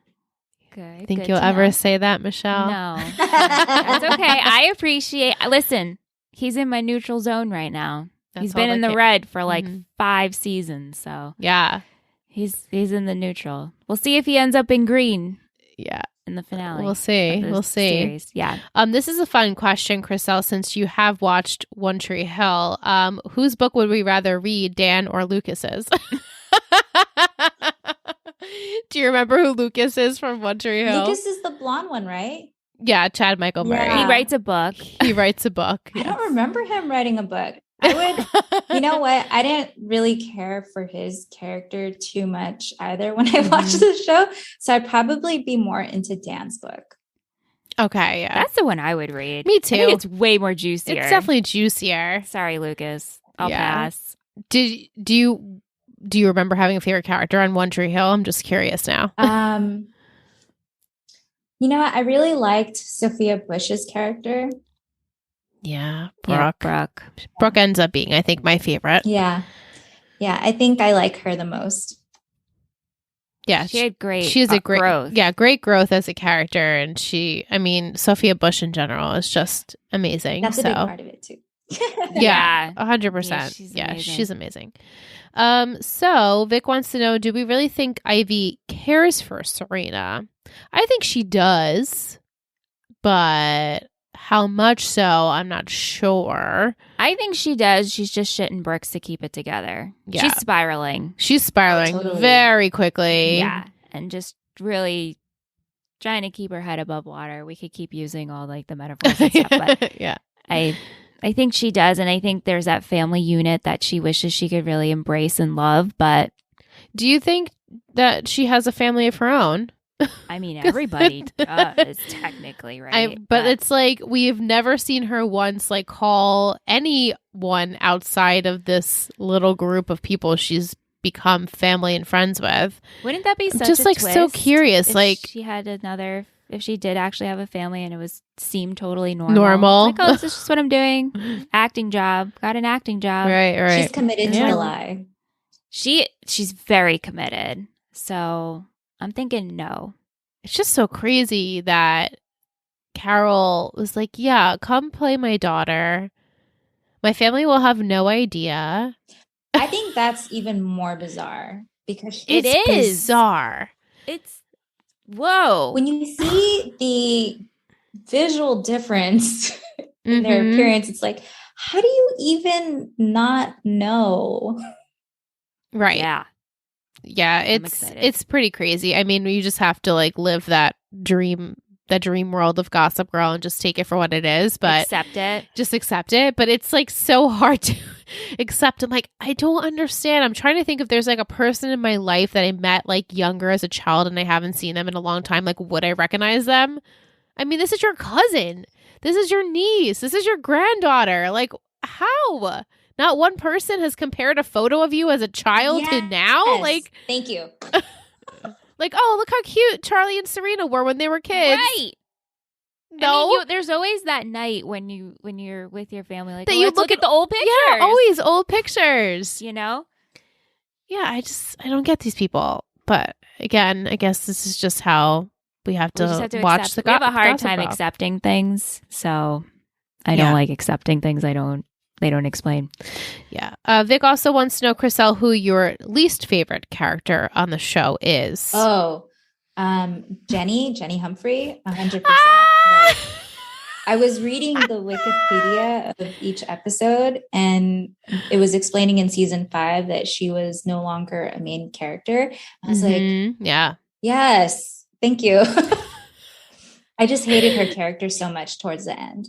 Speaker 2: Good.
Speaker 1: Think you'll ever say that, Michelle?
Speaker 2: No. That's okay. I appreciate. Listen, he's in my neutral zone right now. He's been in the red for like 5 seasons, so
Speaker 1: yeah,
Speaker 2: he's in the neutral. We'll see if he ends up in green.
Speaker 3: Yeah.
Speaker 2: In the finale.
Speaker 1: We'll see.
Speaker 2: Series. Yeah.
Speaker 1: This is a fun question, Krisell, since you have watched One Tree Hill. Whose book would we rather read, Dan or Lucas's? Do you remember who Lucas is from One Tree Hill?
Speaker 3: Lucas is the blonde one, right?
Speaker 1: Yeah, Chad Michael Murray.
Speaker 2: He writes a book.
Speaker 1: He writes a book.
Speaker 3: Yes. I don't remember him writing a book. I would, you know what? I didn't really care for his character too much either when I watched the show. So I'd probably be more into Dan's book.
Speaker 1: Okay, yeah.
Speaker 2: That's the one I would read.
Speaker 1: Me too.
Speaker 2: I think it's way more juicier.
Speaker 1: It's definitely juicier.
Speaker 2: Sorry, Lucas. I'll pass.
Speaker 1: Do you remember having a favorite character on One Tree Hill? I'm just curious now.
Speaker 3: You know what? I really liked Sophia Bush's character.
Speaker 1: Yeah, Brooke ends up being, I think, my favorite.
Speaker 3: Yeah. I think I like her the most.
Speaker 1: Yeah,
Speaker 2: she had great
Speaker 1: growth. Yeah, great growth as a character, and Sophia Bush in general is just amazing.
Speaker 3: That's a big part of it too.
Speaker 1: Yeah, 100%. Yeah, she's amazing. So Vic wants to know: do we really think Ivy cares for Serena? I think she does, but how much so, I'm not sure.
Speaker 2: I think she does. She's just shitting bricks to keep it together. Yeah. She's spiraling
Speaker 1: very quickly.
Speaker 2: Yeah. And just really trying to keep her head above water. We could keep using all like the metaphors and stuff, but
Speaker 1: yeah.
Speaker 2: I think she does. And I think there's that family unit that she wishes she could really embrace and love. But
Speaker 1: do you think that she has a family of her own?
Speaker 2: I mean, everybody does technically, right?
Speaker 1: But it's like we've never seen her once like call anyone outside of this little group of people she's become family and friends with.
Speaker 2: Wouldn't that be such
Speaker 1: just
Speaker 2: a
Speaker 1: like
Speaker 2: twist
Speaker 1: so curious?
Speaker 2: If
Speaker 1: like
Speaker 2: she had if she did actually have a family and it seemed totally normal. It's like, oh, this is just what I'm doing. Acting job. Got an acting job.
Speaker 1: Right.
Speaker 3: She's committed to the lie.
Speaker 2: She's very committed. So I'm thinking no.
Speaker 1: It's just so crazy that Carol was like, yeah, come play my daughter. My family will have no idea.
Speaker 3: I think that's even more bizarre because
Speaker 1: it is bizarre.
Speaker 2: It's whoa.
Speaker 3: When you see the visual difference in their appearance, it's like, how do you even not know?
Speaker 1: Right. Yeah, it's pretty crazy. I mean, you just have to like live that dream world of Gossip Girl and just take it for what it is, but just accept it. But it's like so hard to accept. I'm like, I don't understand. I'm trying to think if there's like a person in my life that I met like younger as a child and I haven't seen them in a long time. Like, would I recognize them? I mean, this is your cousin. This is your niece. This is your granddaughter. Like, how? Not one person has compared a photo of you as a child to now? Like,
Speaker 3: thank you.
Speaker 1: Like, oh, look how cute Charlie and Serena were when they were kids.
Speaker 2: Right.
Speaker 1: No.
Speaker 2: I mean, there's always that night when you're with your family, like,
Speaker 1: that you
Speaker 2: look at the old pictures.
Speaker 1: Yeah, always old pictures.
Speaker 2: You know?
Speaker 1: Yeah, I don't get these people. But again, I guess this is just how we have to watch the
Speaker 2: We have a hard time accepting things, so I don't like accepting things they don't explain.
Speaker 1: Yeah. Vic also wants to know, Krisell, who your least favorite character on the show is.
Speaker 3: Oh, Jenny Humphrey, 100%. Like, I was reading the Wikipedia of each episode, and it was explaining in season 5 that she was no longer a main character. I was like,
Speaker 1: yeah,
Speaker 3: yes, thank you. I just hated her character so much towards the end.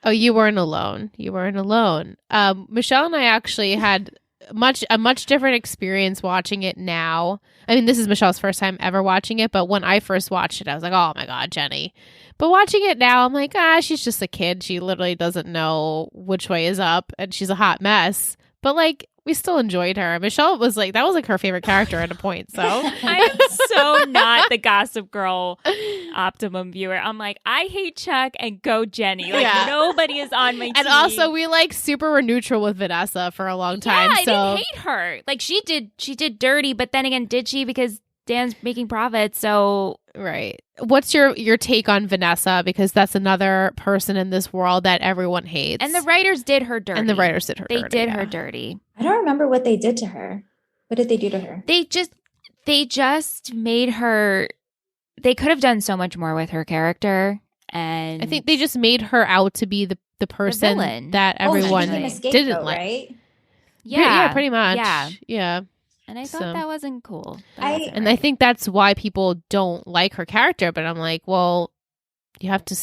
Speaker 1: Oh, you weren't alone. Michelle and I actually had a much different experience watching it now. I mean, this is Michelle's first time ever watching it, but when I first watched it, I was like, oh my God, Jenny. But watching it now, I'm like, she's just a kid. She literally doesn't know which way is up, and she's a hot mess. But like, we still enjoyed her. Michelle was like, that was like her favorite character at a point. So
Speaker 2: I am so not the Gossip Girl optimum viewer. I'm like, I hate Chuck and go Jenny. Like nobody is on my team.
Speaker 1: And also we like super were neutral with Vanessa for a long time.
Speaker 2: Yeah, I didn't hate her. Like she did dirty, but then again, did she? Because Dan's making profits, so
Speaker 1: right. What's your take on Vanessa? Because that's another person in this world that everyone hates.
Speaker 2: And the writers did her dirty.
Speaker 1: They
Speaker 2: did her dirty.
Speaker 3: I don't remember what they did to her. What did they do to her?
Speaker 2: They just made her. They could have done so much more with her character, and
Speaker 1: I think they just made her out to be the person that everyone didn't like.
Speaker 3: Right?
Speaker 1: Yeah, pretty much.
Speaker 2: Yeah. And I thought that wasn't cool.
Speaker 1: I think that's why people don't like her character. But I'm like, well, you have to.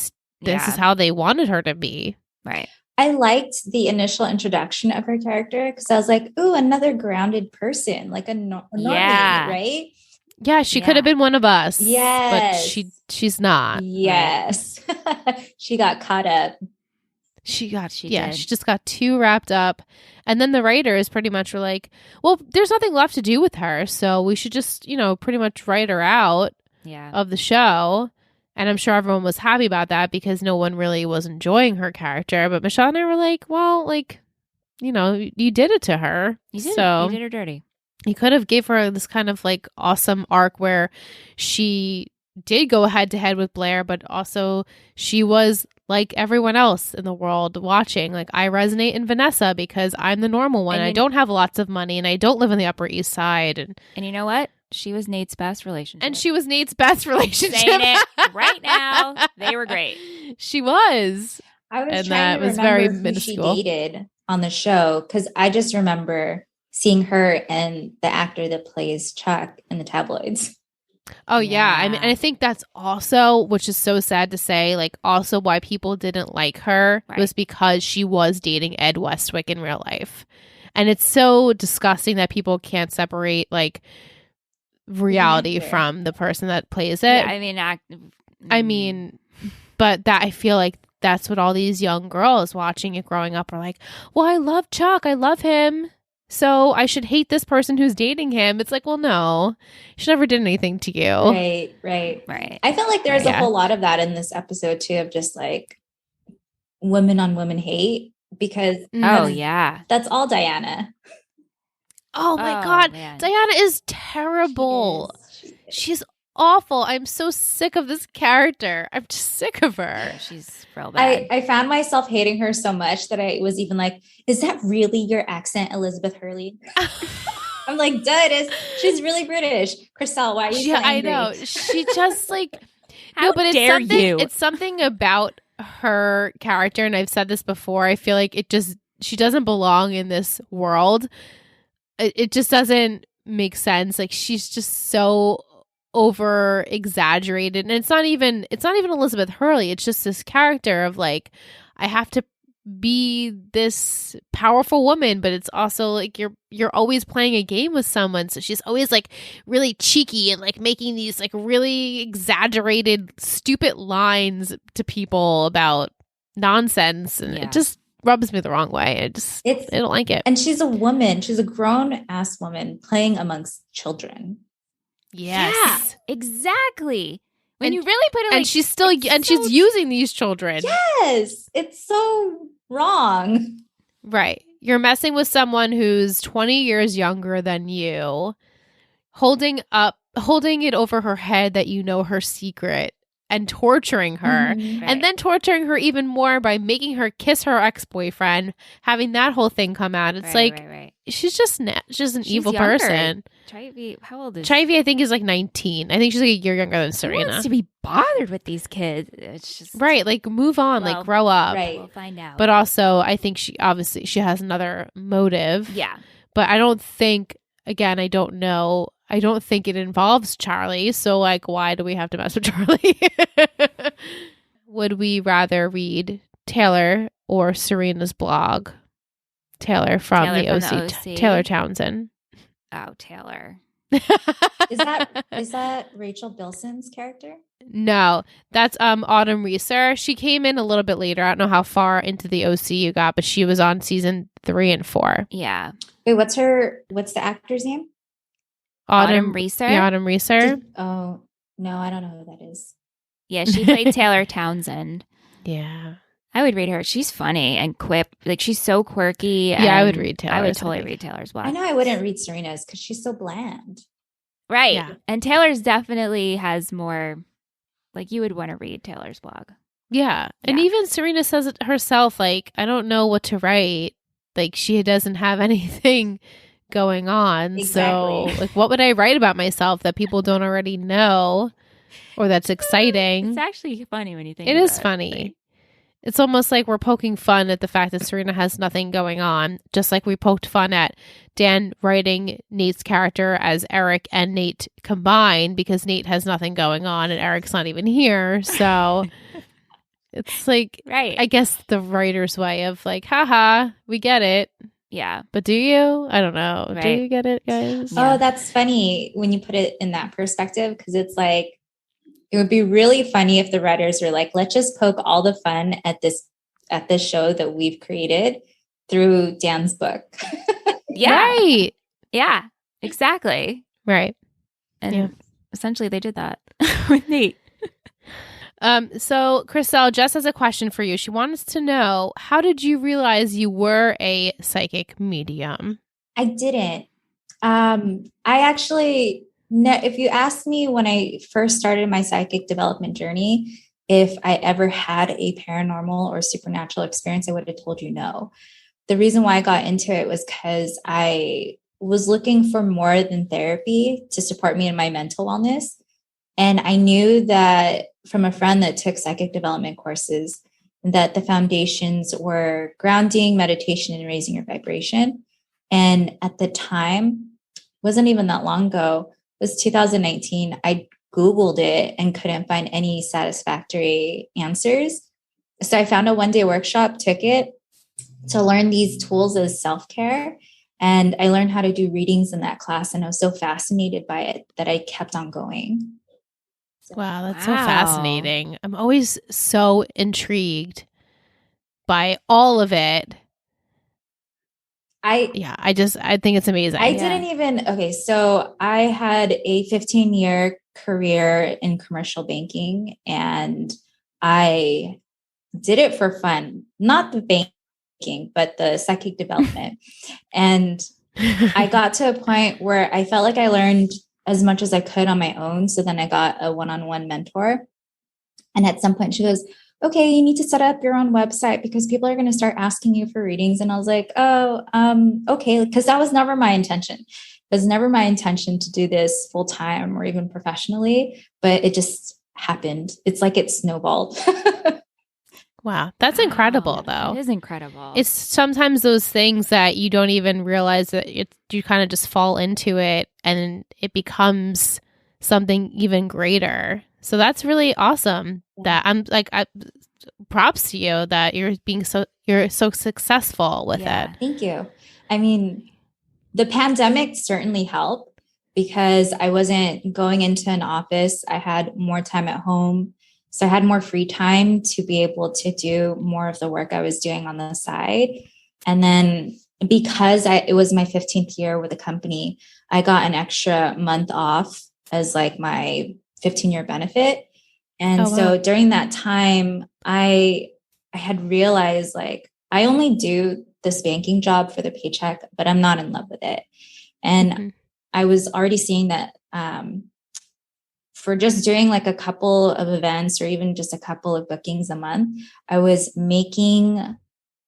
Speaker 1: This is how they wanted her to be,
Speaker 2: right?
Speaker 3: I liked the initial introduction of her character because I was like, "Ooh, another grounded person, like a normie, right?"
Speaker 1: Yeah, she could have been one of us.
Speaker 3: Yes,
Speaker 1: but she's not.
Speaker 3: Yes, right? She got caught up.
Speaker 1: She just got too wrapped up. And then the writers pretty much were like, well, there's nothing left to do with her. So we should just, pretty much write her out of the show. And I'm sure everyone was happy about that because no one really was enjoying her character. But Michelle and I were like, well, like, you did it to her.
Speaker 2: You did her dirty.
Speaker 1: You could have gave her this kind of like awesome arc where she did go head to head with Blair, but also she was like everyone else in the world watching. Like, I resonate in Vanessa because I'm the normal one. I don't have lots of money and I don't live on the Upper East Side. And
Speaker 2: you know what? She was Nate's best relationship.
Speaker 1: Saying
Speaker 2: it right now. They were great.
Speaker 1: She was.
Speaker 3: I was trying to remember who she dated on the show because I just remember seeing her and the actor that plays Chuck in the tabloids.
Speaker 1: Oh, yeah. I mean, and I think that's also, which is so sad to say, like also why people didn't like her was because she was dating Ed Westwick in real life. And it's so disgusting that people can't separate like reality from the person that plays it.
Speaker 2: Yeah,
Speaker 1: I mean, but that I feel like that's what all these young girls watching it growing up are like, well, I love Chuck. I love him. So I should hate this person who's dating him. It's like, well, no, she never did anything to you.
Speaker 3: Right. I felt like there was a whole lot of that in this episode too, of just like women on women hate because that's all Diana.
Speaker 1: Oh my God. Man. Diana is terrible. She's awful. I'm so sick of this character. I'm just sick of her.
Speaker 2: Yeah, she's real bad.
Speaker 3: I found myself hating her so much that I was even like, is that really your accent, Elizabeth Hurley? I'm like, duh, it is. She's really British. Krisell, why are you so angry?
Speaker 1: I know. She just like,
Speaker 2: how dare you?
Speaker 1: It's something about her character. And I've said this before. I feel like she doesn't belong in this world. It just doesn't make sense. Like, she's just so over exaggerated, and it's not even Elizabeth Hurley. It's just this character of like, I have to be this powerful woman, but it's also like you're always playing a game with someone, so she's always like really cheeky and like making these like really exaggerated stupid lines to people about nonsense, and it just rubs me the wrong way. I don't like it.
Speaker 3: And she's a woman. She's a grown ass woman playing amongst children.
Speaker 1: Yes.
Speaker 2: Yeah, exactly. When you really put it, like,
Speaker 1: and she's still she's using these children.
Speaker 3: Yes, it's so wrong.
Speaker 1: Right. You're messing with someone who's 20 years younger than you, holding it over her head that you know her secret, and torturing her, and then torturing her even more by making her kiss her ex-boyfriend, having that whole thing come out. It's she's just an evil
Speaker 2: younger.
Speaker 1: person.
Speaker 2: Chivy, how old is
Speaker 1: Chivy? I think is like 19. I think she's like a year younger than Serena.
Speaker 2: Who wants to be bothered with these kids? It's just
Speaker 1: right. Like, move on. Like, grow up.
Speaker 3: Right.
Speaker 2: We'll find out.
Speaker 1: But also, I think she has another motive.
Speaker 2: Yeah.
Speaker 1: But I don't think. Again, I don't know. I don't think it involves Charlie. So, like, why do we have to mess with Charlie? Would we rather read Taylor or Serena's blog? Taylor from the OC. Taylor Townsend.
Speaker 2: Oh, Taylor.
Speaker 3: Is that Rachel Bilson's character?
Speaker 1: No, that's Autumn Reeser. She came in a little bit later. I don't know how far into the OC you got, but she was on season 3 and 4.
Speaker 2: Yeah.
Speaker 3: Wait, what's the actor's name?
Speaker 2: Autumn Reeser.
Speaker 1: Yeah, Autumn Reeser.
Speaker 3: Oh no, I don't know who that is.
Speaker 2: Yeah, she played Taylor Townsend.
Speaker 1: Yeah.
Speaker 2: I would read her. She's funny and quip. Like, she's so quirky.
Speaker 1: Yeah, I would read Taylor's.
Speaker 2: I would totally read Taylor's blog.
Speaker 3: I know I wouldn't read Serena's because she's so bland.
Speaker 2: Right.
Speaker 1: Yeah.
Speaker 2: And Taylor's definitely has more, like, you would want to read Taylor's blog.
Speaker 1: Yeah. And even Serena says it herself, like, I don't know what to write. Like, she doesn't have anything going on.
Speaker 3: Exactly.
Speaker 1: So, like, what would I write about myself that people don't already know or that's exciting?
Speaker 2: It's actually funny when you think
Speaker 1: it
Speaker 2: about
Speaker 1: is funny. Right? It's almost like we're poking fun at the fact that Serena has nothing going on, just like we poked fun at Dan writing Nate's character as Eric and Nate combined because Nate has nothing going on and Eric's not even here. So it's like,
Speaker 2: right.
Speaker 1: I guess the writer's way of like, haha, we get it.
Speaker 2: Yeah.
Speaker 1: But do you? I don't know.
Speaker 2: Right.
Speaker 1: Do you get it, guys?
Speaker 3: Yeah. Oh, that's funny when you put it in that perspective, because it's like, it would be really funny if the writers were like, let's just poke all the fun at this show that we've created through Dan's book.
Speaker 2: Yeah.
Speaker 1: Right.
Speaker 2: Yeah, exactly.
Speaker 1: Right.
Speaker 2: And essentially they did that with Nate.
Speaker 1: So Krisell, Jess has a question for you. She wants to know, how did you realize you were a psychic medium?
Speaker 3: I didn't. I actually... No, if you asked me when I first started my psychic development journey, if I ever had a paranormal or supernatural experience, I would have told you no. The reason why I got into it was because I was looking for more than therapy to support me in my mental wellness. And I knew that from a friend that took psychic development courses, that the foundations were grounding, meditation, and raising your vibration. And at the time, wasn't even that long ago, was 2019. I Googled it and couldn't find any satisfactory answers. So I found a one-day workshop, took it to learn these tools as self-care. And I learned how to do readings in that class. And I was so fascinated by it that I kept on going.
Speaker 1: Wow, that's so fascinating. I'm always so intrigued by all of it. I think it's amazing.
Speaker 3: So I had a 15-year career in commercial banking, and I did it for fun, not the banking, but the psychic development. And I got to a point where I felt like I learned as much as I could on my own. So then I got a one-on-one mentor. And at some point she goes, okay, you need to set up your own website because people are going to start asking you for readings. And I was like, okay. Because that was never my intention. It was never my intention to do this full time or even professionally, but it just happened. It's like it snowballed.
Speaker 1: Wow. That's incredible though.
Speaker 2: It is incredible.
Speaker 1: It's sometimes those things that you don't even realize that you kind of just fall into it and it becomes something even greater. So that's really awesome. That I'm like, props to you that you're so successful with it.
Speaker 3: Thank you. I mean, the pandemic certainly helped because I wasn't going into an office. I had more time at home. So I had more free time to be able to do more of the work I was doing on the side. And then because it was my 15th year with the company, I got an extra month off as like my 15-year benefit. And so during that time, I had realized like, I only do this banking job for the paycheck, but I'm not in love with it. And I was already seeing that for just doing like a couple of events or even just a couple of bookings a month, I was making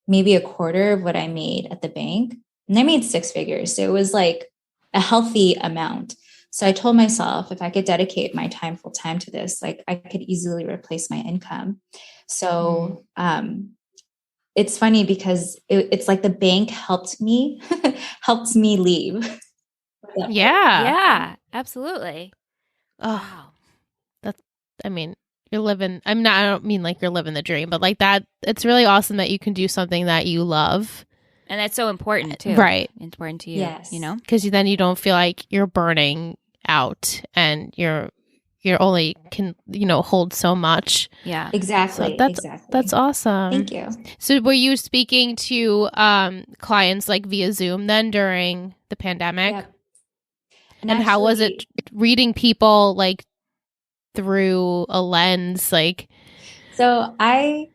Speaker 3: maybe a quarter of what I made at the bank. And I made 6 figures. So it was like a healthy amount. So I told myself if I could dedicate my time full time to this, like I could easily replace my income. So it's funny because it's like the bank helped me leave.
Speaker 2: Yeah, absolutely.
Speaker 1: Oh, you're living, I don't mean like you're living the dream, but like that, it's really awesome that you can do something that you love
Speaker 2: And that's so important too.
Speaker 1: Right.
Speaker 2: Important to you,
Speaker 3: Yes.
Speaker 2: you know?
Speaker 1: Because then you don't feel like you're burning out and you're only can, hold so much.
Speaker 2: Yeah.
Speaker 3: Exactly.
Speaker 1: So
Speaker 3: exactly.
Speaker 1: That's awesome.
Speaker 3: Thank you.
Speaker 1: So were you speaking to clients like via Zoom then during the pandemic?
Speaker 3: Yep.
Speaker 1: And how was it reading people like through a lens? Like,
Speaker 3: so I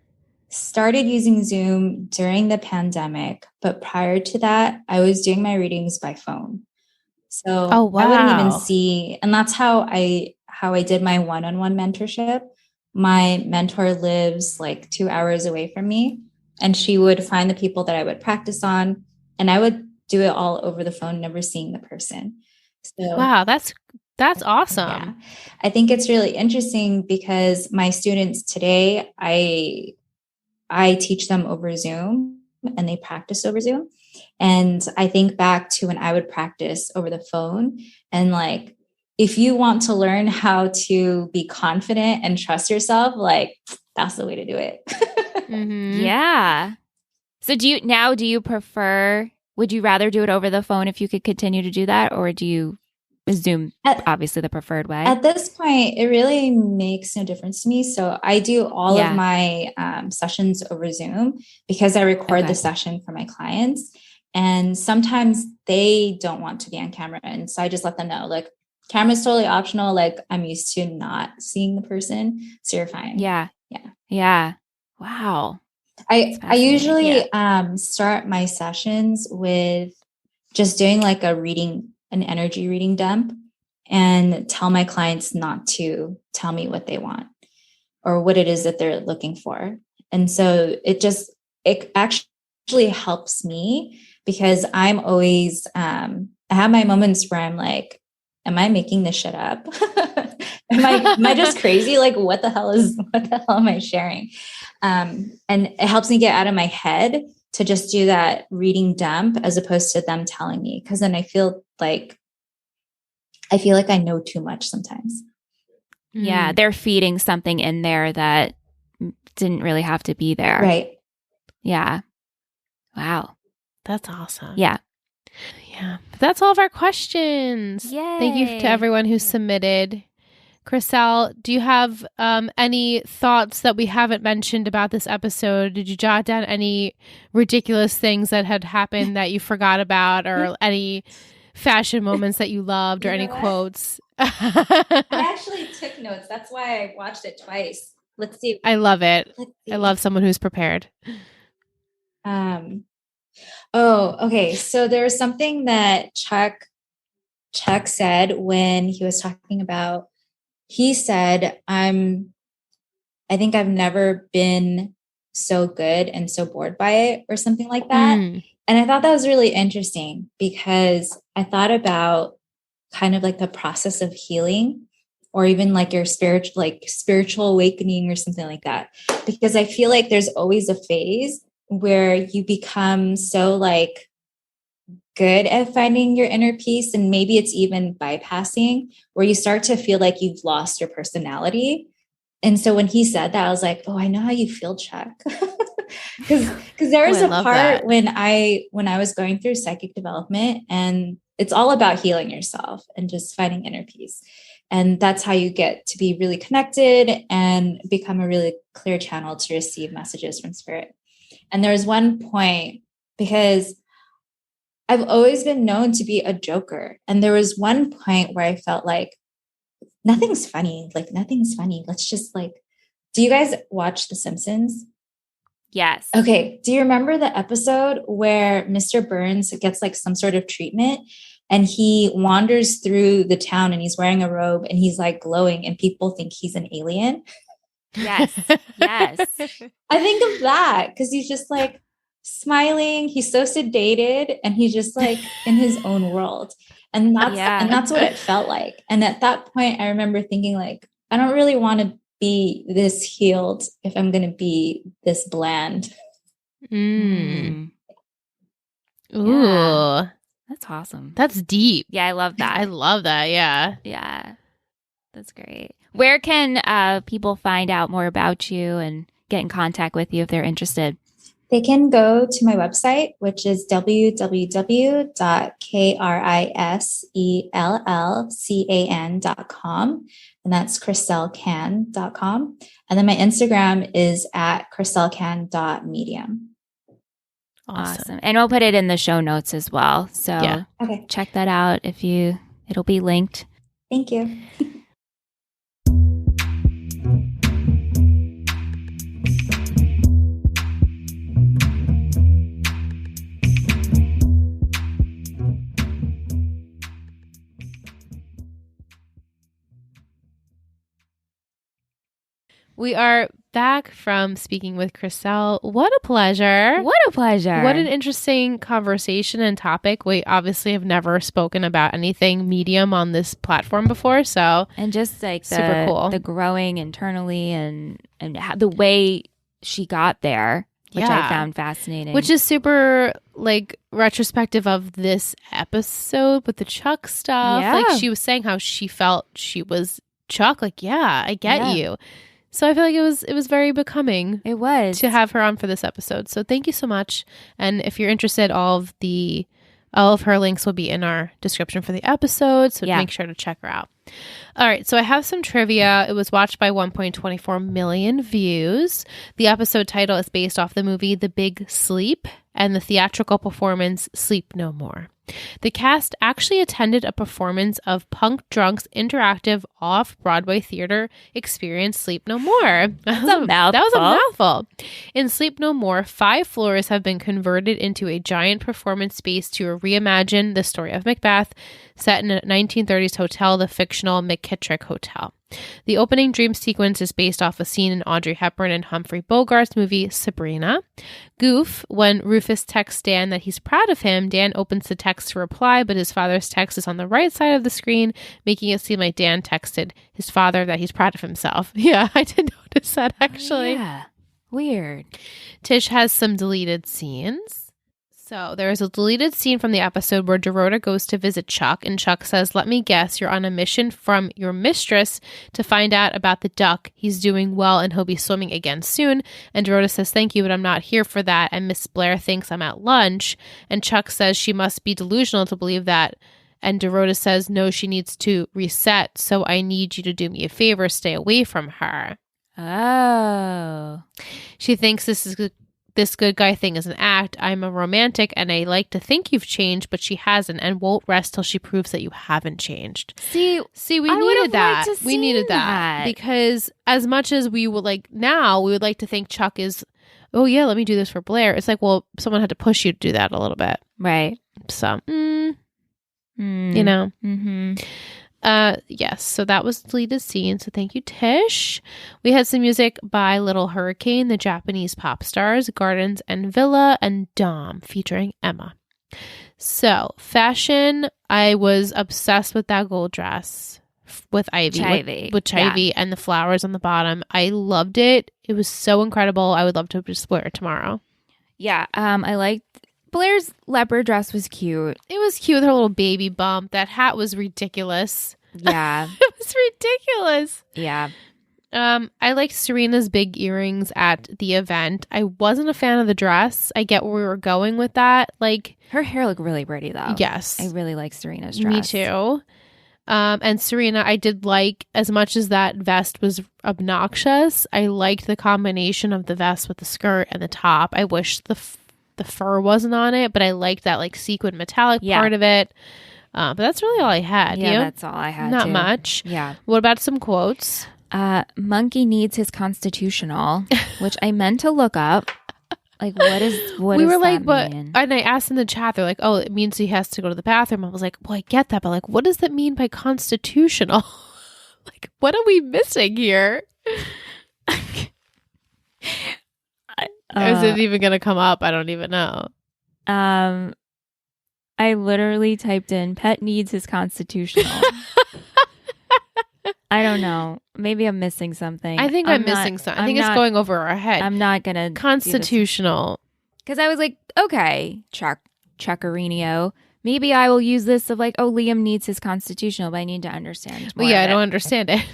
Speaker 3: started using Zoom during the pandemic, but prior to that, I was doing my readings by phone. So
Speaker 1: oh wow,
Speaker 3: I wouldn't even see, and that's how I did my one-on-one mentorship. My mentor lives like 2 hours away from me, and she would find the people that I would practice on, and I would do it all over the phone, never seeing the person. So
Speaker 1: wow, that's awesome.
Speaker 3: Yeah. I think it's really interesting because my students today, I teach them over Zoom and they practice over Zoom. And I think back to when I would practice over the phone, and like, if you want to learn how to be confident and trust yourself, like that's the way to do it.
Speaker 1: Mm-hmm.
Speaker 2: Yeah. So do you prefer, would you rather do it over the phone if you could continue to do that? Or do you Zoom obviously the preferred way?
Speaker 3: At this point, it really makes no difference to me. So I do all of my sessions over Zoom because I record the session for my clients. And sometimes they don't want to be on camera. And so I just let them know, like, camera's totally optional. Like, I'm used to not seeing the person. So you're fine.
Speaker 2: Yeah.
Speaker 3: Yeah.
Speaker 2: Yeah. Wow.
Speaker 3: I usually start my sessions with just doing like an energy reading dump, and tell my clients not to tell me what they want or what it is that they're looking for. And so it actually helps me because I'm always, I have my moments where I'm like, am I making this shit up? am I just crazy? Like, what the hell am I sharing? And it helps me get out of my head to just do that reading dump as opposed to them telling me. Cause then I feel like I know too much sometimes.
Speaker 2: Yeah. They're feeding something in there that didn't really have to be there.
Speaker 3: Right.
Speaker 2: Yeah. Wow.
Speaker 1: That's awesome.
Speaker 2: Yeah.
Speaker 1: Yeah. That's all of our questions.
Speaker 2: Yay.
Speaker 1: Thank you to everyone who submitted. Krisell, do you have any thoughts that we haven't mentioned about this episode? Did you jot down any ridiculous things that had happened that you forgot about, or any fashion moments that you loved, or any quotes?
Speaker 3: I actually took notes. That's why I watched it twice. Let's see.
Speaker 1: I love it. I love someone who's prepared.
Speaker 3: Oh, okay. So there was something that Chuck said when he was talking about, he said, I think I've never been so good and so bored by it, or something like that. And I thought that was really interesting because I thought about kind of like the process of healing, or even like your spiritual awakening or something like that. Because I feel like there's always a phase where you become so like good at finding your inner peace. And maybe it's even bypassing, where you start to feel like you've lost your personality. And so when he said that, I was like, oh, I know how you feel, Chuck. Because there was a part when I was going through psychic development, and it's all about healing yourself and just finding inner peace. And that's how you get to be really connected and become a really clear channel to receive messages from spirit. And there was one point, because I've always been known to be a joker. And there was one point where I felt like nothing's funny. Let's just do you guys watch The Simpsons?
Speaker 2: Yes.
Speaker 3: Okay. Do you remember the episode where Mr. Burns gets like some sort of treatment, and he wanders through the town and he's wearing a robe and he's like glowing and people think he's an alien?
Speaker 2: Yes. Yes.
Speaker 3: I think of that because he's just like smiling. He's so sedated and he's just like in his own world. And that's what it felt like. And at that point, I remember thinking like, I don't really want to be this healed if I'm going to be this bland.
Speaker 1: Ooh.
Speaker 2: Yeah. That's awesome.
Speaker 1: That's deep.
Speaker 2: Yeah, I love that.
Speaker 1: I love that. Yeah.
Speaker 2: Yeah. That's great. Where can people find out more about you and get in contact with you if they're interested?
Speaker 3: They can go to my website, which is www.krisellcan.com. And that's krisellcan.com. And then my Instagram is at krisellcan.medium.
Speaker 2: Awesome. And we'll put it in the show notes as well. So check that out it'll be linked.
Speaker 3: Thank you.
Speaker 1: We are back from speaking with Krisell. What a pleasure.
Speaker 2: What a pleasure.
Speaker 1: What an interesting conversation and topic. We obviously have never spoken about anything medium on this platform before, so
Speaker 2: and just like
Speaker 1: super cool.
Speaker 2: The growing internally and how, the way she got there, which I found fascinating.
Speaker 1: Which is super like retrospective of this episode with the Chuck stuff.
Speaker 2: Yeah.
Speaker 1: Like she was saying how she felt she was Chuck. Like, yeah, I get you. So I feel like it was very becoming.
Speaker 2: It was
Speaker 1: to have her on for this episode. So thank you so much. And if you're interested, all of her links will be in our description for the episode. So make sure to check her out. All right. So I have some trivia. It was watched by 1.24 million views. The episode title is based off the movie The Big Sleep and the theatrical performance Sleep No More. The cast actually attended a performance of Punk Drunk's interactive off-Broadway theater experience Sleep No More.
Speaker 2: That was a
Speaker 1: mouthful. In Sleep No More, 5 floors have been converted into a giant performance space to reimagine the story of Macbeth, set in a 1930s hotel, the fictional McKittrick Hotel. The opening dream sequence is based off a scene in Audrey Hepburn and Humphrey Bogart's movie Sabrina. Goof, when Rufus texts Dan that he's proud of him, Dan opens the text to reply, but his father's text is on the right side of the screen, making it seem like Dan texted his father that he's proud of himself. Yeah, I did notice that actually.
Speaker 2: Yeah, weird.
Speaker 1: Tish has some deleted scenes. So there is a deleted scene from the episode where Dorota goes to visit Chuck, and Chuck says, "Let me guess, you're on a mission from your mistress to find out about the duck. He's doing well and he'll be swimming again soon." And Dorota says, "Thank you, but I'm not here for that." And Miss Blair thinks I'm at lunch. And Chuck says she must be delusional to believe that. And Dorota says, "No, she needs to reset. So I need you to do me a favor, stay away from her."
Speaker 2: Oh.
Speaker 1: She thinks this good guy thing is an act. I'm a romantic and I like to think you've changed, but she hasn't and won't rest till she proves that you haven't changed.
Speaker 2: See,
Speaker 1: we needed that. We needed that because as much as we would like now, we would like to think Chuck is, oh yeah, let me do this for Blair. It's like, well, someone had to push you to do that a little bit.
Speaker 2: Right.
Speaker 1: So, you know.
Speaker 2: Mm-hmm.
Speaker 1: Yes, so that was the deleted scene. So thank you, Tish. We had some music by Little Hurricane, the Japanese pop stars, Gardens and Villa, and Dom featuring Emma. So fashion, I was obsessed with that gold dress with Ivy, with Chivy and the flowers on the bottom. I loved it. It was so incredible. I would love to just wear it tomorrow.
Speaker 2: Yeah, I liked Blair's leopard dress was cute.
Speaker 1: It was cute with her little baby bump. That hat was ridiculous.
Speaker 2: Yeah.
Speaker 1: It was ridiculous.
Speaker 2: Yeah.
Speaker 1: I liked Serena's big earrings at the event. I wasn't a fan of the dress. I get where we were going with that. Like,
Speaker 2: her hair looked really pretty though.
Speaker 1: Yes.
Speaker 2: I really like Serena's dress.
Speaker 1: Me too. And Serena, I did like, as much as that vest was obnoxious, I liked the combination of the vest with the skirt and the top. I wish the fur wasn't on it, but I liked that like sequin metallic part of it. But that's really all I had.
Speaker 2: Yeah,
Speaker 1: you?
Speaker 2: That's all I had.
Speaker 1: Not
Speaker 2: too.
Speaker 1: much.
Speaker 2: Yeah.
Speaker 1: What about some quotes?
Speaker 2: Monkey needs his constitutional, which I meant to look up. Like, what
Speaker 1: we were like,
Speaker 2: that
Speaker 1: but
Speaker 2: mean?
Speaker 1: And I asked in the chat, they're like, oh, it means he has to go to the bathroom. I was like, well, I get that, but like, what does that mean by constitutional? Like, what are we missing here? Is it even going to come up? I don't even know.
Speaker 2: I literally typed in pet needs his constitutional. I don't know. Maybe I'm missing something.
Speaker 1: I think I'm missing something. I think it's going over our head.
Speaker 2: I'm not going to.
Speaker 1: Constitutional.
Speaker 2: Because I was like, okay, Chuckarinio. Maybe I will use this of like, oh, Liam needs his constitutional, but I need to understand more.
Speaker 1: Well, yeah, I don't understand it.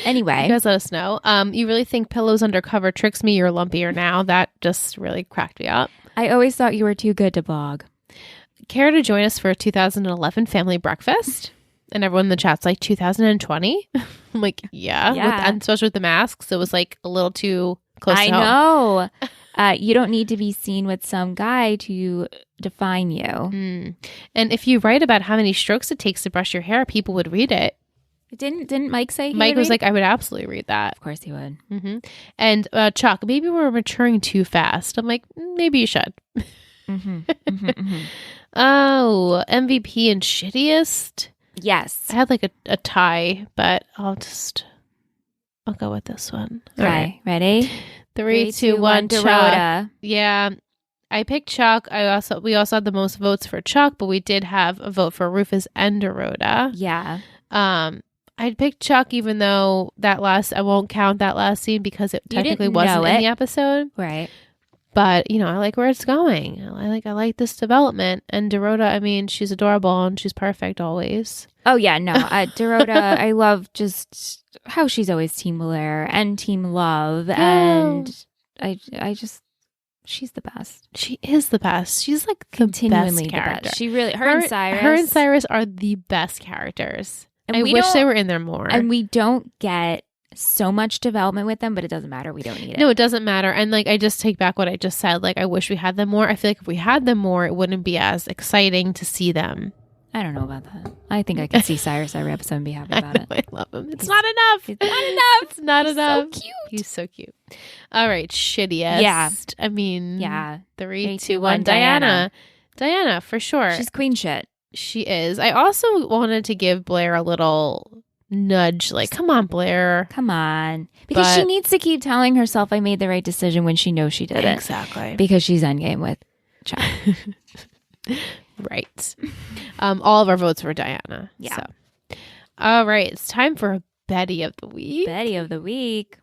Speaker 2: Anyway.
Speaker 1: You guys let us know. You really think pillows undercover tricks me? You're lumpier now. That just really cracked me up.
Speaker 2: I always thought you were too good to blog.
Speaker 1: Care to join us for a 2011 family breakfast? And everyone in the chat's like, 2020? I'm like, yeah. And especially with the masks, it was like a little too close to home.
Speaker 2: I know. You don't need to be seen with some guy to define you.
Speaker 1: And if you write about how many strokes it takes to brush your hair, people would read it.
Speaker 2: Didn't Mike say he
Speaker 1: Mike
Speaker 2: would
Speaker 1: was
Speaker 2: read?
Speaker 1: like, I would absolutely read that.
Speaker 2: Of course he would.
Speaker 1: Mm-hmm. And Chuck, maybe we're maturing too fast. I'm like, maybe you should. Oh, MVP and shittiest?
Speaker 2: Yes.
Speaker 1: I had like a tie, but I'll go with this one.
Speaker 2: Okay, right. Ready?
Speaker 1: 3, 2, 1, Chuck.
Speaker 2: Dorota.
Speaker 1: Yeah. I picked Chuck. We also had the most votes for Chuck, but we did have a vote for Rufus and Dorota.
Speaker 2: Yeah.
Speaker 1: I picked Chuck, even though I won't count that last scene because it technically wasn't in the episode.
Speaker 2: Right.
Speaker 1: But, I like where it's going. I like this development. And Dorota, I mean, she's adorable and she's perfect always.
Speaker 2: Oh, yeah. No, Dorota, I love just how she's always Team Blair and Team Love. And I just, she's the best.
Speaker 1: She is the best. She's like
Speaker 2: continually
Speaker 1: the best character.
Speaker 2: She really, her and
Speaker 1: Cyrus are the best characters. And I wish they were in there more.
Speaker 2: And we don't get so much development with them, but it doesn't matter. We don't need it.
Speaker 1: No, it doesn't matter. And I just take back what I just said. I wish we had them more. I feel like if we had them more, it wouldn't be as exciting to see them.
Speaker 2: I don't know about that. I think I could see Cyrus every episode and be happy about it.
Speaker 1: I love him. It's not enough.
Speaker 2: It's not enough.
Speaker 1: It's not enough.
Speaker 2: So cute.
Speaker 1: He's so cute. All right, shittiest.
Speaker 2: Yeah.
Speaker 1: I mean,
Speaker 2: yeah.
Speaker 1: 3, 2, 1. Diana. Diana, for sure.
Speaker 2: She's queen shit.
Speaker 1: She is. I also wanted to give Blair a little nudge, come on, Blair.
Speaker 2: Come on. Because she needs to keep telling herself I made the right decision when she knows she didn't.
Speaker 1: Exactly.
Speaker 2: Because she's endgame with Chuck.
Speaker 1: Right. All of our votes were Diana.
Speaker 2: Yeah.
Speaker 1: So. All right. It's time for a Betty of the Week.
Speaker 2: Betty of the Week.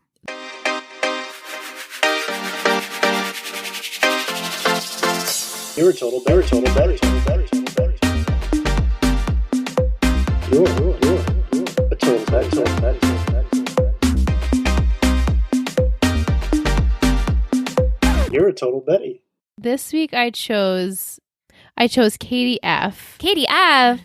Speaker 4: You're a total Betty. You're a total Betty. You're a total Betty.
Speaker 1: This week I chose Katie F.
Speaker 2: Katie F.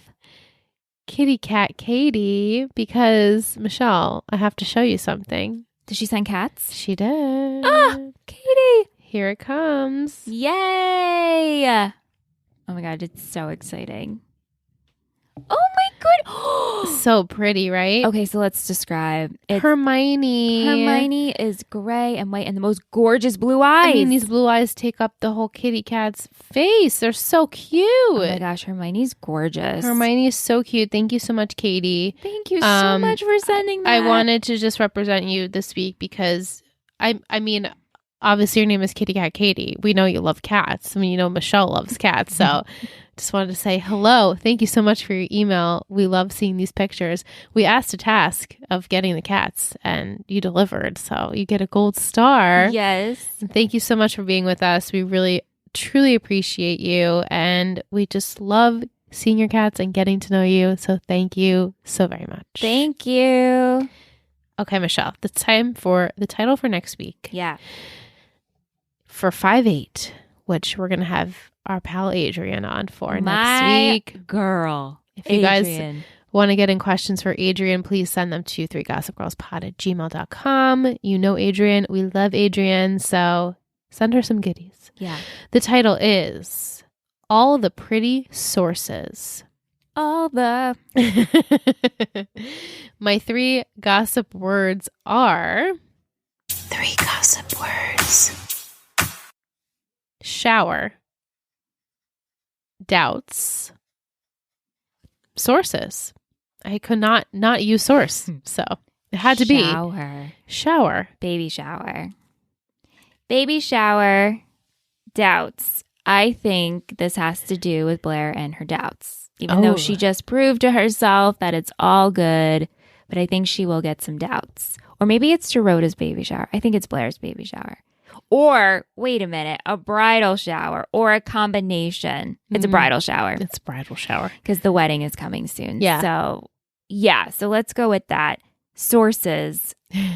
Speaker 1: Kitty Cat Katie, because Michelle, I have to show you something.
Speaker 2: Did she send cats?
Speaker 1: She did.
Speaker 2: Oh, Katie.
Speaker 1: Here it comes.
Speaker 2: Yay. Oh my God, it's so exciting. Oh my god.
Speaker 1: So pretty, right?
Speaker 2: Okay, so let's describe.
Speaker 1: Hermione.
Speaker 2: Hermione is gray and white and the most gorgeous blue eyes.
Speaker 1: I mean, these blue eyes take up the whole kitty cat's face. They're so cute.
Speaker 2: Oh my gosh, Hermione's gorgeous.
Speaker 1: Hermione is so cute. Thank you so much, Katie.
Speaker 2: Thank you so much for sending that.
Speaker 1: I wanted to just represent you this week because I mean, obviously your name is Kitty Cat Katie. We know you love cats. I mean, Michelle loves cats. So just wanted to say hello. Thank you so much for your email. We love seeing these pictures. We asked a task of getting the cats and you delivered. So you get a gold star.
Speaker 2: Yes.
Speaker 1: And thank you so much for being with us. We really, truly appreciate you. And we just love seeing your cats and getting to know you. So thank you so very much.
Speaker 2: Thank you.
Speaker 1: Okay, Michelle, the title for next week.
Speaker 2: Yeah.
Speaker 1: For 5-8, which we're going to have our pal Adrian on for next week.
Speaker 2: Girl.
Speaker 1: If you guys want to get in questions for Adrian, please send them to 3gossipgirlspod@gmail.com. You know Adrian. We love Adrian. So send her some goodies.
Speaker 2: Yeah.
Speaker 1: The title is All the Pretty Sources.
Speaker 2: All the...
Speaker 1: My 3 gossip words are... 3 gossip words. Shower. Doubts. Sources. I could not use source. So it had to be. Shower.
Speaker 2: Baby shower. Baby shower. Doubts. I think this has to do with Blair and her doubts. Even though she just proved to herself that it's all good, but I think she will get some doubts. Or maybe it's Dorota's baby shower. I think it's Blair's baby shower. Or, wait a minute, a bridal shower or a combination. It's a bridal shower.
Speaker 1: It's a bridal shower.
Speaker 2: Because the wedding is coming soon.
Speaker 1: Yeah.
Speaker 2: So let's go with that. sources.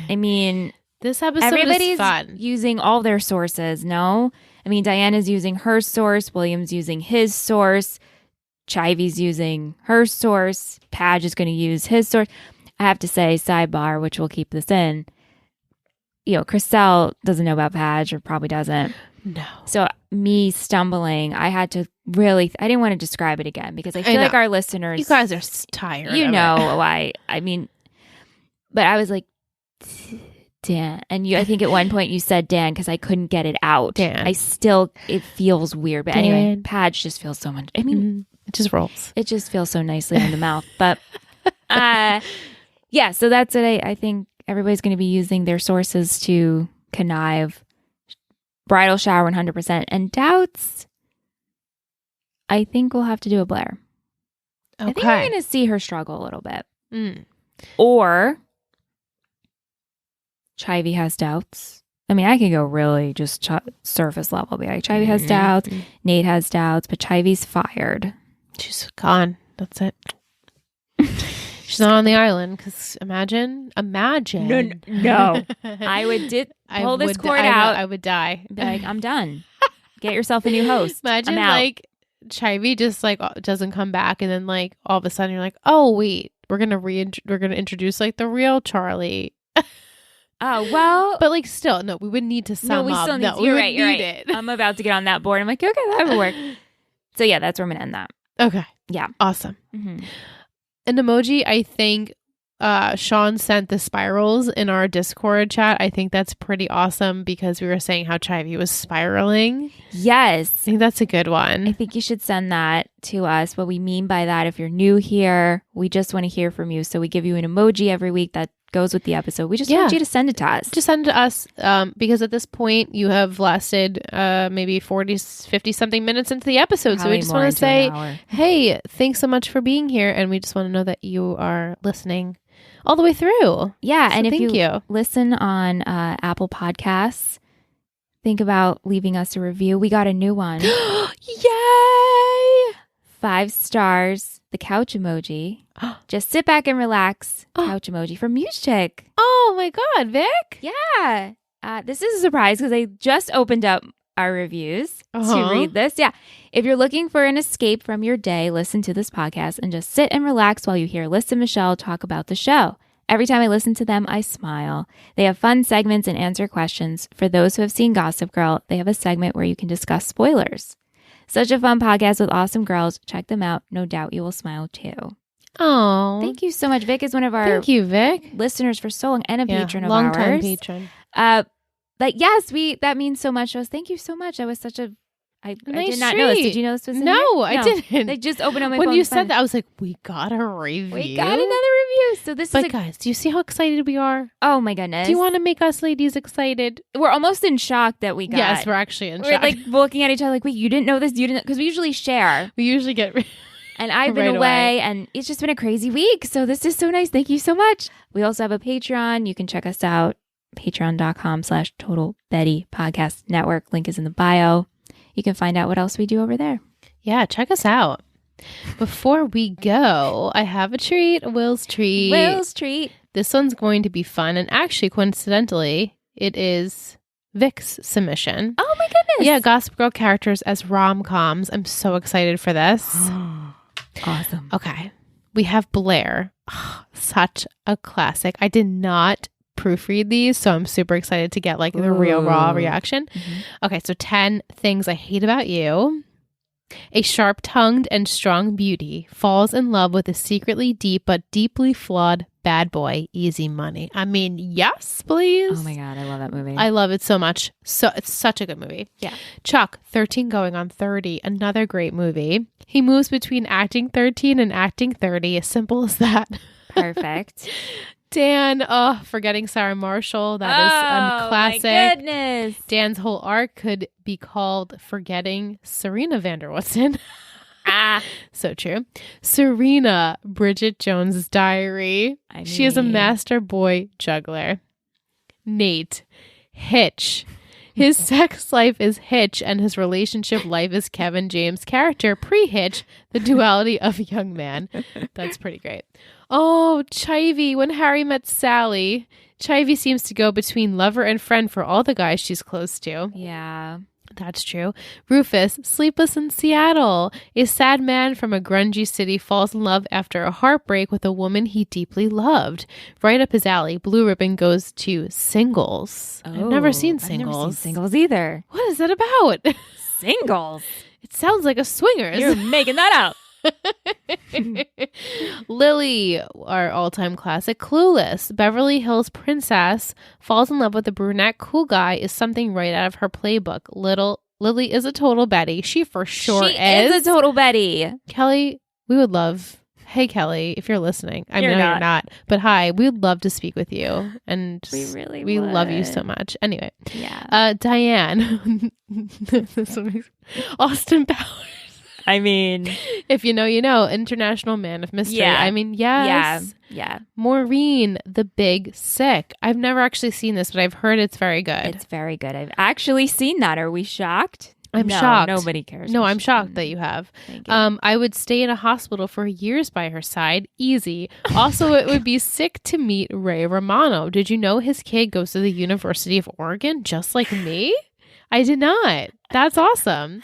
Speaker 2: I mean,
Speaker 1: this episode
Speaker 2: everybody's
Speaker 1: is fun.
Speaker 2: Using all their sources, no? I mean, Diana's using her source, William's using his source, Chivy's using her source, Padge is going to use his source. I have to say, sidebar, which we'll keep this in, Krisell doesn't know about Padge, or probably doesn't.
Speaker 1: No.
Speaker 2: So me stumbling, I had to really, I didn't want to describe it again because I feel like our listeners.
Speaker 1: You guys are tired.
Speaker 2: You know why. I mean, but I was like, Dan. And I think at one point you said Dan because I couldn't get it out.
Speaker 1: Dan.
Speaker 2: It feels weird. But anyway, Padge just feels so much. I mean,
Speaker 1: it just rolls.
Speaker 2: It just feels so nicely in the mouth. But yeah, so that's it. I think everybody's going to be using their sources to connive. Bridal shower 100%. And doubts, I think we'll have to do a Blair.
Speaker 1: Okay.
Speaker 2: I think we're going to see her struggle a little bit. Or Chivy has doubts. I mean, I can go really just surface level. Be like, Chivy has doubts. Nate has doubts. But Chivy's fired.
Speaker 1: She's gone. That's it. She's not on the island because imagine.
Speaker 2: No. I would pull this cord out.
Speaker 1: I would die.
Speaker 2: Be like, I'm done. Get yourself a new host.
Speaker 1: Imagine like Chivy just like doesn't come back, and then like all of a sudden you're like, oh wait, we're gonna introduce like the real Charlie.
Speaker 2: Oh well,
Speaker 1: but like still, no, we would need to sum up.
Speaker 2: Still need. You're right. It. I'm about to get on that board. I'm like, okay, that would work. So yeah, that's where I'm gonna end that.
Speaker 1: Okay.
Speaker 2: Yeah.
Speaker 1: Awesome. An emoji, I think Sean sent the spirals in our Discord chat. I think that's pretty awesome because we were saying how Chivy was spiraling.
Speaker 2: Yes.
Speaker 1: I think that's a good one.
Speaker 2: I think you should send that to us. What we mean by that, if you're new here, we just want to hear from you. So we give you an emoji every week that goes with the episode. We just want you to send it to us.
Speaker 1: Just send it to us because at this point you have lasted maybe 40, 50 something minutes into the episode. Probably so we just want to say, hey, thanks so much for being here. And we just want to know that you are listening all the way through.
Speaker 2: Yeah.
Speaker 1: So
Speaker 2: and if
Speaker 1: you
Speaker 2: listen on Apple Podcasts, think about leaving us a review. We got a new one.
Speaker 1: Yay!
Speaker 2: 5 stars. The couch emoji. Just sit back and relax. Couch emoji from Muse Chick.
Speaker 1: Oh my God, Vic.
Speaker 2: Yeah. This is a surprise because I just opened up our reviews to read this. Yeah. If you're looking for an escape from your day, listen to this podcast and just sit and relax while you hear Liz and Michelle talk about the show. Every time I listen to them, I smile. They have fun segments and answer questions. For those who have seen Gossip Girl, they have a segment where you can discuss spoilers. Such a fun podcast with awesome girls. Check them out. No doubt you will smile too.
Speaker 1: Oh,
Speaker 2: thank you so much. Vic is one of our listeners for so long and a patron of ours.
Speaker 1: Long-time patron.
Speaker 2: But yes, that means so much to us. Thank you so much. That was such a I did not know this. Did you know this was in here?
Speaker 1: No, I didn't.
Speaker 2: They just opened up my phone.
Speaker 1: When you said that, I was like, we got a review.
Speaker 2: We got another review. So this
Speaker 1: is guys, do you see how excited we are?
Speaker 2: Oh my goodness.
Speaker 1: Do you want to make us ladies excited?
Speaker 2: We're almost in shock that we got.
Speaker 1: Yes, we're actually in shock.
Speaker 2: We're like looking at each other like, wait, you didn't know this? You didn't, because we usually share.
Speaker 1: We usually get
Speaker 2: and I've been away and it's just been a crazy week. So this is so nice. Thank you so much. We also have a Patreon. You can check us out. Patreon.com/Total Betty Podcast Network. Link is in the bio. You can find out what else we do over there.
Speaker 1: Yeah, check us out. Before we go, I have a treat, Will's treat.
Speaker 2: Will's treat.
Speaker 1: This one's going to be fun. And actually, coincidentally, it is Vic's submission.
Speaker 2: Oh my goodness.
Speaker 1: Yeah, Gossip Girl characters as rom-coms. I'm so excited for this.
Speaker 2: Awesome.
Speaker 1: Okay. We have Blair. Oh, such a classic. I did not proofread these, so I'm super excited to get like the real raw reaction. Okay, so 10 things I hate about you. A sharp-tongued and strong beauty falls in love with a secretly deep but deeply flawed bad boy. Easy money. I mean, yes, please.
Speaker 2: Oh my God, I love that movie.
Speaker 1: I love it so much. So it's such a good movie.
Speaker 2: Yeah.
Speaker 1: Chuck, 13 going on 30. Another great movie. He moves between acting 13 and acting 30. As simple as that.
Speaker 2: Perfect.
Speaker 1: Dan, forgetting Sarah Marshall. That is a classic.
Speaker 2: My goodness.
Speaker 1: Dan's whole arc could be called Forgetting Serena Vanderwoodson. So true. Serena, Bridget Jones's Diary. She is a master boy juggler. Nate, Hitch. His sex life is Hitch and his relationship life is Kevin James' character pre-Hitch, the duality of a young man. That's pretty great. Oh, Chivy, when Harry met Sally. Chivy seems to go between lover and friend for all the guys she's close to.
Speaker 2: Yeah.
Speaker 1: That's true. Rufus, sleepless in Seattle. A sad man from a grungy city falls in love after a heartbreak with a woman he deeply loved. Right up his alley. Blue Ribbon goes to Singles. I've never seen Singles.
Speaker 2: I've never seen Singles either.
Speaker 1: What is that about?
Speaker 2: Singles?
Speaker 1: It sounds like a swingers.
Speaker 2: You're making that up.
Speaker 1: Lily, our all-time classic. Clueless. Beverly Hills princess falls in love with a brunette cool guy is something right out of her playbook. Lily is a total Betty. She for sure
Speaker 2: She is a total Betty.
Speaker 1: Kelly, we would love... Hey, Kelly, if you're listening. I know you're not. But hi, we would love to speak with you. And we love you so much. Anyway.
Speaker 2: Yeah.
Speaker 1: Diane. This one makes... Austin Powers.
Speaker 2: I mean,
Speaker 1: if you know, you know. International Man of Mystery. Yeah. I mean, yes.
Speaker 2: Yeah.
Speaker 1: Maureen, the Big Sick. I've never actually seen this, but I've heard it's very good.
Speaker 2: It's very good. I've actually seen that. Are we shocked?
Speaker 1: I'm shocked.
Speaker 2: Nobody cares.
Speaker 1: No, I'm shocked that you have.
Speaker 2: Thank you.
Speaker 1: I would stay in a hospital for years by her side. Easy. Also, it would be sick to meet Ray Romano. Did you know his kid goes to the University of Oregon just like me? I did not. That's awesome.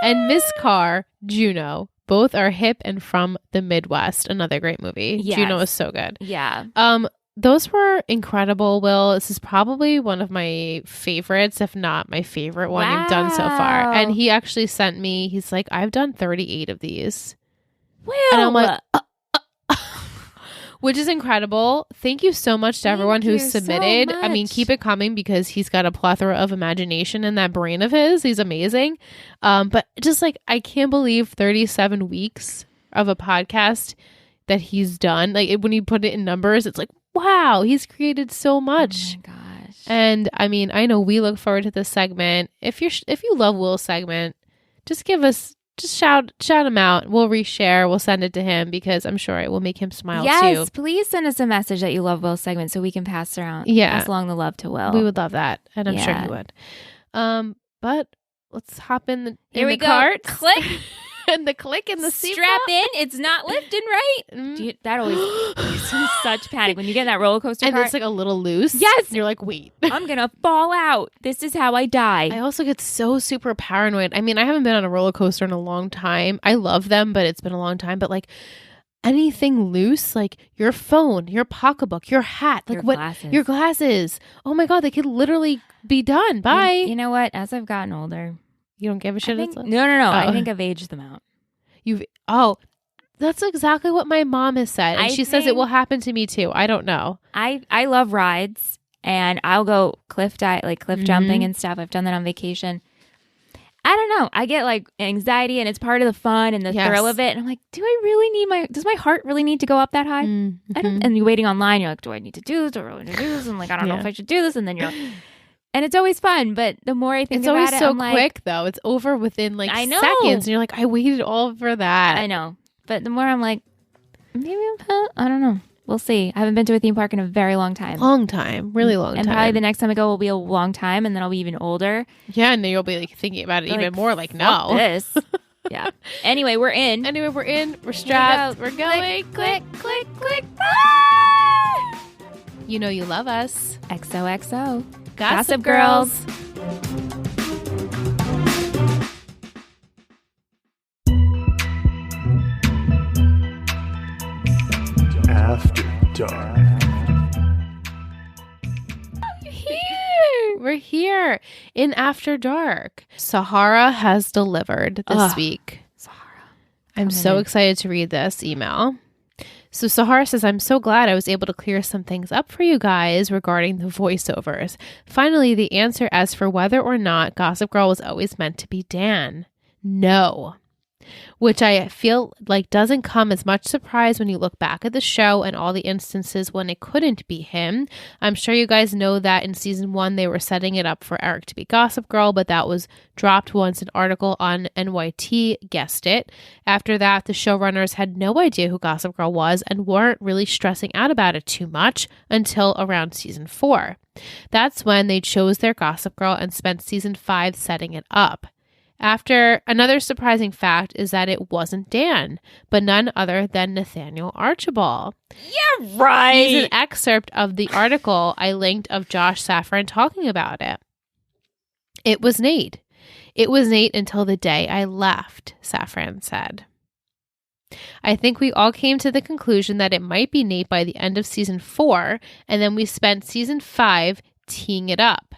Speaker 1: And Miss Carr, Juno, both are hip and from the Midwest. Another great movie.
Speaker 2: Yes.
Speaker 1: Juno is so good.
Speaker 2: Yeah.
Speaker 1: Those were incredible, Will. This is probably one of my favorites, if not my favorite one you've done so far. And he actually sent me, he's like, I've done 38 of these.
Speaker 2: Will.
Speaker 1: And I'm like, which is incredible. Thank you so much to everyone who submitted.
Speaker 2: So
Speaker 1: I mean, keep it coming because he's got a plethora of imagination in that brain of his. He's amazing. But just like, I can't believe 37 weeks of a podcast that he's done. Like when you put it in numbers, it's like, wow, he's created so much.
Speaker 2: Oh my gosh.
Speaker 1: And I mean, I know we look forward to this segment. If you love Will's segment, just shout him out. We'll reshare. We'll send it to him because I'm sure it will make him smile too.
Speaker 2: Yes, please send us a message that you love Will's segment so we can pass along the love to Will.
Speaker 1: We would love that, and I'm sure he would. But let's hop in the
Speaker 2: Here we
Speaker 1: go. Cart.
Speaker 2: Click.
Speaker 1: And the click in the seat.
Speaker 2: Strap in. It's not lifting right. That always gives me such panic when you get in that roller coaster
Speaker 1: and
Speaker 2: cart.
Speaker 1: it's like a little loose.
Speaker 2: Yes.
Speaker 1: And you're like, wait.
Speaker 2: I'm going to fall out. This is how I die.
Speaker 1: I also get so super paranoid. I mean, I haven't been on a roller coaster in a long time. I love them, but it's been a long time. But like anything loose, like your phone, your pocketbook, your hat, like your glasses. Oh my God, they could literally be done. Bye.
Speaker 2: You know what? As I've gotten older,
Speaker 1: you don't give a shit?
Speaker 2: No. Oh. I think I've aged them out.
Speaker 1: That's exactly what my mom has said. And she says it will happen to me too. I don't know.
Speaker 2: I love rides and I'll go cliff jumping and stuff. I've done that on vacation. I don't know. I get like anxiety and it's part of the fun and the thrill of it. And I'm like, does my heart really need to go up that high?
Speaker 1: Mm-hmm.
Speaker 2: And you're waiting online. You're like, do I need to do this? Do I really need to do this? And like, I don't know if I should do this. And then you're like, and it's always fun, but the more I think about it,
Speaker 1: it's always so
Speaker 2: I'm
Speaker 1: quick though. It's over within like seconds, and you're like, I waited all for that.
Speaker 2: I know, but the more I'm like, maybe I don't know. We'll see. I haven't been to a theme park in a very long time.
Speaker 1: Really long time.
Speaker 2: And probably the next time I go will be a long time, and then I'll be even older.
Speaker 1: Yeah, and then you'll be like thinking about it even more. Like, no,
Speaker 2: this. Yeah. Anyway, we're in.
Speaker 1: We're strapped. We're going.
Speaker 2: Click.
Speaker 1: You know you love us.
Speaker 2: XOXO.
Speaker 1: Gossip Girls.
Speaker 4: After Dark.
Speaker 1: We're here in After Dark. Sahara has delivered this week.
Speaker 2: Sahara.
Speaker 1: I'm so excited to read this email. So Sahara says, I'm so glad I was able to clear some things up for you guys regarding the voiceovers. Finally, the answer as for whether or not Gossip Girl was always meant to be Dan. No. Which I feel like doesn't come as much surprise when you look back at the show and all the instances when it couldn't be him. I'm sure you guys know that in season 1 they were setting it up for Eric to be Gossip Girl, but that was dropped once an article on NYT guessed it. After that, the showrunners had no idea who Gossip Girl was and weren't really stressing out about it too much until around season 4. That's when they chose their Gossip Girl and spent season 5 setting it up. After another surprising fact is that it wasn't Dan, but none other than Nathaniel Archibald.
Speaker 2: Yeah, right.
Speaker 1: He's an excerpt of the article I linked of Josh Safran talking about it. It was Nate. It was Nate until the day I left, Safran said. I think we all came to the conclusion that it might be Nate by the end of season 4, and then we spent season 5 teeing it up,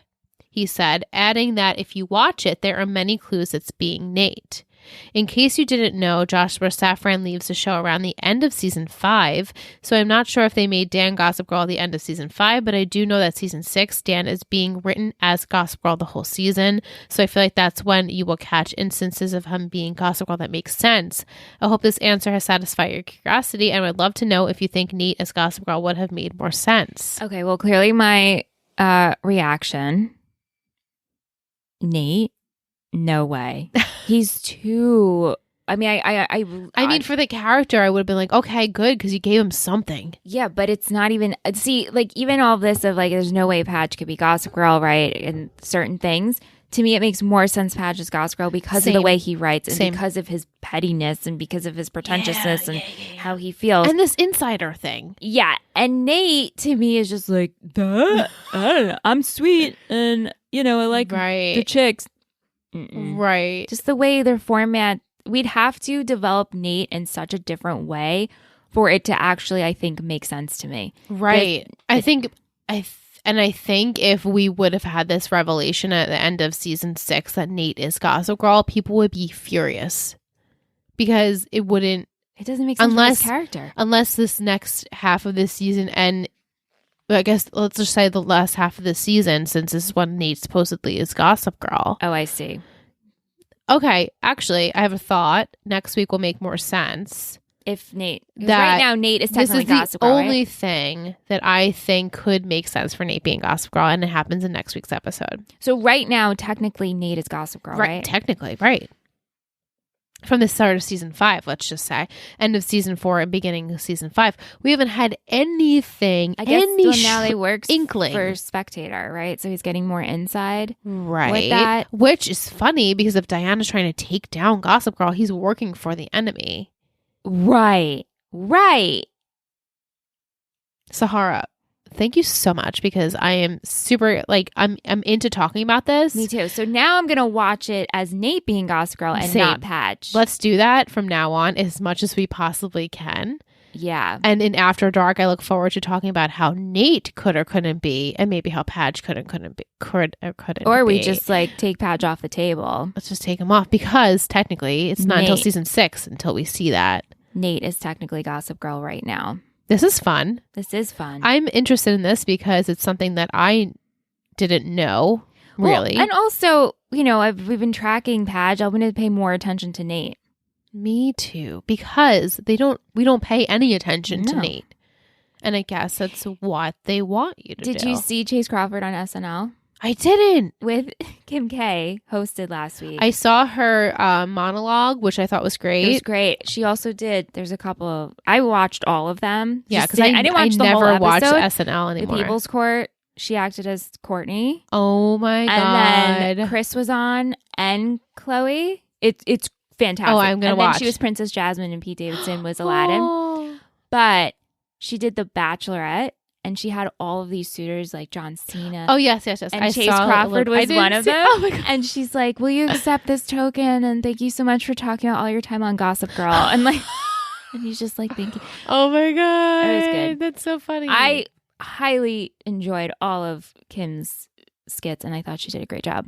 Speaker 1: he said, adding that if you watch it, there are many clues it's being Nate. In case you didn't know, Joshua Safran leaves the show around the end of season 5, so I'm not sure if they made Dan Gossip Girl at the end of season 5, but I do know that season 6, Dan is being written as Gossip Girl the whole season, so I feel like that's when you will catch instances of him being Gossip Girl that makes sense. I hope this answer has satisfied your curiosity, and would love to know if you think Nate as Gossip Girl would have made more sense.
Speaker 2: Okay, well, clearly my reaction, Nate, no way. He's too. I mean, I
Speaker 1: mean, for the character, I would have been like, okay, good, because you gave him something.
Speaker 2: Yeah, but it's not even. See, like even all this of like, there's no way Patch could be Gossip Girl, right? And certain things. To me, it makes more sense Patch is Gossip Girl because of the way he writes and because of his pettiness and because of his pretentiousness and how he feels.
Speaker 1: And this insider thing.
Speaker 2: Yeah. And Nate, to me, is just like, I don't know. I'm sweet and, I like the chicks.
Speaker 1: Right.
Speaker 2: Just the way their format, we'd have to develop Nate in such a different way for it to actually, I think, make sense to me.
Speaker 1: Right. I think if we would have had this revelation at the end of season 6 that Nate is Gossip Girl, people would be furious because it
Speaker 2: doesn't make sense for his character.
Speaker 1: Unless this next half of this season, and I guess let's just say the last half of the season, since this is when Nate supposedly is Gossip Girl.
Speaker 2: Oh, I see.
Speaker 1: Okay, actually, I have a thought. Next week will make more sense.
Speaker 2: If Nate, right now Nate is technically Gossip Girl,
Speaker 1: this is the only thing that I think could make sense for Nate being Gossip Girl, and it happens in next week's episode.
Speaker 2: So right now, technically, Nate is Gossip Girl, right?
Speaker 1: Technically, right. From the start of season 5, let's just say, end of season 4 and beginning of season 5, we haven't had anything.
Speaker 2: I guess now they works
Speaker 1: inkling
Speaker 2: for Spectator, right? So he's getting more inside,
Speaker 1: right?
Speaker 2: With that.
Speaker 1: Which is funny because if Diana's trying to take down Gossip Girl, he's working for the enemy.
Speaker 2: Right.
Speaker 1: Sahara, thank you so much because I am super, I'm into talking about this.
Speaker 2: Me too. So now I'm going to watch it as Nate being Gossip Girl and not Patch.
Speaker 1: Let's do that from now on as much as we possibly can.
Speaker 2: Yeah.
Speaker 1: And in After Dark, I look forward to talking about how Nate could or couldn't be, and maybe how Patch could or couldn't be.
Speaker 2: Or we just take Patch off the table.
Speaker 1: Let's just take him off because technically it's not until season 6 until we see that.
Speaker 2: Nate is technically Gossip Girl right now.
Speaker 1: This is fun. I'm interested in this because it's something that I didn't know, really.
Speaker 2: Well, and also, we've been tracking Patch. I'm going to pay more attention to Nate.
Speaker 1: Me too, because we don't pay any attention to Nate. And I guess that's what they want you to do.
Speaker 2: Did you see Chase Crawford on SNL?
Speaker 1: I didn't.
Speaker 2: With Kim K, hosted last week.
Speaker 1: I saw her monologue, which I thought was great.
Speaker 2: It was great. She also did. There's a couple of. I watched all of them.
Speaker 1: Yeah, because I didn't watch the whole episode. I never watched SNL anymore.
Speaker 2: The People's Court. She acted as Courtney.
Speaker 1: Oh my god!
Speaker 2: And then Chris was on, and Chloe. It's fantastic.
Speaker 1: Oh, I'm gonna watch.
Speaker 2: And then she was Princess Jasmine, and Pete Davidson was Aladdin. But she did The Bachelorette. And she had all of these suitors like John Cena.
Speaker 1: Oh, yes.
Speaker 2: And Chase Crawford was one of them. Oh my God. And she's like, will you accept this token? And thank you so much for talking about all your time on Gossip Girl. And and he's just like, thank you.
Speaker 1: Oh my God.
Speaker 2: It was good.
Speaker 1: That's so funny.
Speaker 2: I highly enjoyed all of Kim's skits and I thought she did a great job.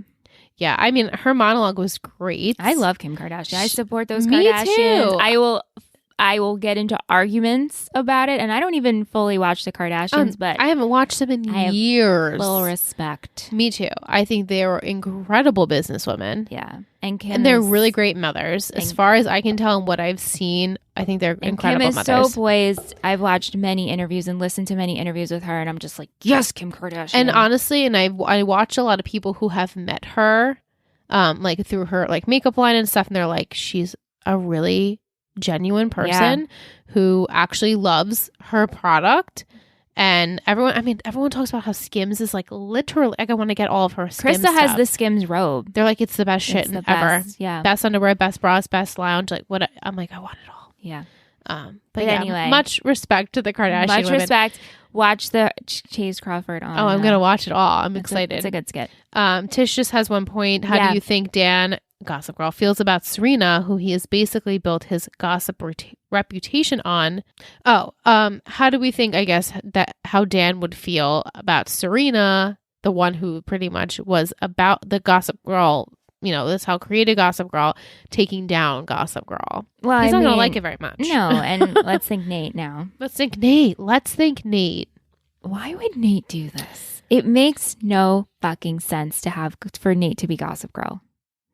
Speaker 1: Yeah. I mean, her monologue was great.
Speaker 2: I love Kim Kardashian. I support those Kardashians. Me too. I will get into arguments about it, and I don't even fully watch the Kardashians, but
Speaker 1: I haven't watched them in years.
Speaker 2: Little respect.
Speaker 1: Me too. I think they were incredible businesswomen.
Speaker 2: Yeah,
Speaker 1: and they're really great mothers. As far as I can tell and what I've seen, I think they're incredible
Speaker 2: Kim is
Speaker 1: mothers.
Speaker 2: So poised. I've watched many interviews and listened to many interviews with her, and I'm just like, yes, Kim Kardashian.
Speaker 1: And honestly, I watch a lot of people who have met her, through her makeup line and stuff, and they're like, she's a really genuine person who actually loves her product And everyone talks about how Skims is like literally, like I want to get all of her Skims
Speaker 2: Krista has
Speaker 1: stuff.
Speaker 2: the Skims robe.
Speaker 1: They're like, it's the best shit ever.
Speaker 2: Best, yeah.
Speaker 1: Best underwear, best bras, best lounge. Like what? I'm like, I want it all.
Speaker 2: Yeah.
Speaker 1: But yeah, anyway, much respect to the Kardashian women.
Speaker 2: Respect. Watch the Chase Crawford on.
Speaker 1: Oh, I'm going to watch it all. I'm excited.
Speaker 2: It's a good skit.
Speaker 1: Tish just has one point. How do you think Dan, Gossip Girl, feels about Serena, who he has basically built his gossip reputation on? How do we think, I guess, that how Dan would feel about Serena, the one who pretty much was about the Gossip Girl, that's how created Gossip Girl, taking down Gossip Girl. Well, he's not going to like it very much.
Speaker 2: No, and let's think Nate now.
Speaker 1: Let's think Nate.
Speaker 2: Why would Nate do this? It makes no fucking sense for Nate to be Gossip Girl.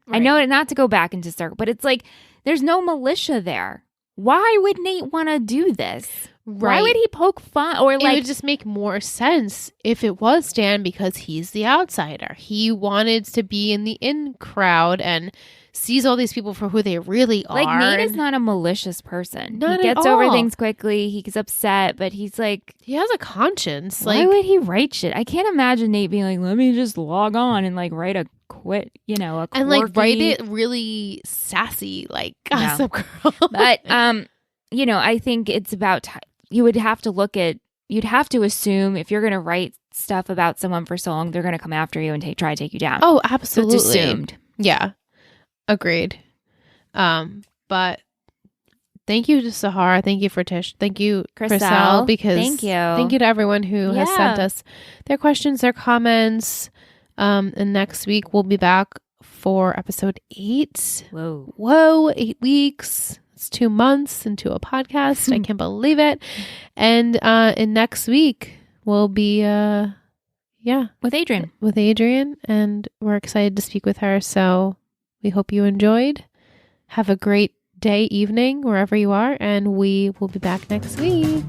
Speaker 2: Right. I know it not to go back into circle, but it's like there's no militia there. Why would Nate want to do this? Right. Why would he poke fun? Or like,
Speaker 1: it would just make more sense if it was Dan, because he's the outsider. He wanted to be in the in crowd and sees all these people for who they really are.
Speaker 2: Like, Nate is not a malicious person.
Speaker 1: Not
Speaker 2: he gets
Speaker 1: at all.
Speaker 2: over things quickly. He gets upset, but he's like,
Speaker 1: he has a conscience.
Speaker 2: Why would he write shit? I can't imagine Nate being like, let me just log on and like write a quit, a quirky...
Speaker 1: and like write it really sassy, like Gossip Girl.
Speaker 2: But I think it's about you'd have to assume if you're going to write stuff about someone for so long, they're going to come after you and try to take you down.
Speaker 1: Oh, absolutely.
Speaker 2: So it's assumed.
Speaker 1: Yeah. Agreed. But thank you to Sahara. Thank you for Tish. Thank you, Krisell, because
Speaker 2: thank
Speaker 1: you to everyone who has sent us their questions, their comments. And next week we'll be back for episode 8. Whoa, 8 weeks. It's 2 months into a podcast. I can't believe it. And in next week we'll be
Speaker 2: with
Speaker 1: Adrian, and we're excited to speak with her. So we hope you enjoyed. Have a great day, evening, wherever you are, and we will be back next week.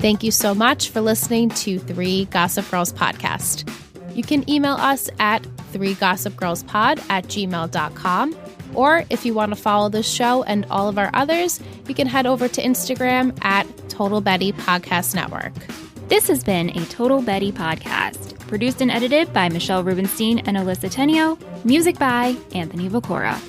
Speaker 1: Thank you so much for listening to 3 Gossip Girls podcast. You can email us at 3gossipgirlspod@gmail.com. Or if you want to follow this show and all of our others, you can head over to Instagram at Total Betty Podcast Network.
Speaker 2: This has been a Total Betty podcast, produced and edited by Michelle Rubenstein and Alyssa Tenio, music by Anthony Vocora.